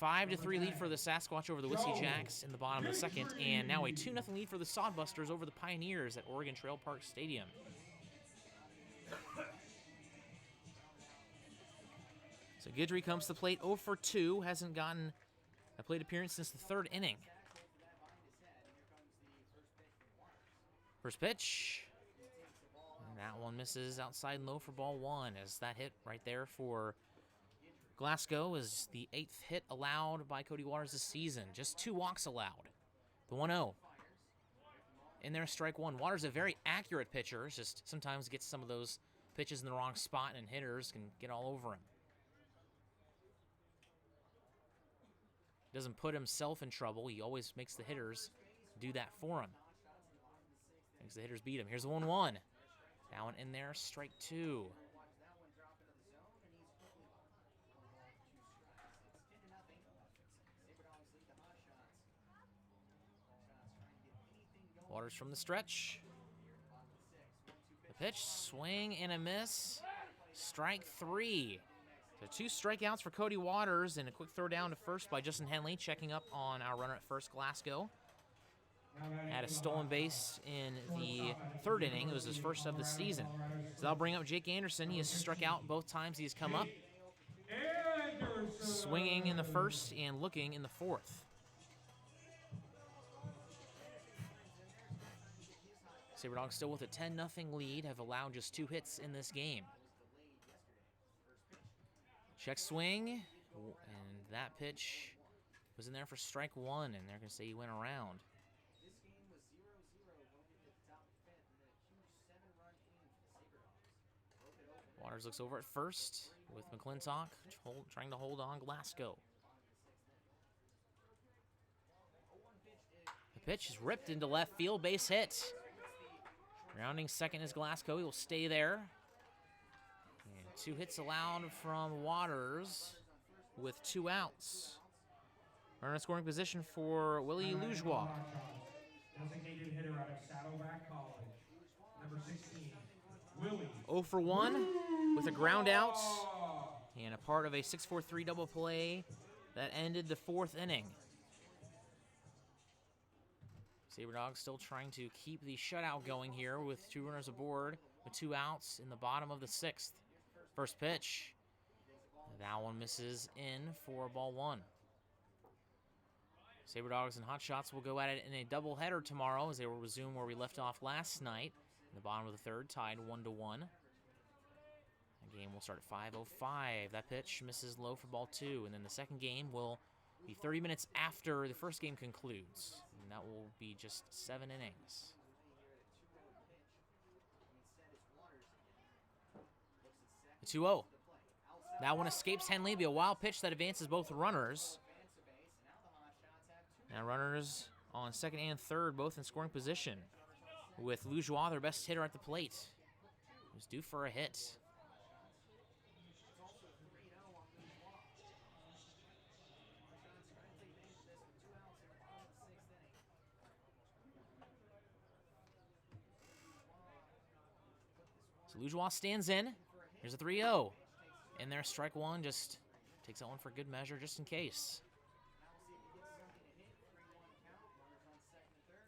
5-3 lead for the Sasquatch over the Whiskey Jacks in the bottom of the 2nd. And now a 2-0 lead for the Sodbusters over the Pioneers at Oregon Trail Park Stadium. So Guidry comes to the plate 0 for 2. Hasn't gotten a plate appearance since the 3rd inning. First pitch. And that one misses outside low for ball 1, as that hit right there for Glasgow is the 8th hit allowed by Cody Waters this season. Just 2 walks allowed. The 1-0. In there, strike 1. Waters a very accurate pitcher. It's just sometimes gets some of those pitches in the wrong spot, and hitters can get all over him. Doesn't put himself in trouble. He always makes the hitters do that for him. Makes the hitters beat him. Here's the 1-1. That one in there, strike 2. Waters from the stretch. The pitch, swing and a miss. Strike 3. So 2 strikeouts for Cody Waters and a quick throw down to first by Justin Henley, checking up on our runner at first, Glasgow. Had a stolen base in the 3rd inning. It was his first of the season. So that'll bring up Jake Anderson. He has struck out both times he's come up. Swinging in the 1st and looking in the 4th. Sabre Dogs still with a 10-0 lead, have allowed just 2 hits in this game. Check swing, and that pitch was in there for strike 1, and they're going to say he went around. Waters looks over at first with McClintock trying to hold on Glasgow. The pitch is ripped into left field, base hit. Rounding second is Glasgow. He will stay there. And 2 hits allowed from Waters with 2 outs. Runner in scoring position for Willie Lujois. Designated hitter out of Saddleback College. Number 16, Willie. 0 for 1 with a ground out and a part of a 6-4-3 double play that ended the 4th inning. Sabre Dogs still trying to keep the shutout going here with 2 runners aboard with 2 outs in the bottom of the 6th. First pitch. That one misses in for ball 1. Sabre Dogs and Hotshots will go at it in a doubleheader tomorrow as they will resume where we left off last night. In the bottom of the 3rd, tied 1-1. The game will start at 5:05. That pitch misses low for ball 2. And then the second game will be 30 minutes after the first game concludes. And that will be just 7 innings. The 2-0. That one escapes Henley. Be a wild pitch that advances both runners. Now runners on 2nd and 3rd, both in scoring position. With Lujois, their best hitter at the plate. Who's due for a hit. So Lujois stands in. Here's a 3-0. In there, strike 1, just takes that one for good measure just in case.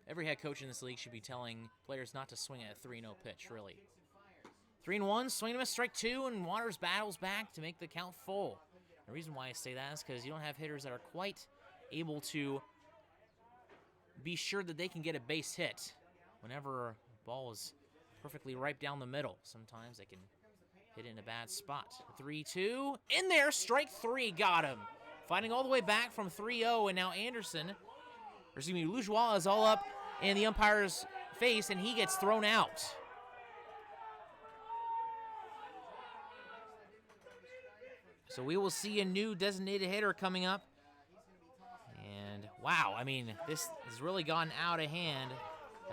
Every head coach in this league should be telling players not to swing at a 3-0 pitch, really. 3-1, swing and miss, strike 2, and Waters battles back to make the count full. The reason why I say that is because you don't have hitters that are quite able to be sure that they can get a base hit whenever a ball is perfectly ripe down the middle. Sometimes they can hit it in a bad spot. 3-2, in there, strike 3, got him. Fighting all the way back from 3-0, and now Lujois is all up in the umpire's face, and he gets thrown out. So we will see a new designated hitter coming up. And wow, I mean, this has really gotten out of hand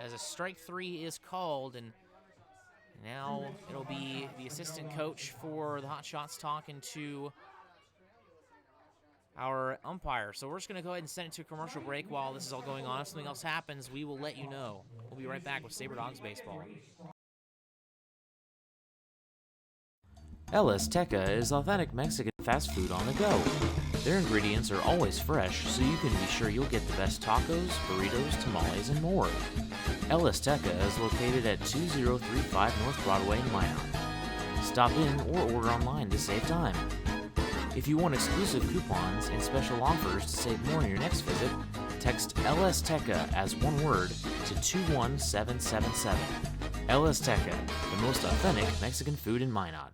as a strike 3 is called, and now it'll be the assistant coach for the Hotshots talking to our umpire. So we're just going to go ahead and send it to a commercial break while this is all going on. If something else happens, we will let you know. We'll be right back with Sabre Dogs Baseball. El Azteca is authentic Mexican fast food on the go. Their ingredients are always fresh, so you can be sure you'll get the best tacos, burritos, tamales, and more. El Azteca is located at 2035 North Broadway in Minot. Stop in or order online to save time. If you want exclusive coupons and special offers to save more on your next visit, text El Azteca as one word to 21777. El Azteca, the most authentic Mexican food in Minot.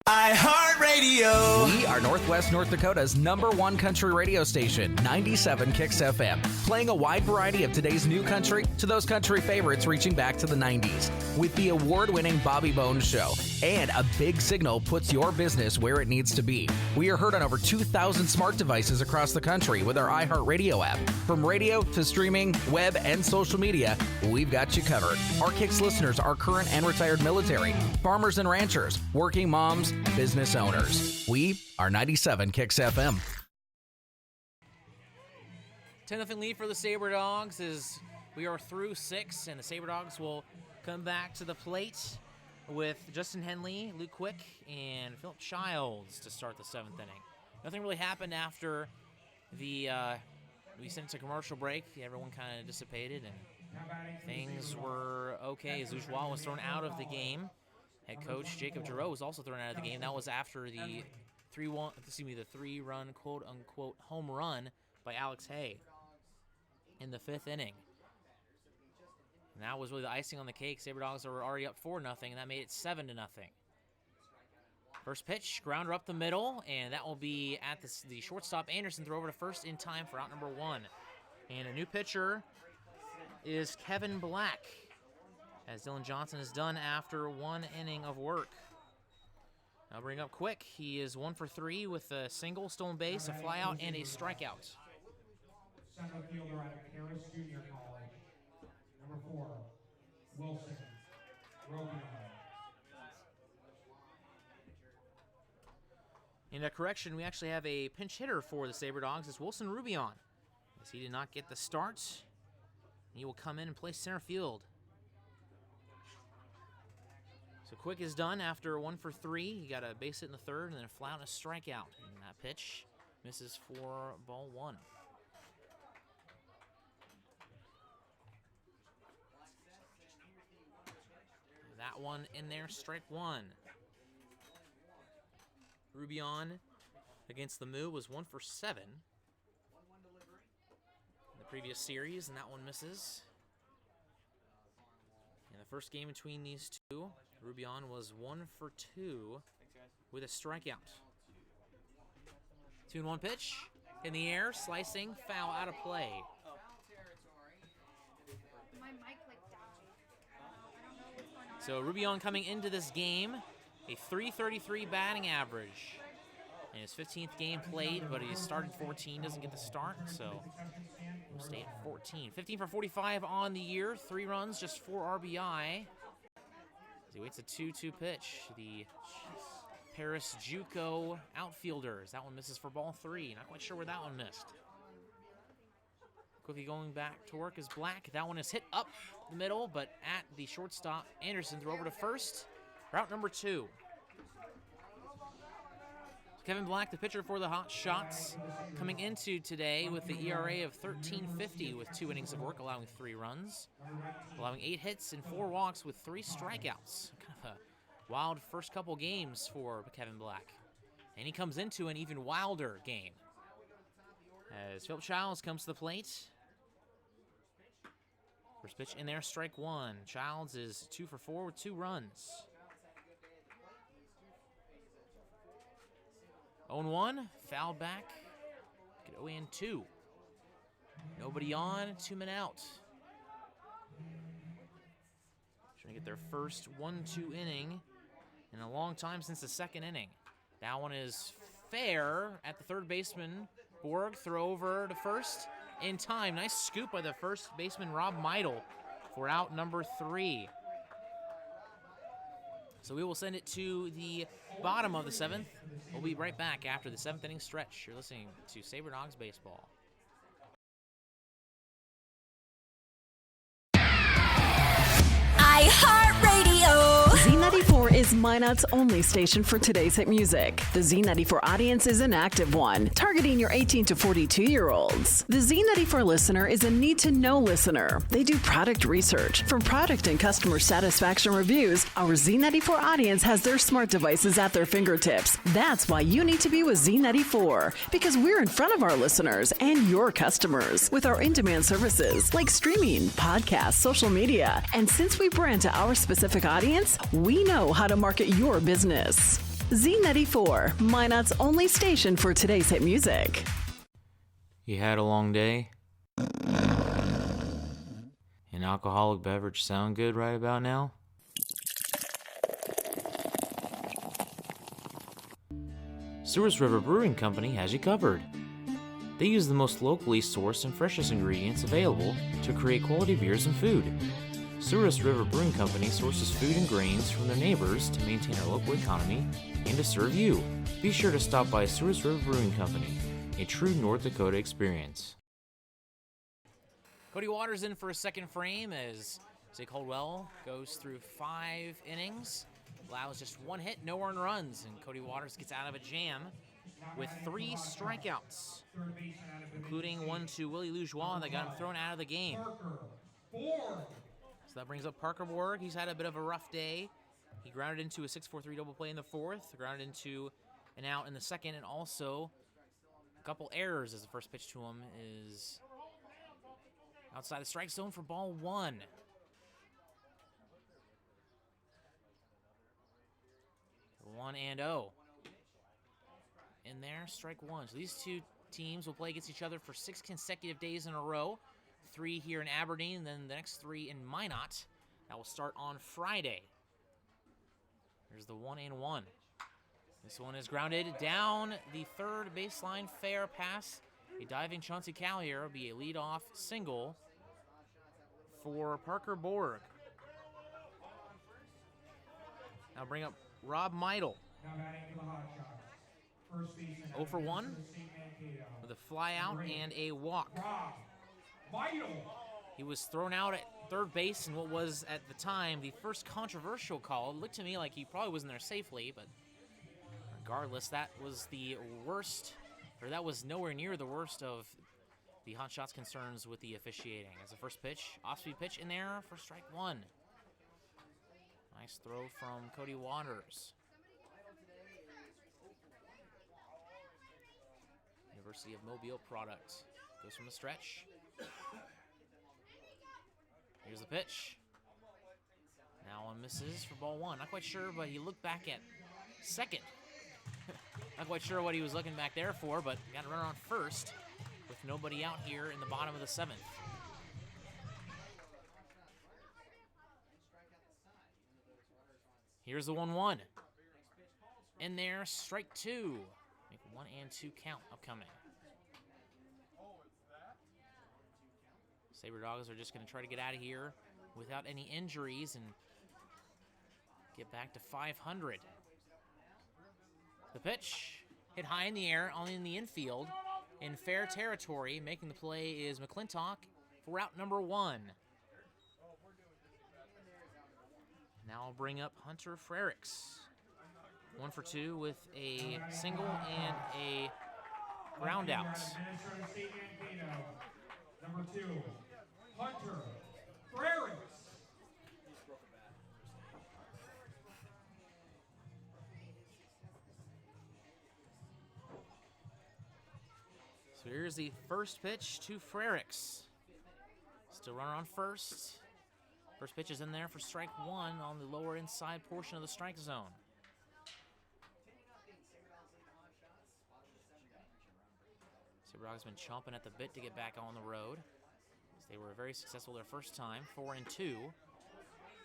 iHeartRadio. We are Northwest North Dakota's #1 country radio station, 97 Kicks FM, playing a wide variety of today's new country to those country favorites reaching back to the 90s. With the award-winning Bobby Bones Show and a big signal puts your business where it needs to be. We are heard on over 2,000 smart devices across the country with our iHeartRadio app. From radio to streaming, web, and social media, we've got you covered. Our Kicks listeners are current and retired military, farmers and ranchers, working moms, business owners. We are 97 Kicks FM. 10-0 lead for the Sabre Dogs as we are through 6, and the Sabre Dogs will come back to the plate with Justin Henley, Luke Quick, and Philip Childs to start the 7th inning. Nothing really happened after we sent it to commercial break. Everyone kind of dissipated, and things were okay. Zoujois was thrown out of the game. Head coach Jacob Giroux was also thrown out of the game. That was after the three-run quote-unquote home run by Alex Hay in the 5th inning. And that was really the icing on the cake. Sabre Dogs were already up 4-0, and that made it 7-0. First pitch, grounder up the middle, and that will be at the shortstop. Anderson throw over to first in time for out number 1. And a new pitcher is Kevin Black, as Dylan Johnson is done after 1 inning of work. I'll bring up Quick. He is 1 for 3 with a single, stolen base, a flyout, and a strikeout. Center fielder out of Harris Junior College. Number 4, Wilson Robion. In a correction, we actually have a pinch hitter for the Sabre Dogs. It's Wilson Rubion, as he did not get the start. He will come in and play center field. So Quick is done after 1 for 3. He got a base hit in the 3rd, and then a fly out and a strikeout. And that pitch misses for ball 1. That one in there, strike 1. Rubion against the Moo was 1 for 7 in the previous series, and that one misses. In the first game between these two, Rubion was 1 for 2 with a strikeout. 2-1 pitch in the air, slicing, foul, out of play. So Rubion coming into this game, a .333 batting average. In his 15th game played, but he started 14, doesn't get the start, so we'll stay at 14. 15 for 45 on the year, 3 runs, just 4 RBI. As he waits a 2-2 pitch, the Paris JUCO outfielders. That one misses for ball 3. Not quite sure where that one missed. Quickly going back to work is Black. That one is hit up the middle, but at the shortstop. Anderson throw over to first. Route number 2. Kevin Black, the pitcher for the Hotshots, coming into today with the ERA of 13.50 with 2 innings of work, allowing 3 runs, allowing 8 hits and 4 walks with 3 strikeouts. Kind of a wild first couple games for Kevin Black. And he comes into an even wilder game as Philip Childs comes to the plate. First pitch in there, strike 1. Childs is 2 for 4 with 2 runs. 0-1, foul back. Get 0-2. Nobody on, 2 men out. Trying to get their first 1-2 inning in a long time since the 2nd inning. That one is fair at the 3rd baseman. Borg throw over to first in time. Nice scoop by the first baseman, Rob Meidel, for out number 3. So we will send it to the bottom of the 7th. We'll be right back after the 7th inning stretch. You're listening to Sabre Dogs Baseball. iHeartRadio. Z94 is Minot's only station for today's hit music. The Z94 audience is an active one, targeting your 18 to 42-year-olds. The Z94 listener is a need-to-know listener. They do product research. From product and customer satisfaction reviews, our Z94 audience has their smart devices at their fingertips. That's why you need to be with Z94, because we're in front of our listeners and your customers with our in-demand services like streaming, podcasts, social media. And since we brand to our specific audience, we know how to market your business. Z94, Minot's only station for today's hit music. You had a long day? An alcoholic beverage sound good right about now? Souris River Brewing Company has you covered. They use the most locally sourced and freshest ingredients available to create quality beers and food. Souris River Brewing Company sources food and grains from their neighbors to maintain our local economy and to serve you. Be sure to stop by Souris River Brewing Company, a true North Dakota experience. Cody Waters in for a second frame as Zay Caldwell goes through 5 innings. allows just one hit, no earned runs, and Cody Waters gets out of a jam with 3 strikeouts, including one to Willie Lujois that got him thrown out of the game. So that brings up Parker Borg. He's had a bit of a rough day. He grounded into a 6-4-3 double play in the 4th, grounded into an out in the 2nd, and also a couple errors as the first pitch to him is outside the strike zone for ball 1. 1-0. In there, strike 1. So these two teams will play against each other for 6 consecutive days in a row. 3 here in Aberdeen, and then the next 3 in Minot. That will start on Friday. There's the 1-1. This one is grounded down the 3rd baseline, fair pass. A diving Chauncey Callier will be a leadoff single for Parker Borg. Now bring up Rob Meidel. 0 for 1 with a fly out and a walk. He was thrown out at 3rd base in what was, at the time, the first controversial call. It looked to me like he probably wasn't there safely, but regardless, that was the worst, or that was nowhere near the worst of the Hotshots concerns with the officiating. As the first pitch, off-speed pitch in there for strike 1. Nice throw from Cody Waters. University of Mobile product. Goes from the stretch. Here's the pitch. Now one misses for ball 1. Not quite sure, but he looked back at second. Not quite sure what he was looking back there for, but got a runner on first with nobody out here in the bottom of the 7th. Here's the 1-1. In there, strike 2. Make 1 and 2 count upcoming. Sabre Dogs are just going to try to get out of here without any injuries and get back to 500. The pitch hit high in the air, only in the infield, in fair territory. Making the play is McClintock for route number 1. Now I'll bring up Hunter Frericks. 1 for 2 with a single and a ground out. Number 2, Hunter Frericks. So here's the first pitch to Frericks. Still runner on first. First pitch is in there for strike 1 on the lower inside portion of the strike zone. Sabre Dogs have been chomping at the bit to get back on the road. They were very successful their first time, 4-2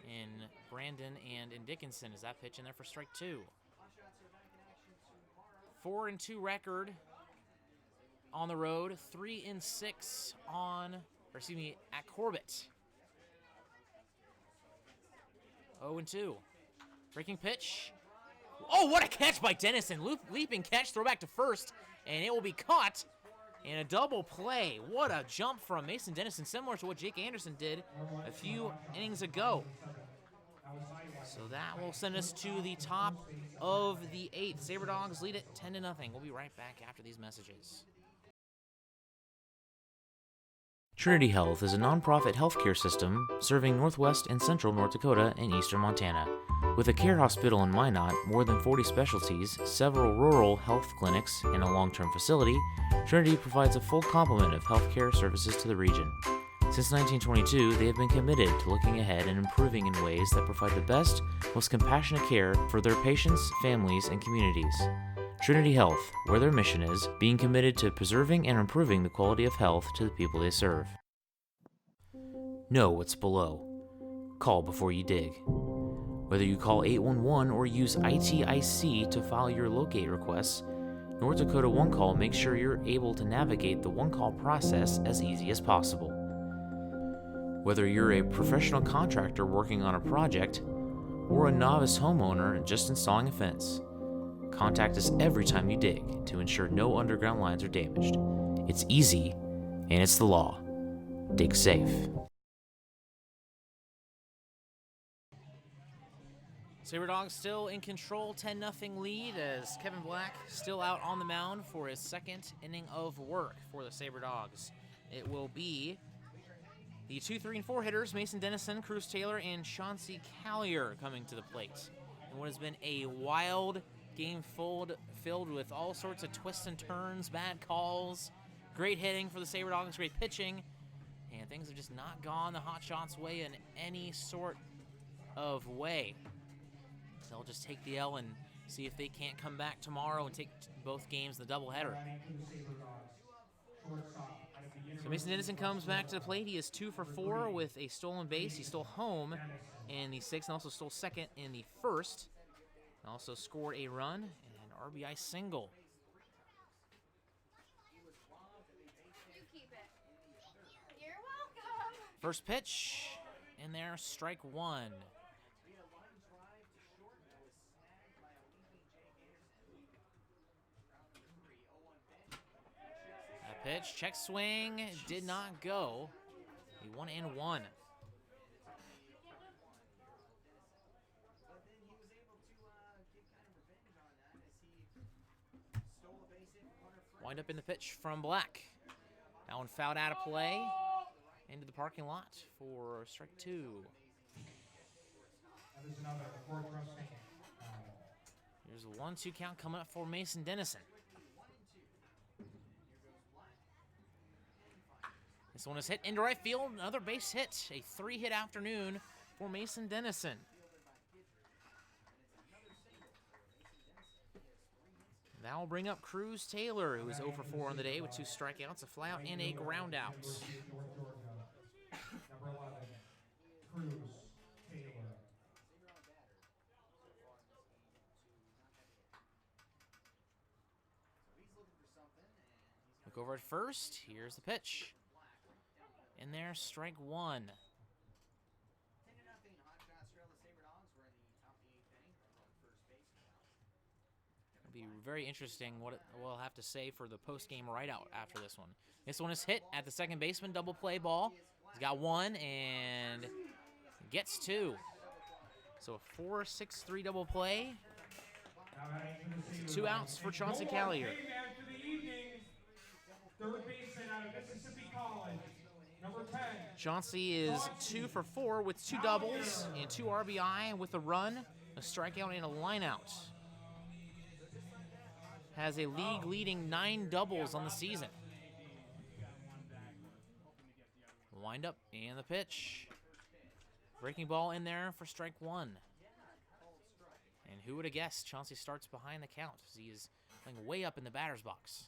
in Brandon and in Dickinson. Is that pitch in there for strike 2? 4-2 record on the road, 3-6 at Corbett. 0-2. Breaking pitch. Oh, what a catch by Dennison. Leaping catch, throw back to first, and it will be caught in a double play. What a jump from Mason Dennison, similar to what Jake Anderson did a few innings ago. So that will send us to the top of the 8th. Sabre Dogs lead it 10-0. We'll be right back after these messages. Trinity Health is a nonprofit healthcare system serving northwest and central North Dakota and eastern Montana. With a care hospital in Minot, more than 40 specialties, several rural health clinics, and a long-term facility, Trinity provides a full complement of healthcare services to the region. Since 1922, they have been committed to looking ahead and improving in ways that provide the best, most compassionate care for their patients, families, and communities. Trinity Health, where their mission is, being committed to preserving and improving the quality of health to the people they serve. Know what's below. Call before you dig. Whether you call 811 or use ITIC to file your locate requests, North Dakota One Call makes sure you're able to navigate the One Call process as easy as possible. Whether you're a professional contractor working on a project or a novice homeowner just installing a fence, contact us every time you dig to ensure no underground lines are damaged. It's easy, and it's the law. Dig safe. Sabre Dogs still in control, 10-0 lead as Kevin Black still out on the mound for his second inning of work for the Sabre Dogs. It will be the 2, 3, and 4 hitters, Mason Dennison, Cruz Taylor, and Chauncey Collier coming to the plate. And what has been a wild game filled with all sorts of twists and turns, bad calls, great hitting for the Sabre Dogs, great pitching, and things have just not gone the Hotshots' way in any sort of way. They'll just take the L and see if they can't come back tomorrow and take both games in the doubleheader. So Mason Dennison comes back to the plate. He is 2 for 4 with a stolen base. He stole home in the 6th and also stole second in the 1st. And also scored a run and an RBI single. You're welcome. First pitch in there, strike 1. Pitch, check swing, did not go. A 1-1. Wind up in the pitch from Black. That one fouled out of play. Into the parking lot for strike 2. That is another 4-throw swing. Here's a 1-2 count coming up for Mason Dennison. This one is hit into right field. Another base hit. A 3-hit afternoon for Mason Dennison. That will bring up Cruz Taylor, who is 0 for 4 on the day with 2 strikeouts, a flyout, and a groundout. Number 11, Cruz Taylor. Look over at first. Here's the pitch. In there, strike 1. It'll be very interesting what we'll have to say for the post-game write-out after this one. This one is hit at the second baseman, double play ball. He's got 1 and gets 2. So a 4-6-3 double play. 2 outs for Chauncey Collier. Third baseman out of Mississippi College. Number 10. Chauncey is 2 for 4 with 2 doubles and 2 RBI with a run, a strikeout, and a lineout. Has a league-leading 9 doubles on the season. Wind up and the pitch. Breaking ball in there for strike 1. And who would have guessed Chauncey starts behind the count as he is playing way up in the batter's box.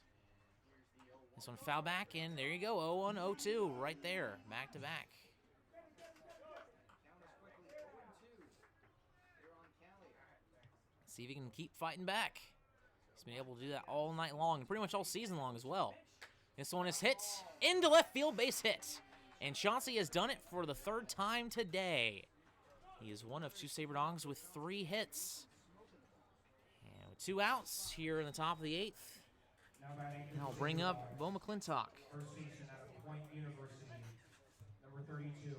This one foul back, and there you go, 0-1, 0-2, right there, back to back. See if he can keep fighting back. He's been able to do that all night long, and pretty much all season long as well. This one is hit into left field, base hit. And Chauncey has done it for the 3rd time today. He is one of 2 Sabre Dogs with 3 hits. And with 2 outs here in the top of the 8th. And I'll bring up Bo McClintock. First baseman out of Point University. Number 32,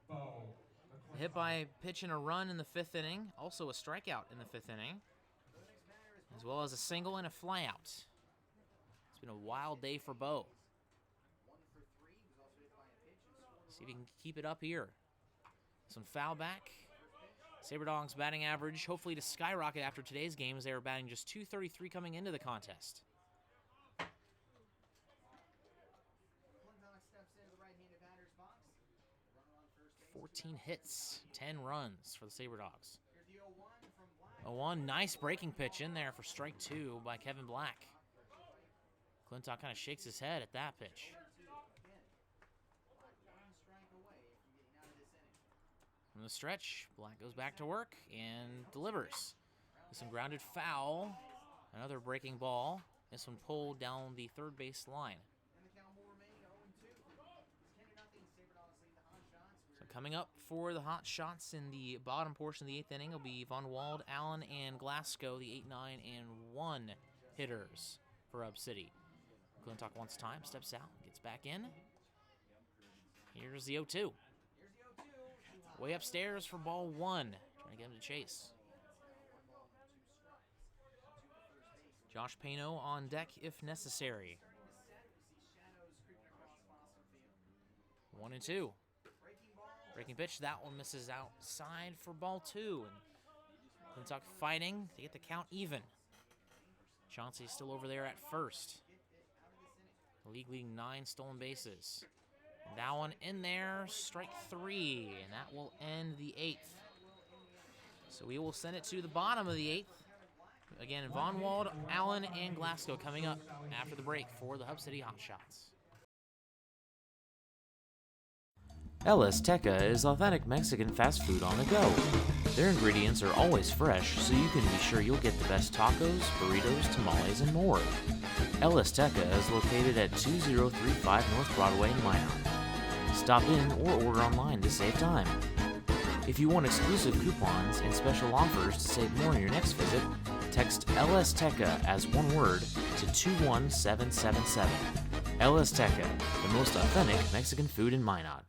Bo McClintock. Hit by pitch and a run in the 5th inning. Also a strikeout in the 5th inning. As well as a single and a flyout. It's been a wild day for Bo. See if he can keep it up here. Some foul back. Sabre Dogs batting average hopefully to skyrocket after today's game as they were batting just .233 coming into the contest. 14 hits, 10 runs for the Sabre Dogs. 0-1, nice breaking pitch in there for strike 2 by Kevin Black. Clintock kind of shakes his head at that pitch. From the stretch, Black goes back to work and delivers. With some grounded foul, another breaking ball. This one pulled down the 3rd base line. So coming up for the Hotshots in the bottom portion of the 8th inning will be Von Wald, Allen, and Glasgow, the 8, 9, and 1 hitters for Up City. Clintock wants time, steps out, gets back in. Here's the 0-2. Way upstairs for ball 1. Trying to get him to chase. Josh Pano on deck if necessary. 1-2. Breaking pitch, that one misses outside for ball 2. And Clintock fighting to get the count even. Chauncey's still over there at first. The league leading 9 stolen bases. That one in there, strike 3, and that will end the 8th. So we will send it to the bottom of the 8th. Again, Von Wald, Allen, and Glasgow coming up after the break for the Hub City Hotshots. El Azteca is authentic Mexican fast food on the go. Their ingredients are always fresh, so you can be sure you'll get the best tacos, burritos, tamales, and more. El Azteca is located at 2035 North Broadway in Minot. Stop in or order online to save time. If you want exclusive coupons and special offers to save more on your next visit, text El Azteca as one word to 21777. El Azteca, the most authentic Mexican food in Minot.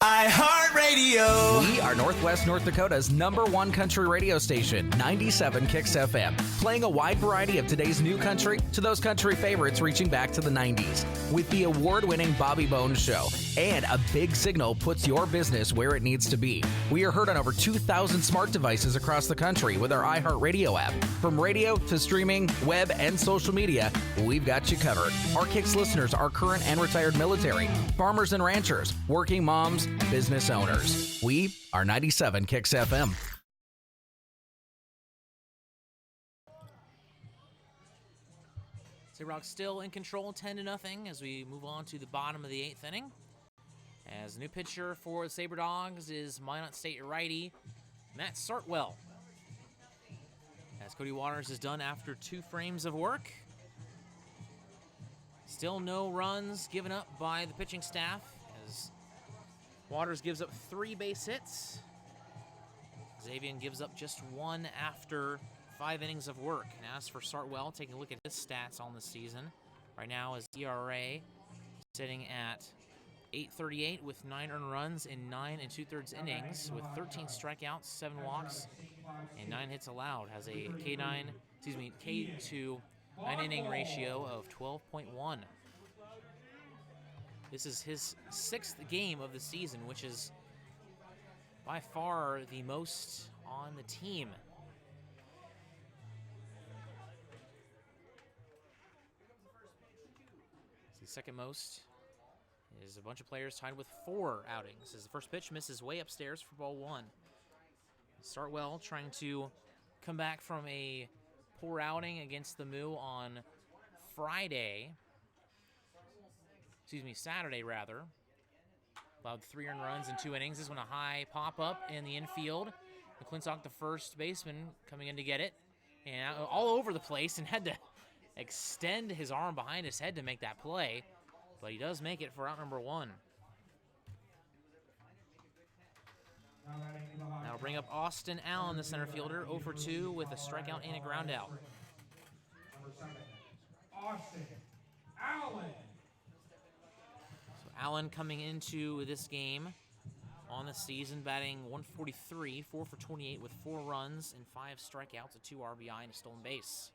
iHeartRadio. We are Northwest North Dakota's #1 country radio station, 97 Kicks FM, playing a wide variety of today's new country to those country favorites reaching back to the 90s. With the award-winning Bobby Bones Show, and a big signal puts your business where it needs to be. We are heard on over 2,000 smart devices across the country with our iHeartRadio app. From radio to streaming, web, and social media, we've got you covered. Our Kicks listeners are current and retired military, farmers and ranchers, working moms, business owners. We are 97 Kicks FM. Sabre still in control, 10-0 as we move on to the bottom of the 8th inning. As the new pitcher for the Sabre Dogs is Minot State righty Matt Sartwell. As Cody Waters is done after 2 frames of work. Still no runs given up by the pitching staff as Waters gives up 3 base hits. Xavier gives up just 1 after 5 innings of work. And as for Sartwell, taking a look at his stats on the season. Right now his ERA sitting at 8.38 with 9 earned runs in 9 2/3 innings with 13 strikeouts, 7 walks, and 9 hits allowed. Has a K to 9 inning ratio of 12.1. This is his 6th game of the season, which is by far the most on the team. The second most is a bunch of players tied with 4 outings. As the first pitch misses way upstairs for ball 1. Sartwell trying to come back from a poor outing against the Moo on Saturday rather. Allowed 3 earned runs in 2 innings. This one a high pop-up in the infield. McClintock, the first baseman, coming in to get it. And all over the place and had to extend his arm behind his head to make that play. But he does make it for out number 1. That'll bring up Austin Allen, the center fielder, 0 for 2 with a strikeout and a ground out. Number 7, Austin Allen. So Allen coming into this game on the season, batting 143, 4 for 28 with 4 runs and 5 strikeouts, a 2 RBI, and a stolen base.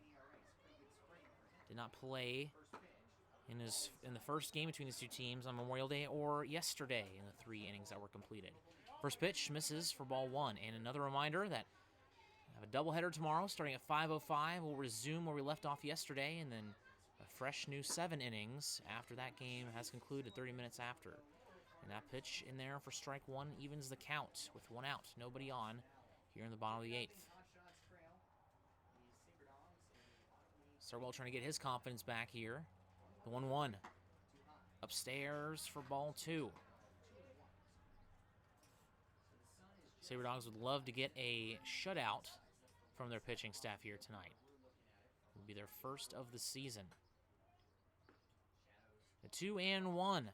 Did not play in the first game between these two teams on Memorial Day or yesterday in the 3 innings that were completed. First pitch misses for ball 1. And another reminder that we have a doubleheader tomorrow starting at 5:05. We'll resume where we left off yesterday, and then a fresh new 7 innings after that game has concluded 30 minutes after. And that pitch in there for strike 1 evens the count with 1 out, nobody on here in the bottom of the 8th. Sartwell trying to get his confidence back here. The 1-1 upstairs for ball 2. Sabre Dogs would love to get a shutout from their pitching staff here tonight. It will be their first of the season. The 2-1.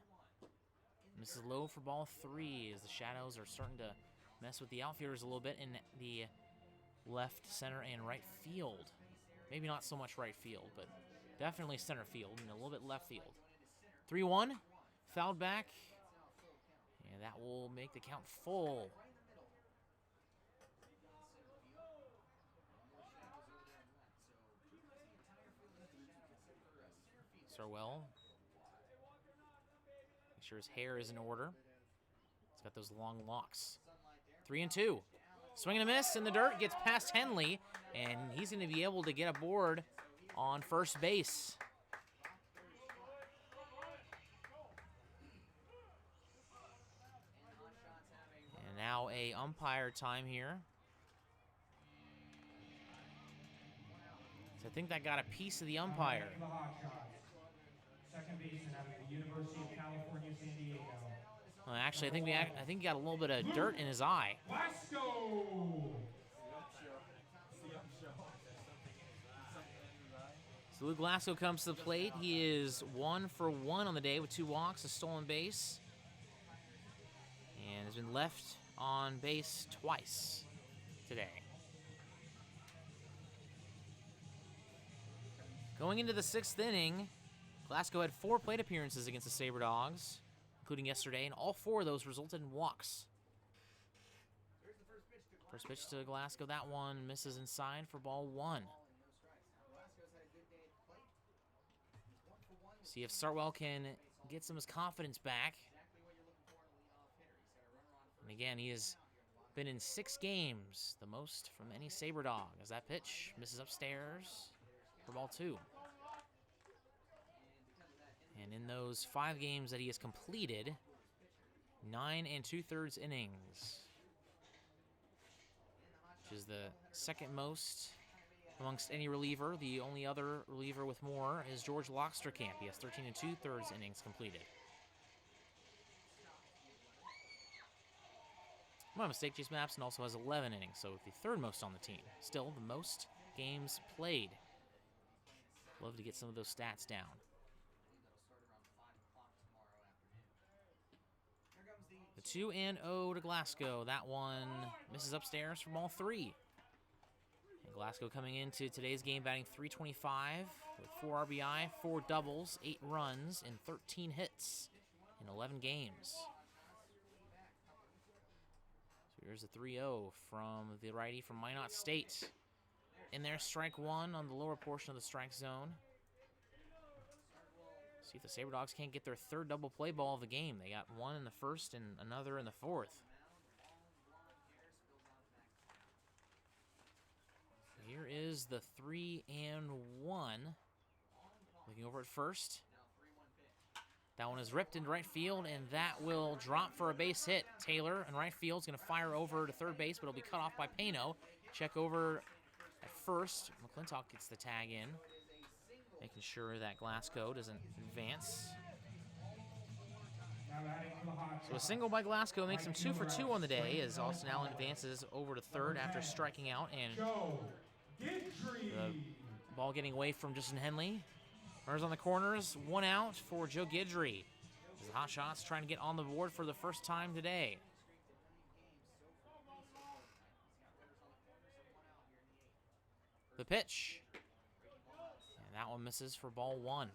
This is low for ball 3 as the shadows are starting to mess with the outfielders a little bit in the left, center, and right field. Maybe not so much right field, but definitely center field and a little bit left field. 3-1, fouled back, and that will make the count full. Sarwell. Make sure his hair is in order. He's got those long locks. 3-2. Swing and a miss in the dirt. Gets past Henley, and he's going to be able to get aboard on first base. And now a umpire time here. So I think that got a piece of the umpire. The Hotshots. Second baseman out of the University of California, San Diego. Well, actually, I think he got a little bit of dirt in his eye. Glasgow! So Lou Glasgow comes to the plate. He is 1 for 1 on the day with 2 walks, a stolen base, and has been left on base twice today. Going into the 6th inning, Glasgow had 4 plate appearances against the Sabre Dogs, including yesterday, and all 4 of those resulted in walks. First pitch to Glasgow, that one misses inside for ball 1. See if Sartwell can get some of his confidence back. And again, he has been in 6 games, the most from any Sabre Dog, as that pitch misses upstairs for ball 2. And in those 5 games that he has completed, 9 2/3 innings, which is the second most amongst any reliever. The only other reliever with more is George Locksterkamp. He has 13 2/3 innings completed. My mistake, Jason Mapson also has 11 innings, so the 3rd most on the team. Still the most games played. Love to get some of those stats down. The 2-0 to Glasgow. That one misses upstairs for ball 3. And Glasgow coming into today's game batting .325 with 4 RBI, 4 doubles, 8 runs, and 13 hits in 11 games. So here's a 3-0 from the righty from Minot State. In there, strike 1 on the lower portion of the strike zone. See if the Sabre Dogs can't get their 3rd double play ball of the game. They got 1 in the 1st and another in the 4th. Here is the 3-1. Looking over at first. That one is ripped into right field, and that will drop for a base hit. Taylor in right field is going to fire over to 3rd base, but it'll be cut off by Payno. Check over at first. McClintock gets the tag in, making sure that Glasgow doesn't advance. So a single by Glasgow makes him 2 for 2 on the day as Austin Allen advances over to 3rd after striking out, and the ball getting away from Justin Henley. Runners on the corners, 1 out for Joe Guidry. The Hotshots trying to get on the board for the first time today. The pitch. And that one misses for ball 1.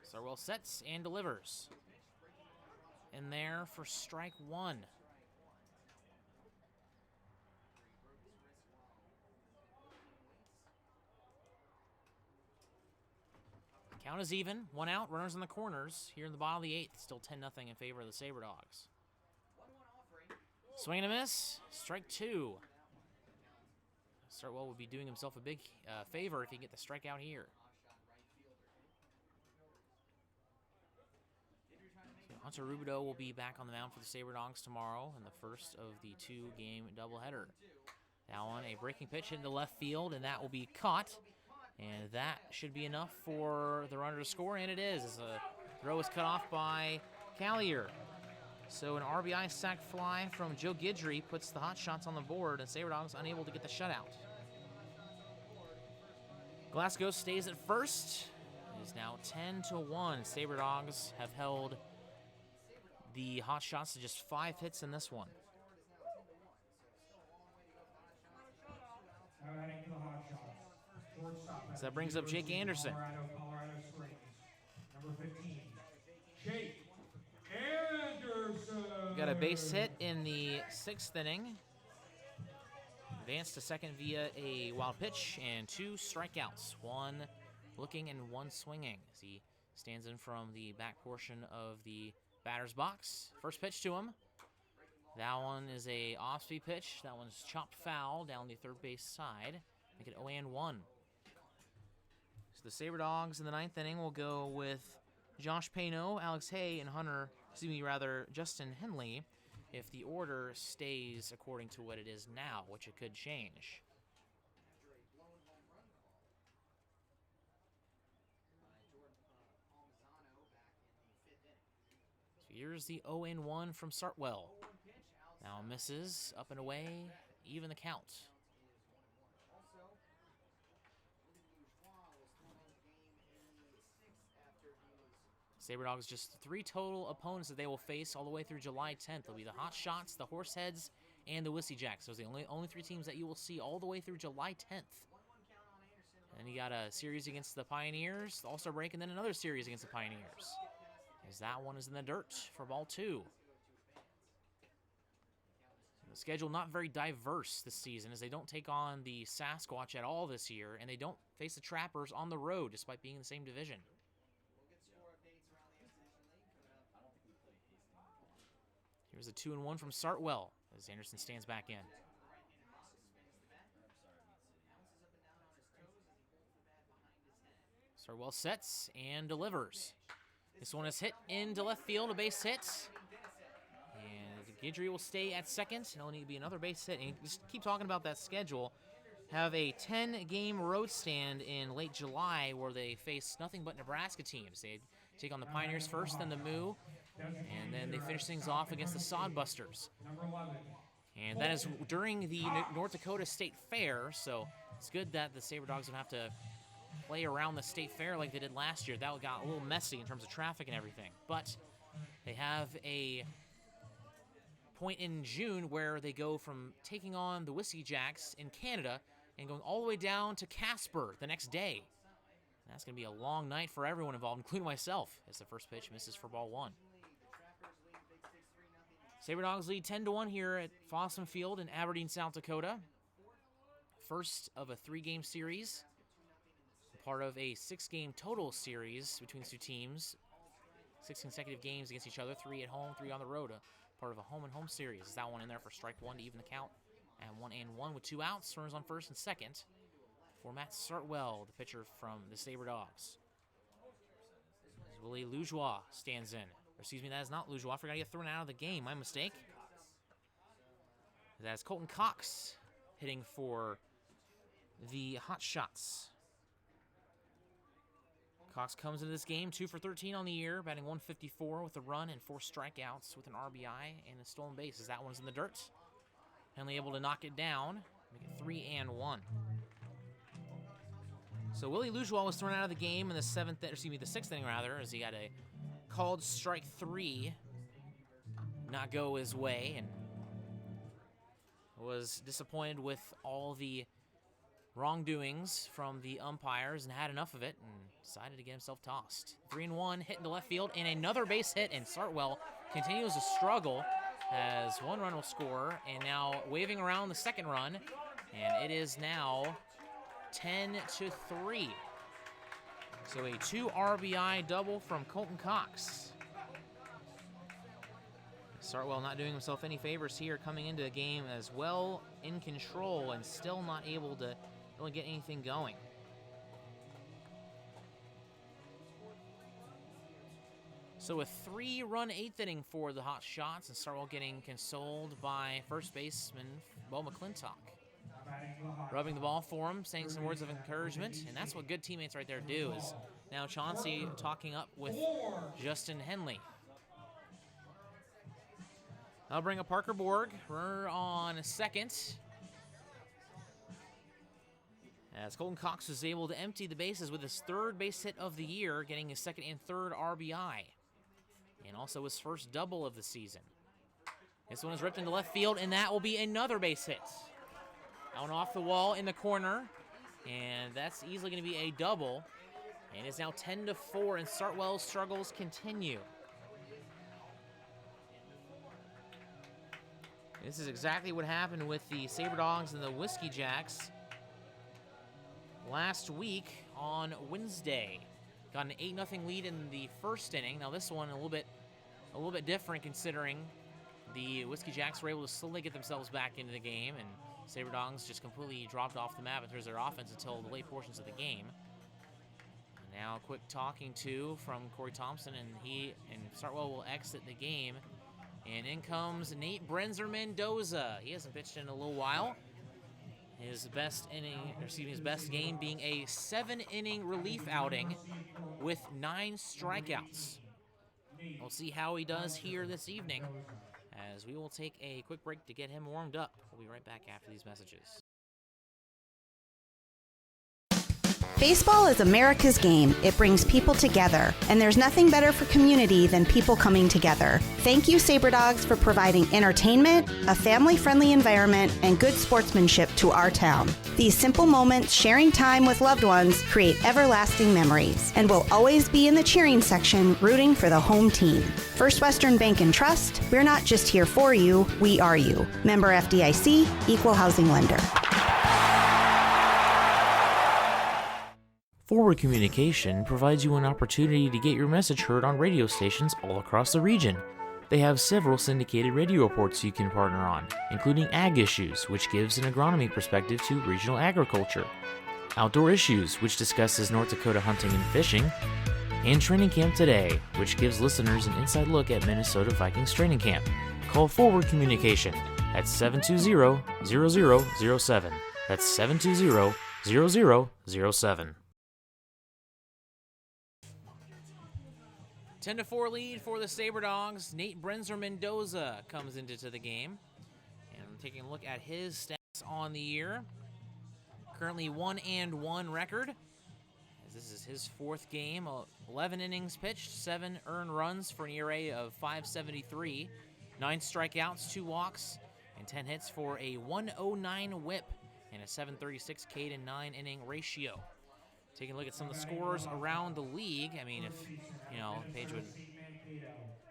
Sarwell sets and delivers. In there for strike 1. Count is even. 1 out. Runners in the corners. Here in the bottom of the 8th. Still 10-0 in favor of the Sabre Dogs. Swing and a miss. Strike 2. Sartwell would be doing himself a big favor if he can get the strikeout here. Hunter Rubidoux will be back on the mound for the Sabre Dogs tomorrow in the first of the 2-game doubleheader. That one, a breaking pitch into left field, and that will be caught. And that should be enough for the runner to score, and it is, as the throw is cut off by Callier. So an RBI sac fly from Joe Guidry puts the Hotshots on the board, and Sabre Dogs unable to get the shutout. Glasgow stays at first. It is now 10-1. Sabre Dogs have held the Hotshots to just 5 hits in this one. So that brings up Jake Anderson. Colorado Springs. Number 15, Jake Anderson. a base hit in the 6th inning. Advanced to second via a wild pitch and 2 strikeouts. 1 looking and 1 swinging as he stands in from the back portion of the batter's box. First pitch to him. That one is a off-speed pitch. That one's chopped foul down the third base side. Make it 0-1. So the Sabre Dogs in the 9th inning will go with Josh Payno, Alex Hay, and Justin Henley, if the order stays according to what it is now, which it could change. So here's the 0-1 from Sartwell. Now misses, up and away, even the count. Sabre Dogs just 3 total opponents that they will face all the way through July 10th. It'll be the Hotshots, the Horseheads, and the Wissy Jacks. Those are the only 3 teams that you will see all the way through July 10th. And then you got a series against the Pioneers, the All-Star break, and then another series against the Pioneers. As that one is in the dirt for ball 2. The schedule not very diverse this season as they don't take on the Sasquatch at all this year, and they don't face the Trappers on the road despite being in the same division. Here's a 2-1 from Sartwell as Anderson stands back in. Sartwell sets and delivers. This one is hit into left field, a base hit. And Guidry will stay at second, and it'll need to be another base hit. And just keep talking about that schedule. Have a 10-game road stand in late July where they face nothing but Nebraska teams. They take on the Pioneers first, then the Moo, and then they finish things off against the Sodbusters. And that is during the North Dakota State Fair, so it's good that the Sabre Dogs don't have to play around the State Fair like they did last year. That got a little messy in terms of traffic and everything. But they have a point in June where they go from taking on the Wissy Jacks in Canada and going all the way down to Casper the next day. And that's going to be a long night for everyone involved, including myself, as the first pitch misses for ball 1. Sabre Dogs lead 10-1 here at Fossum Field in Aberdeen, South Dakota. First of a 3-game series, part of a 6-game total series between the 2 teams. 6 consecutive games against each other, 3 at home, 3 on the road. Part of a home-and-home series. Is that one in there for strike 1 to even the count. And 1-1 with 2 outs. Runners on first and second for Matt Sartwell, the pitcher from the Sabre Dogs. As Willie Loujois stands in. Or excuse me, that is not Loujois. I forgot to get thrown out of the game. My mistake. That's Colton Cox hitting for the Hotshots. Cox comes into this game 2 for 13 on the year, batting 154 with a run and 4 strikeouts with an RBI and a stolen base. As that one's in the dirt. Henley able to knock it down, make it 3-1. So Willie Loujois was thrown out of the game in the 6th inning rather, as he got a called strike 3 not go his way, and was disappointed with all the wrongdoings from the umpires and had enough of it and decided to get himself tossed. 3-1, hit into left field, and another base hit, and Sartwell continues to struggle as 1 run will score, and now waving around the 2nd run, and it is now 10-3. So a 2 RBI double from Colton Cox. Sartwell not doing himself any favors here, coming into the game as well in control and still not able to really get anything going. So a 3-run 8th inning for the Hotshots, and Sartwell getting consoled by first baseman Bo McClintock. Rubbing the ball for him, saying some words of encouragement, and that's what good teammates right there do. Is now Chauncey talking up with Justin Henley. I'll bring up Parker Borg. Runner on second. As Colton Cox was able to empty the bases with his 3rd base hit of the year, getting his 2nd and 3rd RBI. And also his first double of the season. This one is ripped into left field, and that will be another base hit. That one off the wall in the corner, and that's easily going to be a double. And it's now 10-4, and Sartwell's struggles continue. This is exactly what happened with the Sabre Dogs and the Whiskey Jacks last week on Wednesday. Got an 8-0 lead in the first inning. Now this one a little bit different, considering the Whiskey Jacks were able to slowly get themselves back into the game, and Sabre Dogs just completely dropped off the map in terms of their offense until the late portions of the game. And now a quick talking to from Corey Thompson, and he and Startwell will exit the game. And in comes Nate Brenzer Mendoza. He hasn't pitched in a little while. His best game being a 7-inning relief outing with 9 strikeouts. We'll see how he does here this evening, as we will take a quick break to get him warmed up. We'll be right back after these messages. Baseball is America's game. It brings people together, and there's nothing better for community than people coming together. Thank you, Sabre Dogs, for providing entertainment, a family-friendly environment, and good sportsmanship to our town. These simple moments, sharing time with loved ones, create everlasting memories, and will always be in the cheering section, rooting for the home team. First Western Bank and Trust, we're not just here for you, we are you. Member FDIC, Equal Housing Lender. Forward Communication provides you an opportunity to get your message heard on radio stations all across the region. They have several syndicated radio reports you can partner on, including Ag Issues, which gives an agronomy perspective to regional agriculture, Outdoor Issues, which discusses North Dakota hunting and fishing, and Training Camp Today, which gives listeners an inside look at Minnesota Vikings training camp. Call Forward Communication at 720-0007. That's 720-0007. 10-4 lead for the Sabre Dogs. Nate Brenzer Mendoza comes into the game. And I'm taking a look at his stats on the year. Currently 1-1 record. As this is his 4th game. 11 innings pitched, 7 earned runs for an ERA of .573. 9 strikeouts, 2 walks, and 10 hits for a 109 whip and a .736 K to 9-inning ratio. Taking a look at some of the scores around the league. I mean, if the page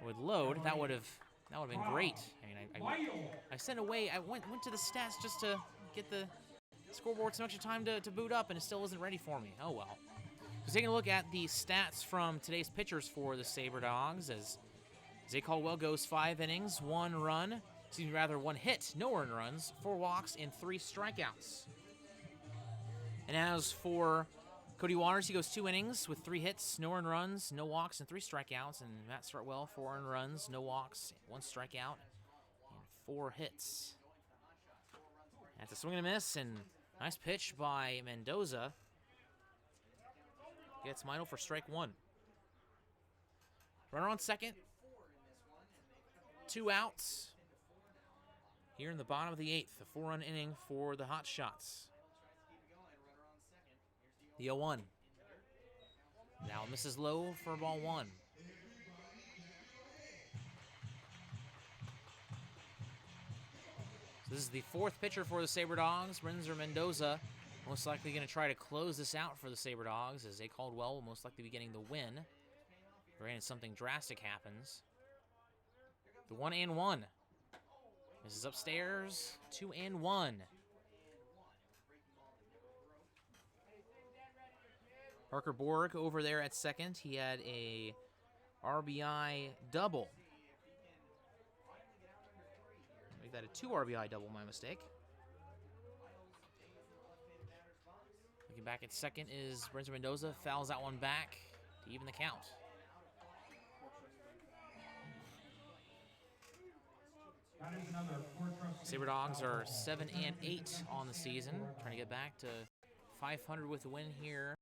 would load, that would have been great. I mean, I went to the stats just to get the scoreboard some extra time to boot up, and it still wasn't ready for me. Oh well. So taking a look at the stats from today's pitchers for the Sabre Dogs, as Zay Caldwell goes 5 innings, 1 hit, no earned runs, 4 walks, and 3 strikeouts. And as for Cody Waters, he goes 2 innings with 3 hits, no earned runs, no walks, and 3 strikeouts. And Matt Startwell, 4 earned runs, no walks, 1 strikeout, and 4 hits. That's a swing and a miss, and nice pitch by Mendoza. Gets Meidel for strike 1. Runner on second. 2 outs. Here in the bottom of the 8th, a 4-run inning for the Hotshots. The 0-1. Now misses low for ball 1. So this is the 4th pitcher for the Sabre Dogs. Brenzer Mendoza most likely going to try to close this out for the Sabre Dogs, as Zay Caldwell will most likely be getting the win. Granted, something drastic happens. The 1-1. This is upstairs. 2-1. Parker Borg over there at second. He had a RBI double. Make that a 2 RBI double, my mistake. Looking back at second is Brenzer Mendoza. Fouls that one back to even the count. Sabre Dogs are 7-8 on the season. Trying to get back to 500 with a win here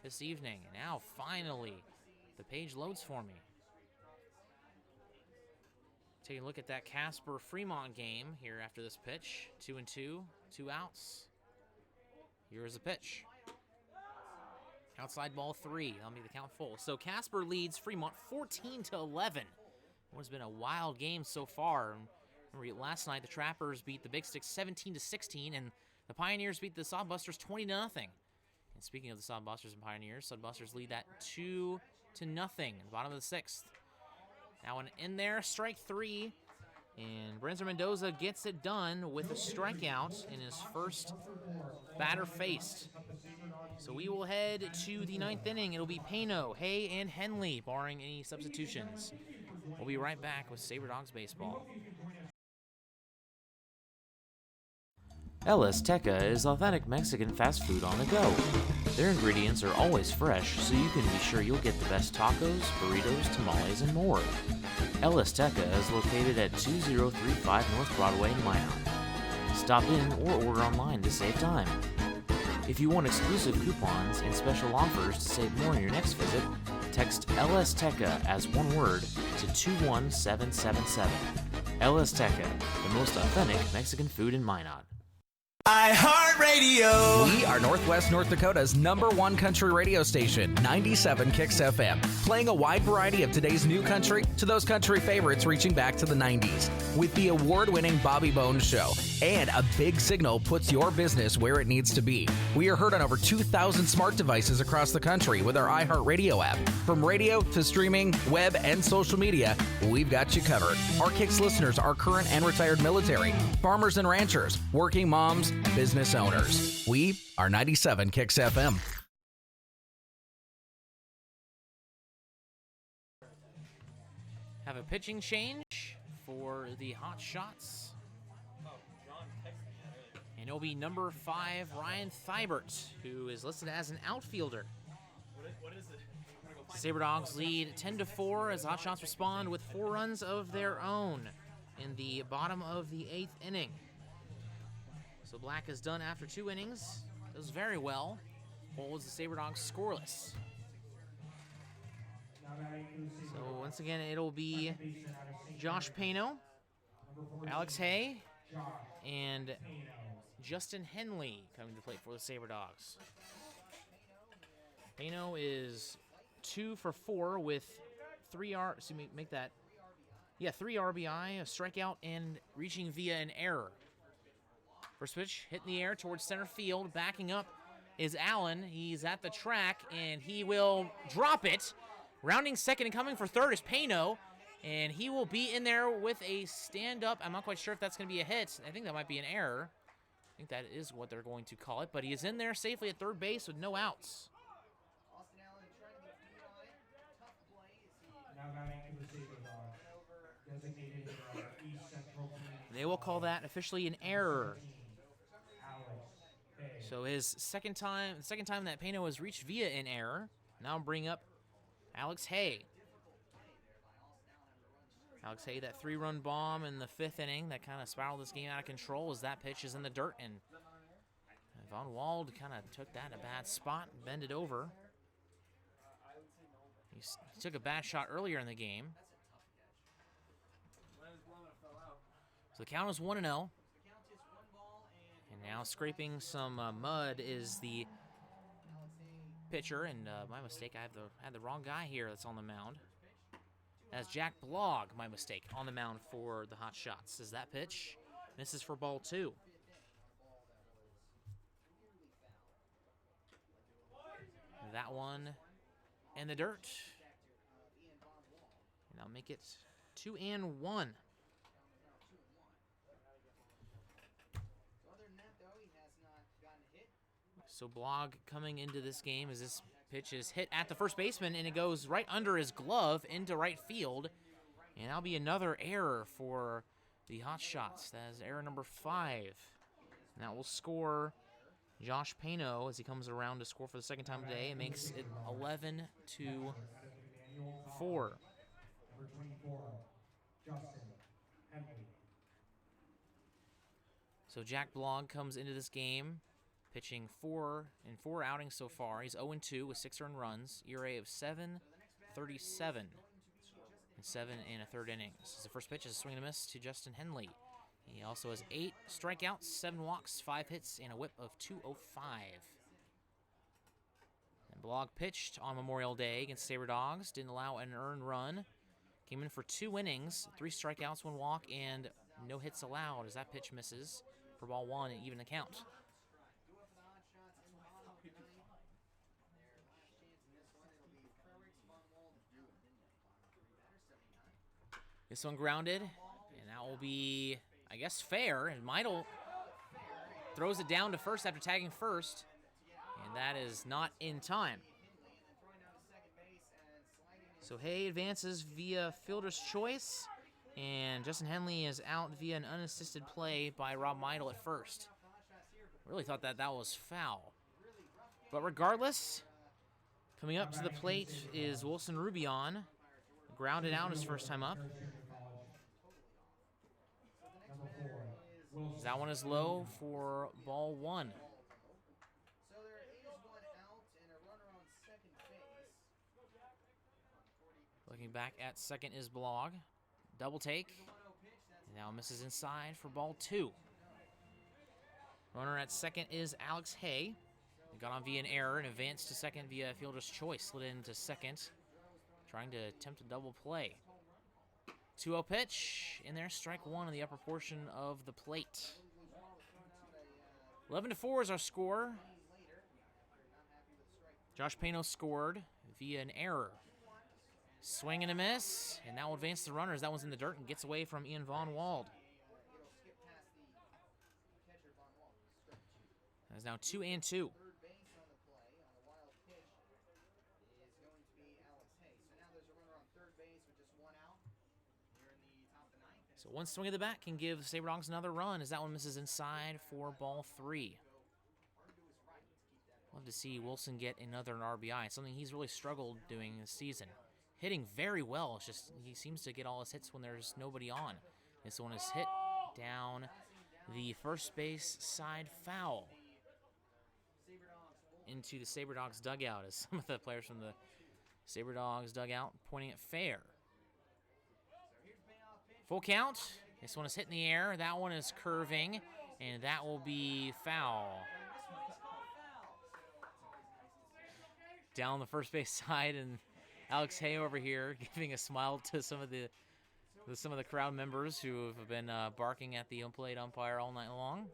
this evening. And now, finally, the page loads for me. Taking a look at that Casper-Fremont game here after this pitch. 2-2, 2 outs. Here's the pitch. Outside ball 3. I'll make the count full. So Casper leads Fremont 14-11. It's been a wild game so far. Remember, last night the Trappers beat the Big Sticks 17-16, and the Pioneers beat the Sodbusters 20-0. And speaking of the Sodbusters and Pioneers, Sodbusters lead that 2-0 in the bottom of the 6th. Now in there, strike 3 And Brenzer Mendoza gets it done with a strikeout in his first batter faced. So we will head to the ninth inning. It'll be Payno, Hay, and Henley, barring any substitutions. We'll be right back with Sabre Dogs baseball. El Azteca is authentic Mexican fast food on the go. Their ingredients are always fresh, so you can be sure you'll get the best tacos, burritos, tamales, and more. El Azteca is located at 2035 North Broadway in Minot. Stop in or order online to save time. If you want exclusive coupons and special offers to save more on your next visit, text El Azteca as one word to 21777. El Azteca, the most authentic Mexican food in Minot. iHeartRadio. We are Northwest North Dakota's #1 country radio station, 97 Kicks FM, playing a wide variety of today's new country to those country favorites reaching back to the 90s. With the award-winning Bobby Bones Show, and a big signal puts your business where it needs to be. We are heard on over 2,000 smart devices across the country with our iHeartRadio app. From radio to streaming, web, and social media, we've got you covered. Our Kicks listeners are current and retired military, farmers and ranchers, working moms, business owners. We are 97 Kicks FM. Have a pitching change for the Hotshots. And it'll be number 5, Ryan Thibert, who is listed as an outfielder. What is it? Sabre Dogs lead 10-4 as Hotshots respond with 4 runs of their own in the bottom of the 8th inning. So Black is done after 2 innings. Does very well. Holds the Sabre Dogs scoreless. So once again, it'll be Josh Payno, Alex Hay, and Justin Henley coming to plate for the Sabre Dogs. Payno is 2 for 4 with 3 RBI, a strikeout, and reaching via an error. First pitch hit in the air towards center field. Backing up is Allen. He's at the track, and he will drop it. Rounding second and coming for third is Payno, and he will be in there with a stand-up. I'm not quite sure if that's going to be a hit. I think that might be an error. I think that is what they're going to call it, but he is in there safely at third base with no outs. They will call that officially an error. So his second time that Payno has reached via an error. Now bring up Alex Hay. Alex Hay, that 3-run bomb in the 5th inning that kind of spiraled this game out of control as that pitch is in the dirt, and Von Wald kind of took that in a bad spot and bended over. He took a bad shot earlier in the game. So the count is 1-0. And now scraping some mud is the pitcher, and my mistake, I had the wrong guy here that's on the mound. That's Jack Blogg, my mistake, on the mound for the Hotshots. Is that pitch? This is for ball 2. That one in the dirt. And I'll make it 2-1. So Blogg coming into this game as this pitch is hit at the first baseman, and it goes right under his glove into right field. And that'll be another error for the Hotshots. That is error number 5. And that will score Josh Payno as he comes around to score for the second time today. It makes it 11-4. So Jack Blogg comes into this game pitching 4 in 4 outings so far. He's 0-2 with 6 earned runs, ERA of 7.37 and 7 1/3 innings. The first pitch is a swing and a miss to Justin Henley. He also has 8 strikeouts, 7 walks, 5 hits, and a whip of 205. And Blogg pitched on Memorial Day against Sabre Dogs, didn't allow an earned run. Came in for 2 innings, 3 strikeouts, 1 walk, and no hits allowed as that pitch misses for ball 1 and even the count. This one grounded, and that will be, I guess, fair. And Meidel throws it down to first after tagging first. And that is not in time. So Hay advances via fielder's choice. And Justin Henley is out via an unassisted play by Rob Meidel at first. Really thought that was foul. But regardless, coming up to the plate is Wilson Rubion. Grounded out his first time up. That one is low for ball one. So there is one out and a runner on second base. Looking back at second is Blog. Double take. And now misses inside for ball two. Runner at second is Alex Hay. He got on via an error and advanced to second via fielder's choice. Slid into second, trying to attempt a double play. 2-0 pitch, in there, strike one in the upper portion of the plate. 11-4 is our score. Josh Pano scored via an error. Swing and a miss, and that will advance the runners. That one's in the dirt and gets away from Ian Von Wald. That is now 2-2. So one swing of the bat can give the Sabre Dogs another run as that one misses inside for ball three. Love to see Wilson get another RBI. It's something he's really struggled doing this season. Hitting very well. It's just he seems to get all his hits when there's nobody on. This one is hit down the first base side foul into the Sabre Dogs dugout as some of the players from the Sabre Dogs dugout pointing at fair. Full count. This one is hit in the air. That one is curving, and that will be foul. Down the first base side, and Alex Hay over here giving a smile to some of the crowd members who have been barking at the plate umpire all night long.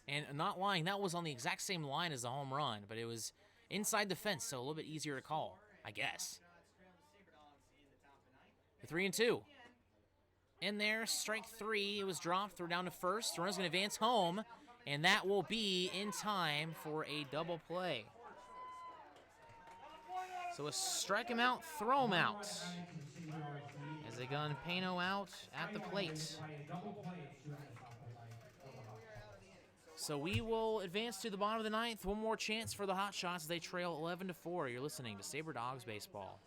And not lying, that was on the exact same line as the home run, but it was inside the fence, so a little bit easier to call, I guess. The 3-2. In there, strike three. It was dropped. Throw down to first. The runner's going to advance home, and that will be in time for a double play. So a strike him out, throw him out. As they gun Pano out at the plate. So we will advance to the bottom of the ninth. One more chance for the Hotshots as they trail 11-4. You're listening to Sabre Dogs Baseball.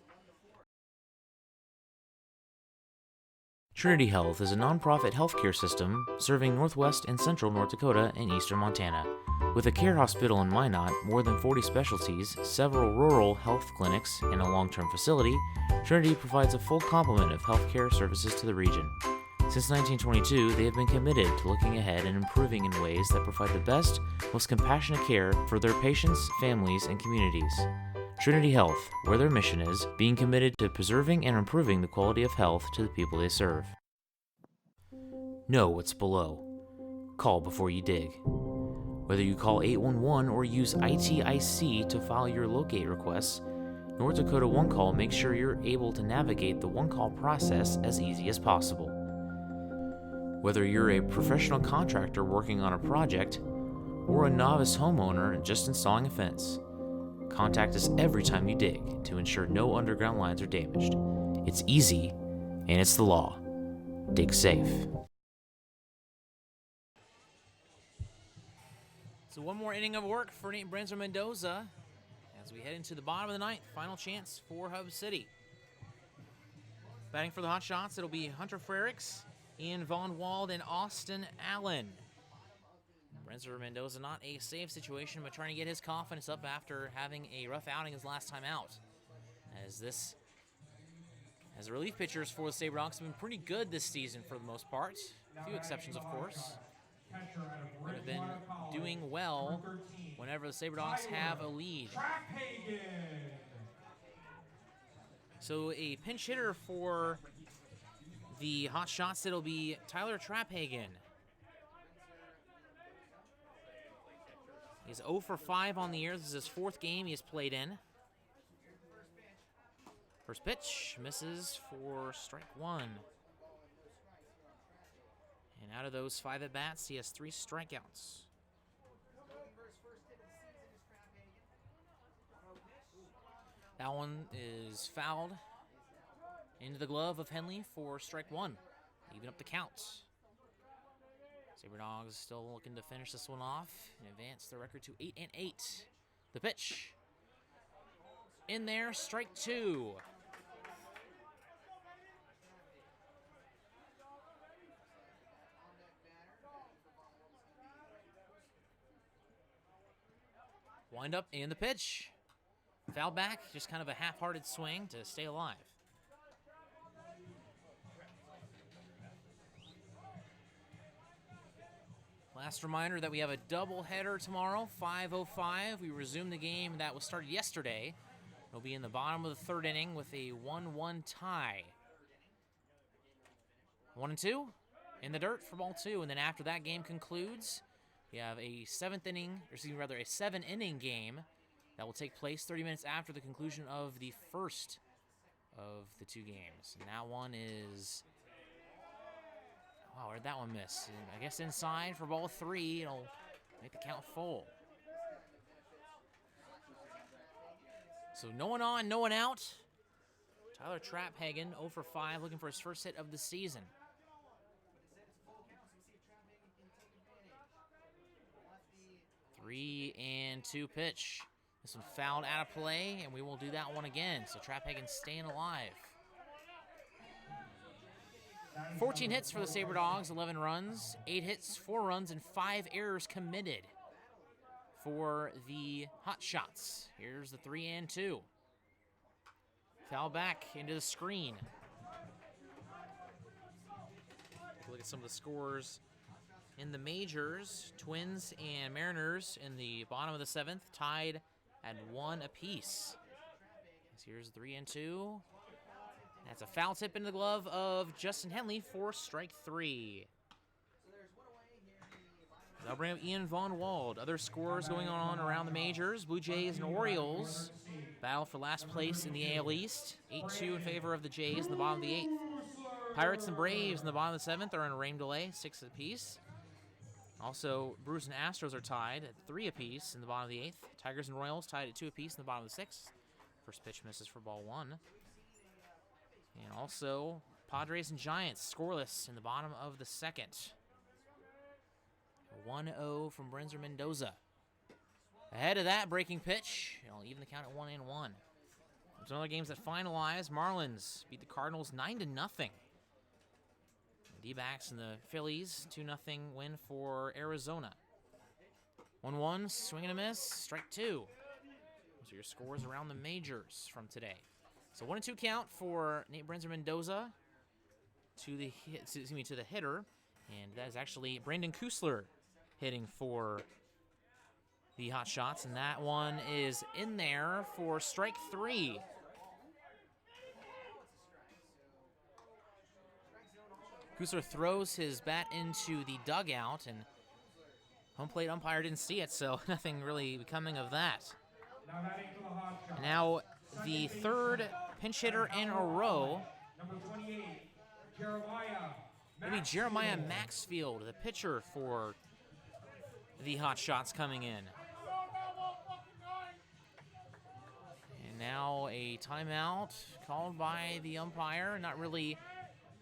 Trinity Health is a nonprofit healthcare system serving northwest and central North Dakota and eastern Montana. With a care hospital in Minot, more than 40 specialties, several rural health clinics, and a long-term facility, Trinity provides a full complement of healthcare services to the region. Since 1922, they have been committed to looking ahead and improving in ways that provide the best, most compassionate care for their patients, families, and communities. Trinity Health, where their mission is, being committed to preserving and improving the quality of health to the people they serve. Know what's below. Call before you dig. Whether you call 811 or use ITIC to file your locate requests, North Dakota One Call makes sure you're able to navigate the One Call process as easy as possible. Whether you're a professional contractor working on a project or a novice homeowner just installing a fence, contact us every time you dig to ensure no underground lines are damaged. It's easy, and it's the law. Dig safe. So one more inning of work for Nate Brenzer Mendoza as we head into the bottom of the ninth. Final chance for Hub City. Batting for the Hotshots, it'll be Hunter Frericks, Ian Von Wald, and Austin Allen. Brenzer Mendoza, not a save situation, but trying to get his confidence up after having a rough outing his last time out. As the relief pitchers for the Sabre Dogs have been pretty good this season for the most part. A few exceptions, of course. But have been doing well whenever the Sabre Dogs have a lead. So a pinch hitter for the Hotshots, it'll be Tyler Traphagen. He's 0 for 5 on the year. This is his fourth game he has played in. First pitch misses for strike one. And out of those 5 at-bats, he has 3 strikeouts. That one is fouled into the glove of Henley for strike 1. Even up the count. Sabre Dogs still looking to finish this one off and advance the record to 8-8. The pitch. In there, strike 2. Wind up and the pitch. Foul back, just kind of a half-hearted swing to stay alive. Last reminder that we have a doubleheader tomorrow, 5:05. We resume the game that was started yesterday. It'll be in the bottom of the 3rd inning with a 1-1 tie. 1-2 in the dirt for ball 2, and then after that game concludes, we have a 7-inning game that will take place 30 minutes after the conclusion of the first of the 2 games. And that one is... Wow, where'd that one miss? And I guess inside for ball 3, it'll make the count full. So no one on, no one out. Tyler Trapphagen 0 for 5, looking for his first hit of the season. 3-2 pitch. This one fouled out of play, and we will do that one again. So Trapphagen staying alive. 14 hits for the Sabre Dogs, 11 runs, 8 hits, 4 runs, and 5 errors committed for the Hotshots. Here's the 3-2. Foul back into the screen. Look at some of the scores in the majors. Twins and Mariners in the bottom of the 7th, tied at 1 apiece. So here's 3-2. That's a foul tip into the glove of Justin Henley for strike 3. That'll bring up Ian Von Wald. Other scores going on around the majors. Blue Jays and Orioles battle for last place in the AL East. 8-2 in favor of the Jays in the bottom of the 8th. Pirates and Braves in the bottom of the 7th are in a rain delay, 6 apiece. Also, Brewers and Astros are tied at 3 apiece in the bottom of the 8th. Tigers and Royals tied at 2 apiece in the bottom of the 6th. First pitch misses for ball 1. And also, Padres and Giants scoreless in the bottom of the 2nd. 1-0 from Brenzer Mendoza. Ahead of that, breaking pitch. It'll even the count at 1-1. There's another games that finalize. Marlins beat the Cardinals 9-0. D-backs and the Phillies, 2-0 win for Arizona. 1-1, swing and a miss, strike 2. Those are your scores around the majors from today. So 1-2 count for Nate Brenzer Mendoza to the hitter, and that is actually Brandon Kusler hitting for the Hotshots, and that one is in there for strike 3. Kusler throws his bat into the dugout, and home plate umpire didn't see it, so nothing really coming of that. Now the 3rd pinch hitter in a row will be Jeremiah Maxfield, the pitcher for the Hotshots coming in. And now a timeout called by the umpire, not really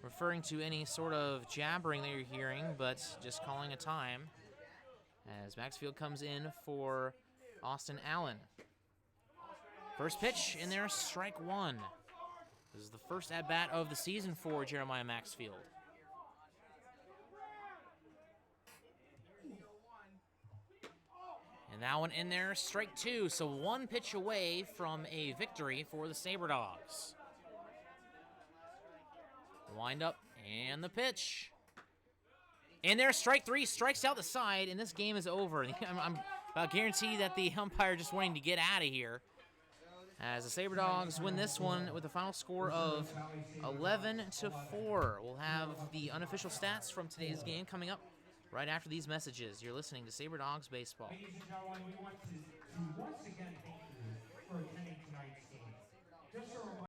referring to any sort of jabbering that you're hearing, but just calling a time as Maxfield comes in for Austin Allen. First pitch in there, strike 1. This is the first at-bat of the season for Jeremiah Maxfield. And that one in there, strike 2. So 1 pitch away from a victory for the Sabre Dogs. Wind up and the pitch. In there, strike 3, strikes out the side, and this game is over. I'm about guaranteed that the umpire just wanting to get out of here. As the Sabre Dogs win this one with a final score of 11-4. We'll have the unofficial stats from today's game coming up right after these messages. You're listening to Sabre Dogs Baseball. Ladies and gentlemen, we want to once again thank you for attending tonight's game. Just a reminder.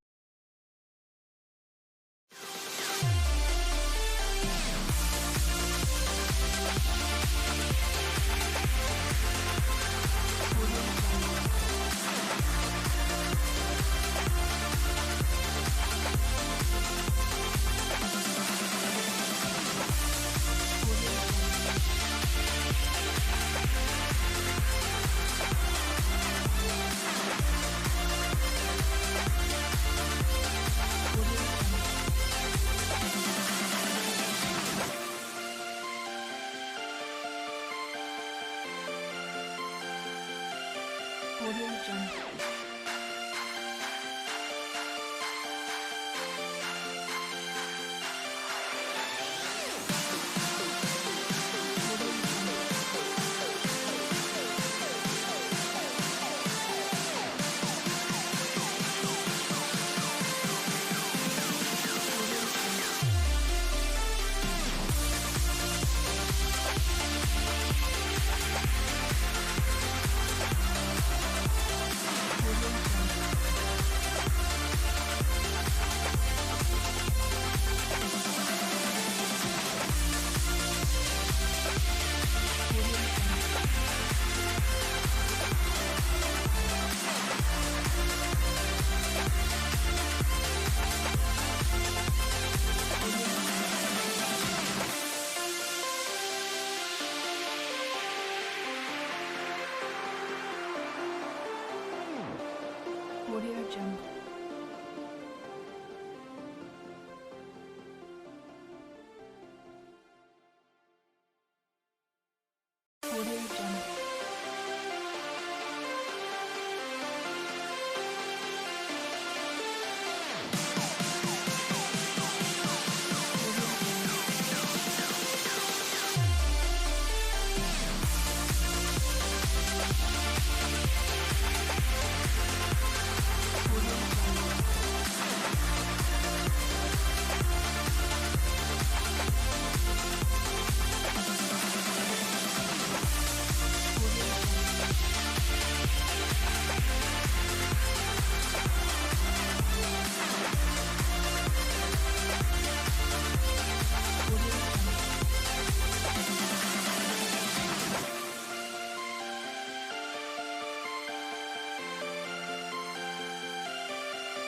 Audio Jungle. Audio Jungle. Audio Jungle.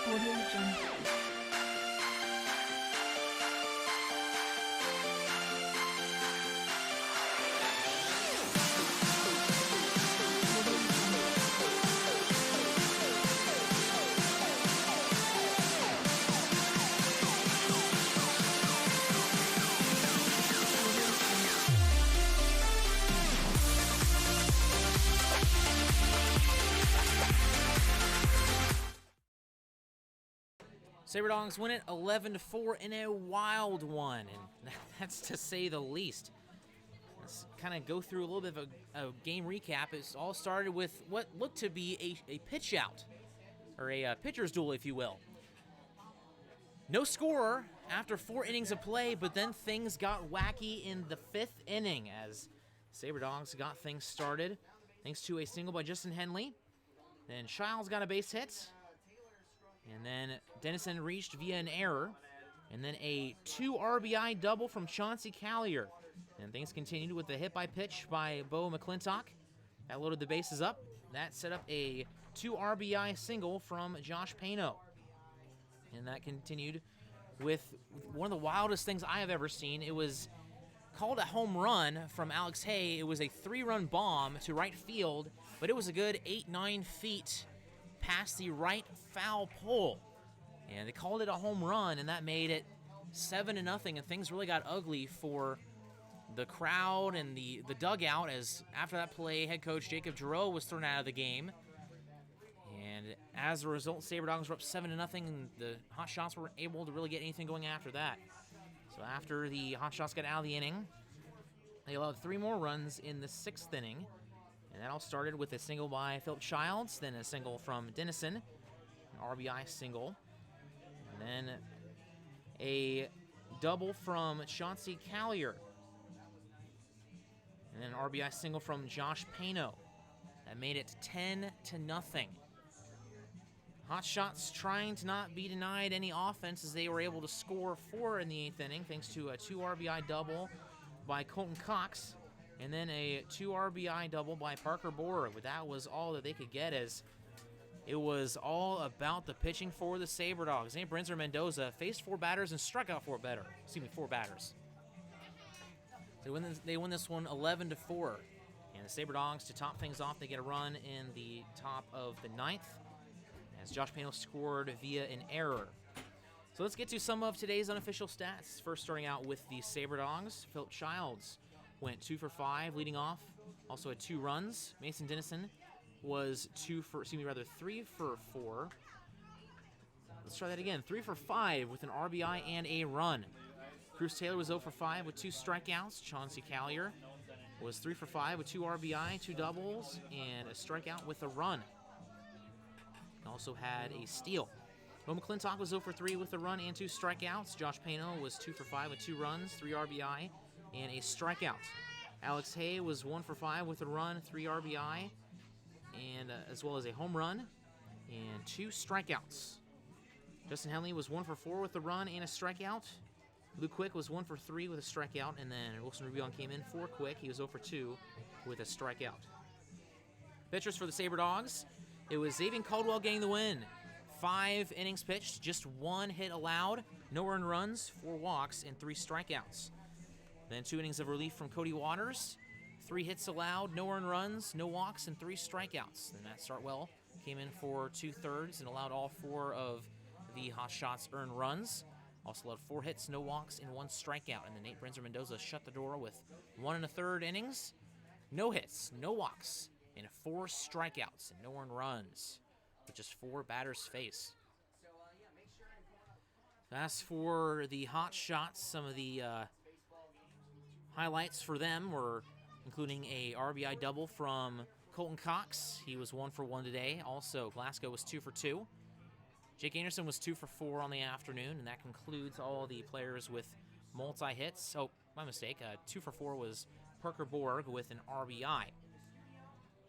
Audio Jungle. Sabre Dogs win it 11-4 in a wild one, and that's to say the least. Let's kind of go through a little bit of a game recap. It all started with what looked to be a pitch out, or a pitcher's duel, if you will. No scorer after 4 innings of play, but then things got wacky in the 5th inning as Sabre Dogs got things started, thanks to a single by Justin Henley. Then Childs got a base hit. And then Dennison reached via an error. And then a 2 RBI double from Chauncey Collier. And things continued with the hit by pitch by Bo McClintock. That loaded the bases up. That set up a 2 RBI single from Josh Pano. And that continued with one of the wildest things I have ever seen. It was called a home run from Alex Hay. It was a 3-run bomb to right field, but it was a good 8-9 feet past the right foul pole. And they called it a home run, and that made it 7-0, and things really got ugly for the crowd and the dugout, as after that play, head coach Jacob Giroux was thrown out of the game. And as a result, Sabre Dogs were up 7-0, and the Hotshots weren't able to really get anything going after that. So after the Hotshots got out of the inning, they allowed 3 more runs in the 6th inning. And that all started with a single by Philip Childs, then a single from Dennison, an RBI single, and then a double from Chauncey Collier, and then an RBI single from Josh Pano. That made it 10-0. Hotshots trying to not be denied any offense as they were able to score 4 in the 8th inning thanks to a 2 RBI double by Colton Cox. And then a 2 RBI double by Parker Borer. But that was all that they could get, as it was all about the pitching for the Sabre Dogs. Nate Brinzer Mendoza faced 4 batters and struck out 4 batters. They win this one 11-4. And the Sabre Dogs, to top things off, they get a run in the top of the 9th as Josh Pano scored via an error. So let's get to some of today's unofficial stats. First, starting out with the Sabre Dogs, Philip Childs went 2 for 5 leading off. Also had 2 runs. Mason Dennison was 3 for 4. Let's try that again. 3 for 5 with an RBI and a run. Cruz Taylor was 0 for 5 with 2 strikeouts. Chauncey Collier was 3 for 5 with 2 RBI, 2 doubles, and a strikeout with a run. Also had a steal. Bo McClintock was 0 for 3 with a run and 2 strikeouts. Josh Pano was 2 for 5 with 2 runs, 3 RBI, and a strikeout. Alex Hay was 1 for 5 with a run, 3 RBI, and as well as a home run and 2 strikeouts. Justin Henley was 1 for 4 with a run and a strikeout. Luke Quick was 1 for 3 with a strikeout, and then Wilson Rubio came in for Quick. He was 0 for 2 with a strikeout. Pitchers for the Sabre Dogs, it was Xavier Caldwell getting the win. 5 innings pitched, just 1 hit allowed, no earned runs, 4 walks, and 3 strikeouts. Then 2 innings of relief from Cody Waters, 3 hits allowed, no earned runs, no walks, and 3 strikeouts. Then Matt Startwell came in for 2/3 and allowed all 4 of the Hotshots earned runs. Also allowed 4 hits, no walks, and 1 strikeout. And then Nate Brenzer Mendoza shut the door with 1 1/3 innings, no hits, no walks, and 4 strikeouts, and no earned runs, with just 4 batters faced. As for the Hotshots, some of the highlights for them were including a RBI double from Colton Cox. He was 1 for 1 today. Also, Glasgow was 2 for 2. Jake Anderson was 2 for 4 on the afternoon, and that concludes all the players with multi-hits. Oh, my mistake. 2 for 4 was Parker Borg with an RBI.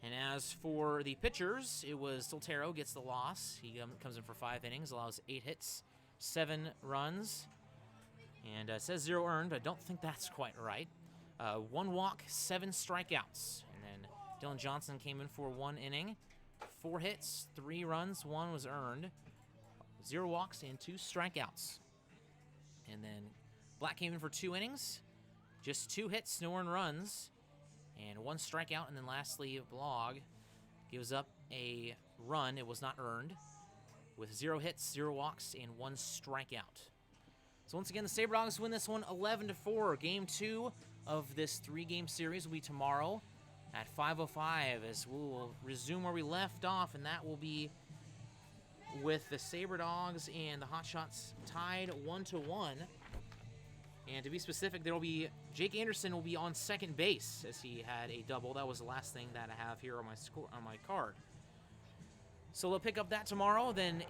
And as for the pitchers, it was Soltero gets the loss. He comes in for 5 innings, allows 8 hits, 7 runs, and says 0 earned. I don't think that's quite right. 1 walk, 7 strikeouts. And then Dylan Johnson came in for 1 inning, 4 hits, 3 runs, 1 was earned, 0 walks, and 2 strikeouts. And then Black came in for 2 innings, just 2 hits, no earned runs, and 1 strikeout. And then lastly, Blog gives up a run. It was not earned, with 0 hits, 0 walks, and 1 strikeout. So once again, the Sabre Dogs win this one 11-4. Game 2 of this 3-game series will be tomorrow at 5:05, as we will resume where we left off, and that will be with the Sabre Dogs and the Hotshots tied 1-1. And to be specific, there will be Jake Anderson will be on second base, as he had a double. That was the last thing that I have here on my card. So they'll pick up that tomorrow, then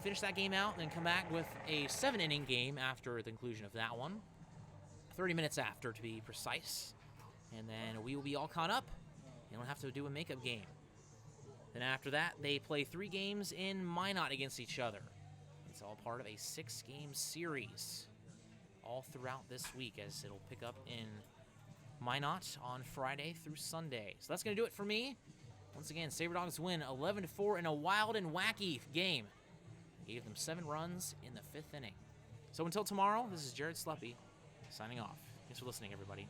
finish that game out, and then come back with a 7-inning game after the conclusion of that one. 30 minutes after, to be precise. And then we will be all caught up, and we'll have to do a makeup game. Then after that, they play 3 games in Minot against each other. It's all part of a 6-game series all throughout this week, as it'll pick up in Minot on Friday through Sunday. So that's going to do it for me. Once again, Sabre Dogs win 11-4 in a wild and wacky game. Gave them 7 runs in the 5th inning. So until tomorrow, this is Jared Sleppy signing off. Thanks for listening, everybody.